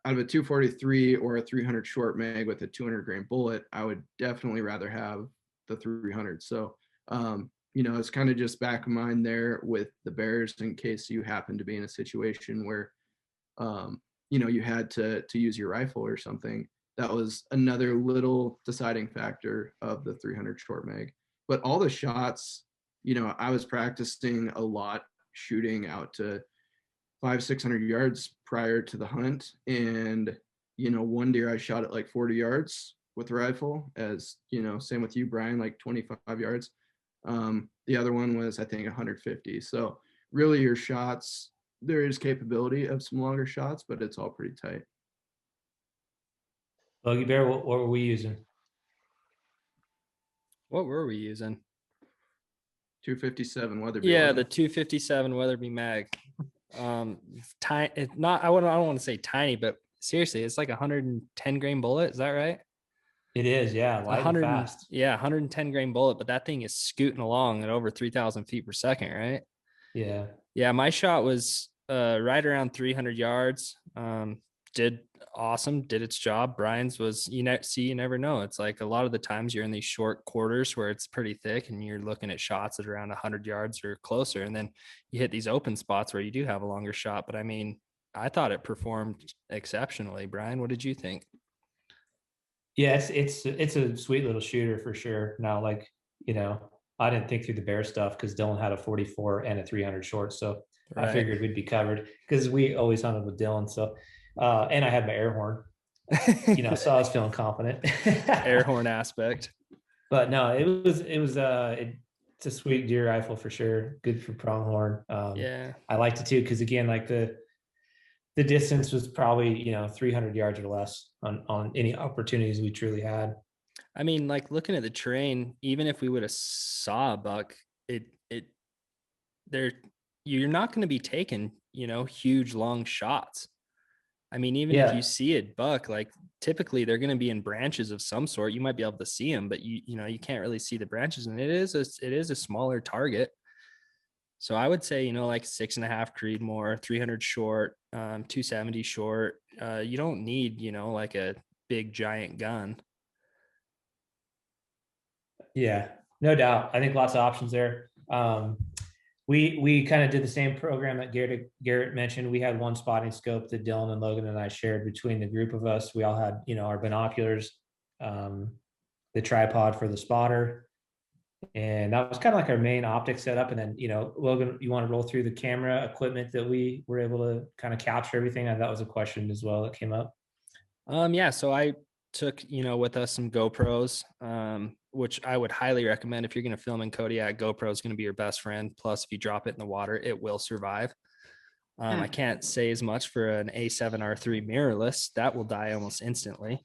out of a 243 or a 300 short mag with a 200 grain bullet, I would definitely rather have the 300. So, it's kind of just back of mind there with the bears in case you happen to be in a situation where, you had to use your rifle or something. That was another little deciding factor of the 300 short mag. But all the shots, I was practicing a lot shooting out to 500-600 yards prior to the hunt, and one deer I shot at like 40 yards with the rifle, as same with you, Brian, like 25 yards. The other one was, I think, 150. So really your shots, there is capability of some longer shots, but it's all pretty tight. Buggy Bear, what were we using? What were we using? 257 Weatherby. Yeah, the 257 Weatherby mag. Tiny. It's not. I don't want to say tiny, but seriously, it's like 110 grain bullet. Is that right? It is, yeah, light and fast. Yeah, 110 grain bullet, but that thing is scooting along at over 3,000 feet per second, right? Yeah. Yeah, my shot was right around 300 yards. Did awesome, did its job. Brian's was, you never know. It's like a lot of the times you're in these short quarters where it's pretty thick and you're looking at shots at around 100 yards or closer. And then you hit these open spots where you do have a longer shot. But I mean, I thought it performed exceptionally. Brian, what did you think? Yeah, it's a sweet little shooter for sure. Now, like, I didn't think through the bear stuff because Dylan had a 44 and a 300 short, so I Right. figured we'd be covered because we always hunted with Dylan. So, and I had my air horn, so I was feeling confident. Air horn aspect. But no, it's a sweet deer rifle for sure. Good for pronghorn. Yeah. I liked it too because again, like the distance was probably 300 yards or less on any opportunities we truly had. I mean, like looking at the terrain, even if we would have saw a buck, you're not going to be taking, huge long shots. I mean, even if you see a buck, like typically they're going to be in branches of some sort. You might be able to see them, but you can't really see the branches, and it is a smaller target. So I would say, like 6.5 Creedmoor, 300 short, 270 short. You don't need, like a big giant gun. Yeah, no doubt. I think lots of options there. We kind of did the same program that Garrett mentioned. We had one spotting scope that Dylan and Logan and I shared between the group of us. We all had, our binoculars, the tripod for the spotter, and that was kind of like our main optic setup. And then, Logan, you want to roll through the camera equipment that we were able to kind of capture everything? And that was a question as well that came up. Yeah. So I took, with us some GoPros, which I would highly recommend. If you're going to film in Kodiak, GoPro is going to be your best friend. Plus, if you drop it in the water, it will survive. I can't say as much for an A7R3 mirrorless. That will die almost instantly.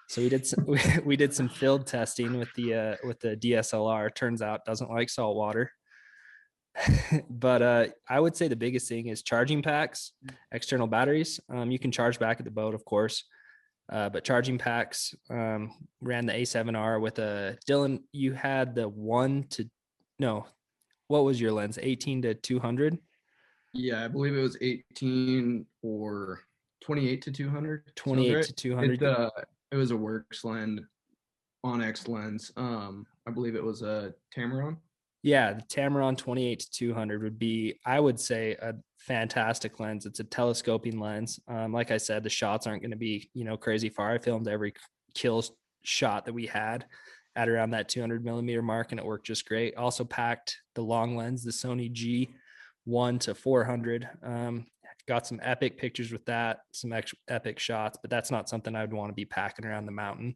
So we did some field testing with the DSLR. Turns out doesn't like salt water. But I would say the biggest thing is charging packs, external batteries. You can charge back at the boat, of course. But charging packs, ran the A7R with a Dylan. You had the what was your lens? 18 to 200? Yeah, I believe it was 18 or 28 to 200. 28 right. to 200. It was a works lens, OnX lens. I believe it was a Tamron. Yeah, the Tamron 28 to 200 would be, I would say, a fantastic lens. It's a telescoping lens. Like I said, the shots aren't going to be, crazy far. I filmed every kill shot that we had at around that 200 millimeter mark, and it worked just great. Also packed the long lens, the Sony G1 to 400. Got some epic pictures with that, some epic shots, but that's not something I'd want to be packing around the mountain.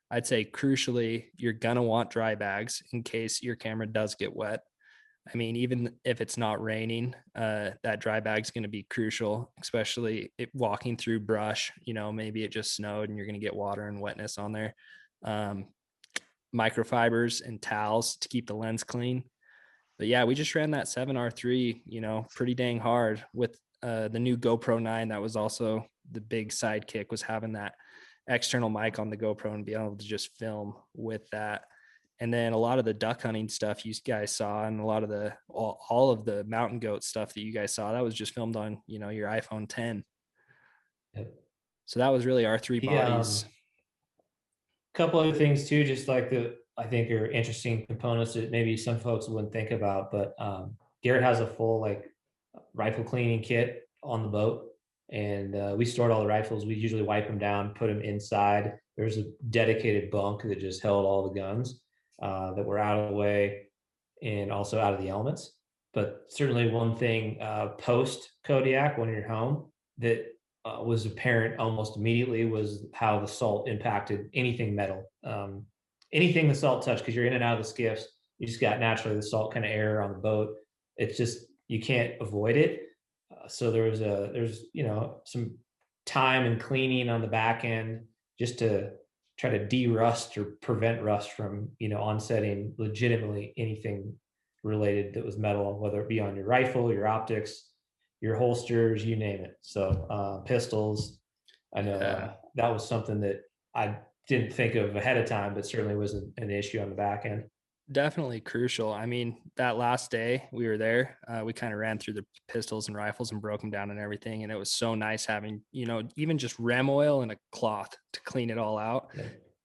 I'd say crucially, you're going to want dry bags in case your camera does get wet. I mean, even if it's not raining, that dry bag is going to be crucial, especially walking through brush. Maybe it just snowed and you're going to get water and wetness on there. Microfibers and towels to keep the lens clean. But yeah, we just ran that 7R3, pretty dang hard with the new GoPro 9. That was also the big sidekick, was having that external mic on the GoPro and be able to just film with that. And then a lot of the duck hunting stuff you guys saw, and a lot of all of the mountain goat stuff that you guys saw, that was just filmed on, your iPhone 10. Yep. So that was really our three bodies. Couple other things too, just like I think are interesting components that maybe some folks wouldn't think about, but Garrett has a full rifle cleaning kit on the boat. And we stored all the rifles. We usually wipe them down, put them inside. There's a dedicated bunk that just held all the guns that were out of the way and also out of the elements. But certainly one thing post Kodiak, when you're home, that was apparent almost immediately was how the salt impacted anything metal. Anything the salt touched, because you're in and out of the skiffs, you just got naturally the salt kind of air on the boat. It's just, you can't avoid it. So there's some time and cleaning on the back end just to try to de-rust or prevent rust from, onsetting legitimately anything related that was metal, whether it be on your rifle, your optics, your holsters, you name it. So pistols, I know that was something that I didn't think of ahead of time, but certainly was an issue on the back end. Definitely crucial. I mean, that last day we were there, we kind of ran through the pistols and rifles and broke them down and everything. And it was so nice having, even just rem oil and a cloth to clean it all out.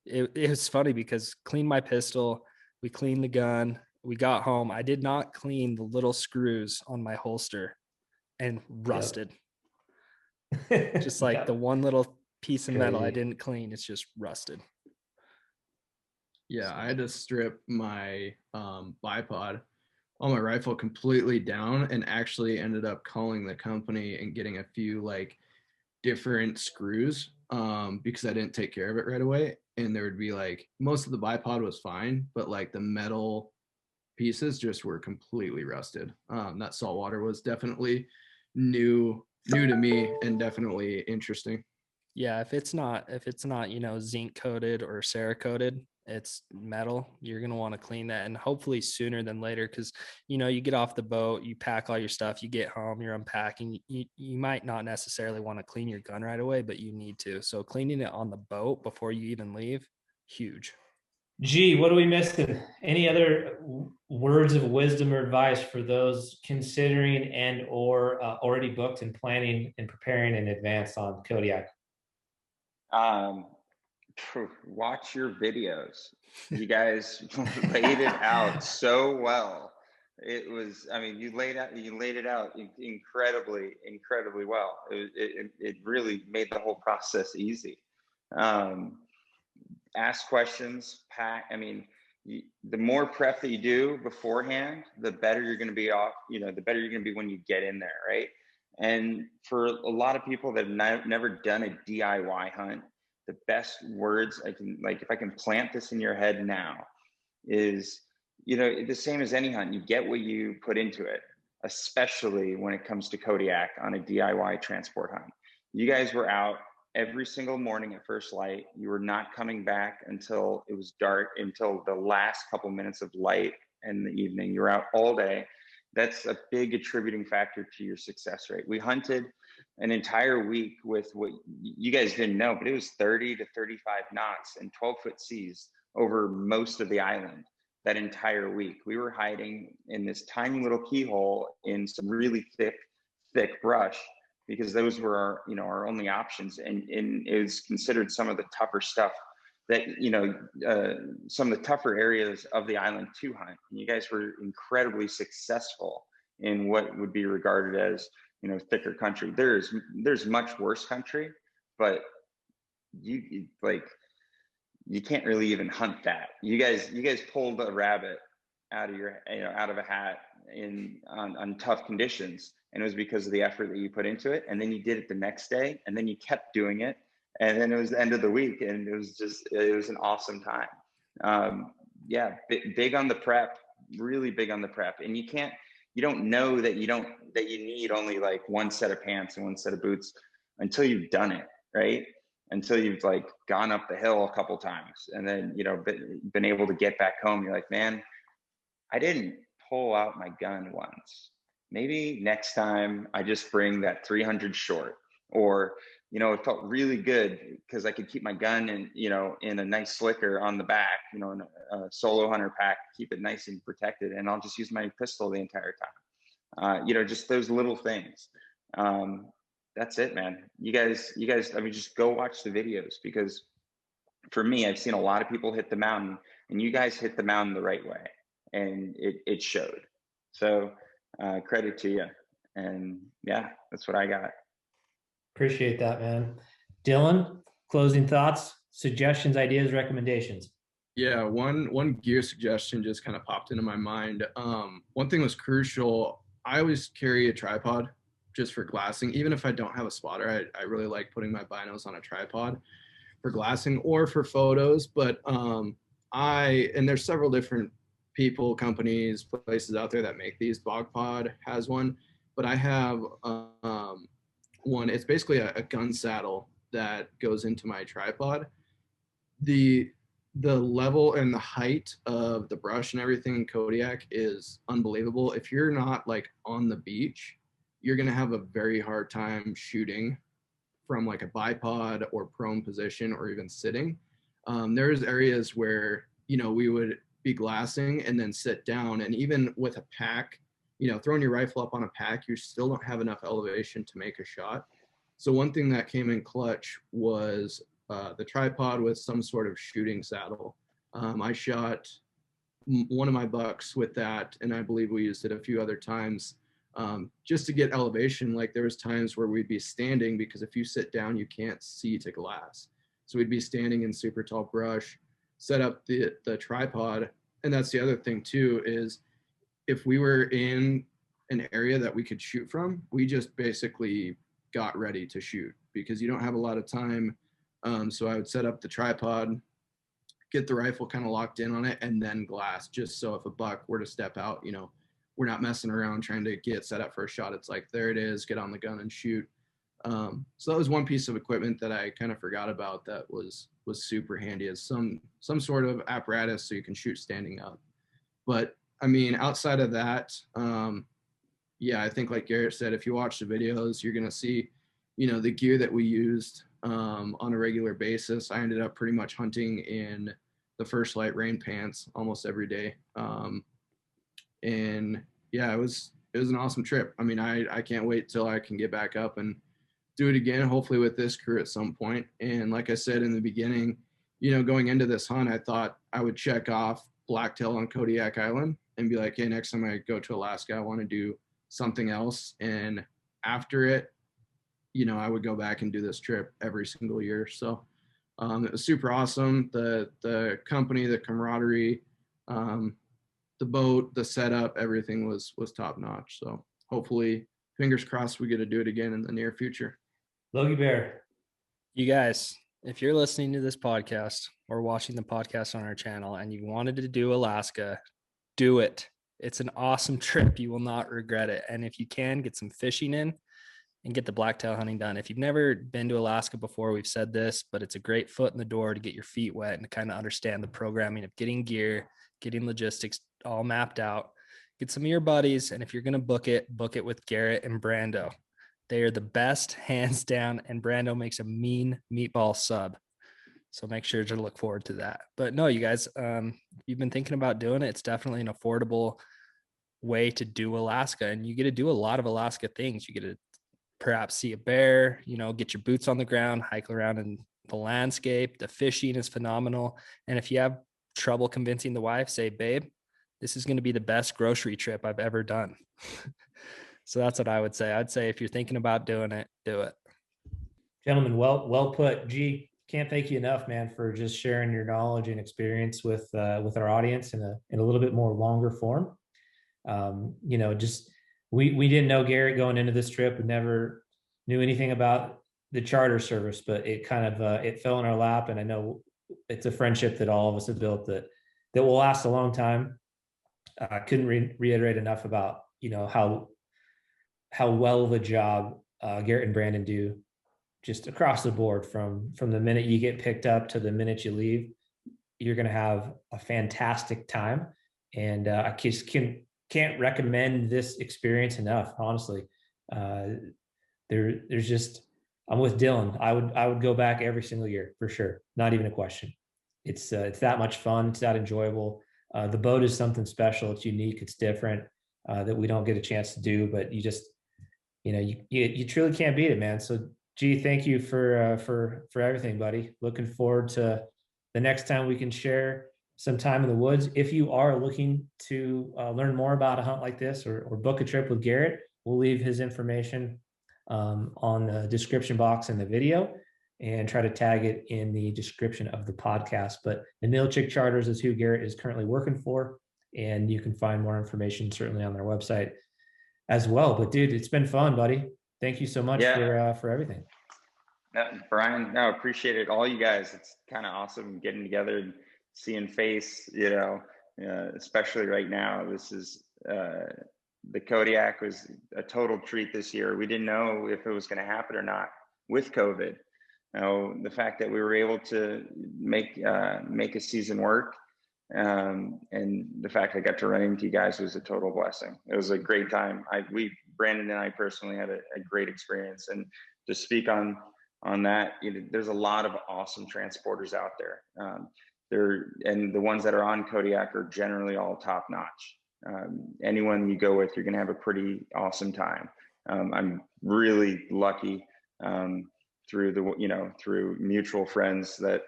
Yeah. It was funny because cleaned my pistol, we cleaned the gun, we got home. I did not clean the little screws on my holster and rusted. Just like Yep. the one little piece of metal I Crazy. didn't clean, it's just rusted. Yeah, I had to strip my bipod on my rifle completely down, and actually ended up calling the company and getting a few like different screws because I didn't take care of it right away. And there would be like, most of the bipod was fine, but like the metal pieces just were completely rusted. That saltwater was definitely new to me, and definitely interesting. Yeah, if it's not, zinc coated or Cerakoted, it's metal. You're gonna want to clean that, and hopefully sooner than later, because you get off the boat, you pack all your stuff, you get home, you're unpacking. You might not necessarily want to clean your gun right away, but you need to. So cleaning it on the boat before you even leave, huge. Gee, what are we missing? Any other words of wisdom or advice for those considering and or already booked and planning and preparing in advance on Kodiak? Watch your videos. You guys laid it out so well. It was, I mean, you laid it out incredibly well. It really made the whole process easy. Ask questions, the more prep that you do beforehand, the better you're going to be off, the better you're going to be when you get in there, right? And for a lot of people that have never done a DIY hunt, the best words if I can plant this in your head now is, the same as any hunt, you get what you put into it, especially when it comes to Kodiak on a DIY transport hunt. You guys were out every single morning at first light. You were not coming back until it was dark, until the last couple minutes of light in the evening. You were out all day. That's a big attributing factor to your success rate. We hunted an entire week with what you guys didn't know, but it was 30 to 35 knots and 12-foot seas over most of the island that entire week. We were hiding in this tiny little keyhole in some really thick brush, because those were our only options. And it was considered some of the tougher stuff that, some of the tougher areas of the island to hunt. And you guys were incredibly successful in what would be regarded as, thicker country. There's much worse country, but you can't really even hunt that. You guys pulled a rabbit out of a hat on tough conditions, and it was because of the effort that you put into it. And then you did it the next day, and then you kept doing it, and then it was the end of the week, and it was an awesome time. Big on the prep, really big on the prep. And you don't know that you need only like one set of pants and one set of boots until you've done it, right? Until you've like gone up the hill a couple times, and then been able to get back home. You're like, man, I didn't pull out my gun once. Maybe next time I just bring that 300 short. Or it felt really good because I could keep my gun in a nice slicker on the back, in a solo hunter pack, keep it nice and protected, and I'll just use my pistol the entire time. Just those little things. That's it, man. You guys, I mean, just go watch the videos, because for me, I've seen a lot of people hit the mountain, and you guys hit the mountain the right way, and it showed. So credit to you. And yeah, that's what I got. Appreciate that, man. Dylan, closing thoughts, suggestions, ideas, recommendations. Yeah, one gear suggestion just kind of popped into my mind. One thing was crucial. I always carry a tripod just for glassing. Even if I don't have a spotter, I really like putting my binos on a tripod for glassing or for photos. But and there's several different people, companies, places out there that make these. BogPod has one, but I have one. It's basically a gun saddle that goes into my tripod. The level and the height of the brush and everything in Kodiak is unbelievable. If you're not like on the beach, you're going to have a very hard time shooting from like a bipod or prone position or even sitting. There's areas where, we would be glassing and then sit down, and even with a pack, throwing your rifle up on a pack, you still don't have enough elevation to make a shot. So one thing that came in clutch was the tripod with some sort of shooting saddle. I shot one of my bucks with that, and I believe we used it a few other times just to get elevation. Like there was times where we'd be standing, because if you sit down, you can't see to glass. So we'd be standing in super tall brush, set up the tripod. And that's the other thing too, is if we were in an area that we could shoot from, we just basically got ready to shoot, because you don't have a lot of time. So I would set up the tripod, get the rifle kind of locked in on it, and then glass, just so if a buck were to step out, you know, we're not messing around trying to get set up for a shot. It's like, there it is, get on the gun and shoot. So that was one piece of equipment that I kind of forgot about that was super handy, is some sort of apparatus so you can shoot standing up. But I mean, outside of that, yeah, I think like Garrett said, if you watch the videos, you're going to see, you know, the gear that we used on a regular basis. I ended up pretty much hunting in the First Lite rain pants almost every day. And yeah, it was an awesome trip. I mean, I can't wait till I can get back up and do it again, hopefully with this crew at some point. And like I said in the beginning, you know, going into this hunt, I thought I would check off blacktail on Kodiak Island and be like, hey, next time I go to Alaska, I want to do something else. And after it, you know, I would go back and do this trip every single year. So it was super awesome. The company, the camaraderie, the boat, the setup, everything was top notch. So hopefully, fingers crossed, we get to do it again in the near future. Logie Bear. You guys, if you're listening to this podcast or watching the podcast on our channel and you wanted to do Alaska, do it. It's an awesome trip. You will not regret it. And if you can, get some fishing in and get the blacktail hunting done. If you've never been to Alaska before, we've said this, but it's a great foot in the door to get your feet wet and to kind of understand the programming of getting gear, getting logistics all mapped out. Get some of your buddies, and if you're going to book it with Garrett and Brando. They are the best, hands down, and Brando makes a mean meatball sub. So make sure to look forward to that. But no, you guys, you've been thinking about doing it. It's definitely an affordable way to do Alaska, and you get to do a lot of Alaska things. You get to perhaps see a bear, you know, get your boots on the ground, hike around in the landscape. The fishing is phenomenal. And if you have trouble convincing the wife, say, babe, this is going to be the best grocery trip I've ever done. So that's what I would say. I'd say if you're thinking about doing it, do it. Gentlemen, well put. G, can't thank you enough, man, for just sharing your knowledge and experience with our audience in a little bit more longer form. You know, just we didn't know Garrett going into this trip. We never knew anything about the charter service, but it kind of it fell in our lap, and I know it's a friendship that all of us have built that will last a long time. I couldn't reiterate enough about, you know, how well of a job Garrett and Brandon do just across the board, from the minute you get picked up to the minute you leave. You're going to have a fantastic time. And I just can't recommend this experience enough, honestly. There's just, I'm with Dylan. I would go back every single year for sure. Not even a question. It's that much fun. It's that enjoyable. The boat is something special. It's unique. It's different that we don't get a chance to do, but you just, you know, you truly can't beat it, man. So G, thank you for everything, buddy. Looking forward to the next time we can share some time in the woods. If you are looking to learn more about a hunt like this or book a trip with Garrett, we'll leave his information on the description box in the video and try to tag it in the description of the podcast. But the Ninilchik Charters is who Garrett is currently working for, and you can find more information certainly on their website as well. But dude, it's been fun, buddy. Thank you so much for everything. Brian, no, appreciate it. All you guys, it's kind of awesome getting together and seeing face, you know, especially right now. This is, the Kodiak was a total treat this year. We didn't know if it was going to happen or not with COVID. You know, the fact that we were able to make a season work, and the fact I got to run into you guys was a total blessing. It was a great time. Brandon and I personally had a great experience. And to speak on that, you know, there's a lot of awesome transporters out there. And the ones that are on Kodiak are generally all top notch. Anyone you go with, you're going to have a pretty awesome time. I'm really lucky through mutual friends that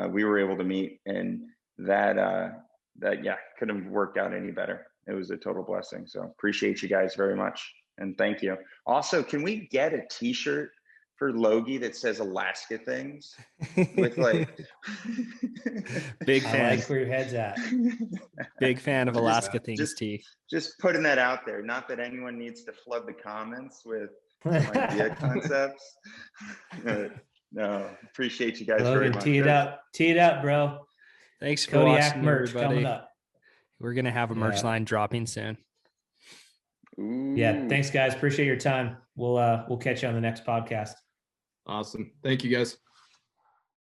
we were able to meet, and that couldn't have worked out any better. it was a total blessing. So appreciate you guys very much. And thank you. Also, can we get a t-shirt for Logie that says Alaska things with like Big I fan. like where your head's at. Big fan of Alaska things, T. Just putting that out there. Not that anyone needs to flood the comments with some idea concepts. No, appreciate you guys very Logan, much. tee it up, bro. Thanks for Kodiak watching, merch everybody. coming up. We're gonna have a merch Yeah. line dropping soon. Ooh. Yeah, thanks guys. Appreciate your time. We'll catch you on the next podcast. Awesome. Thank you guys.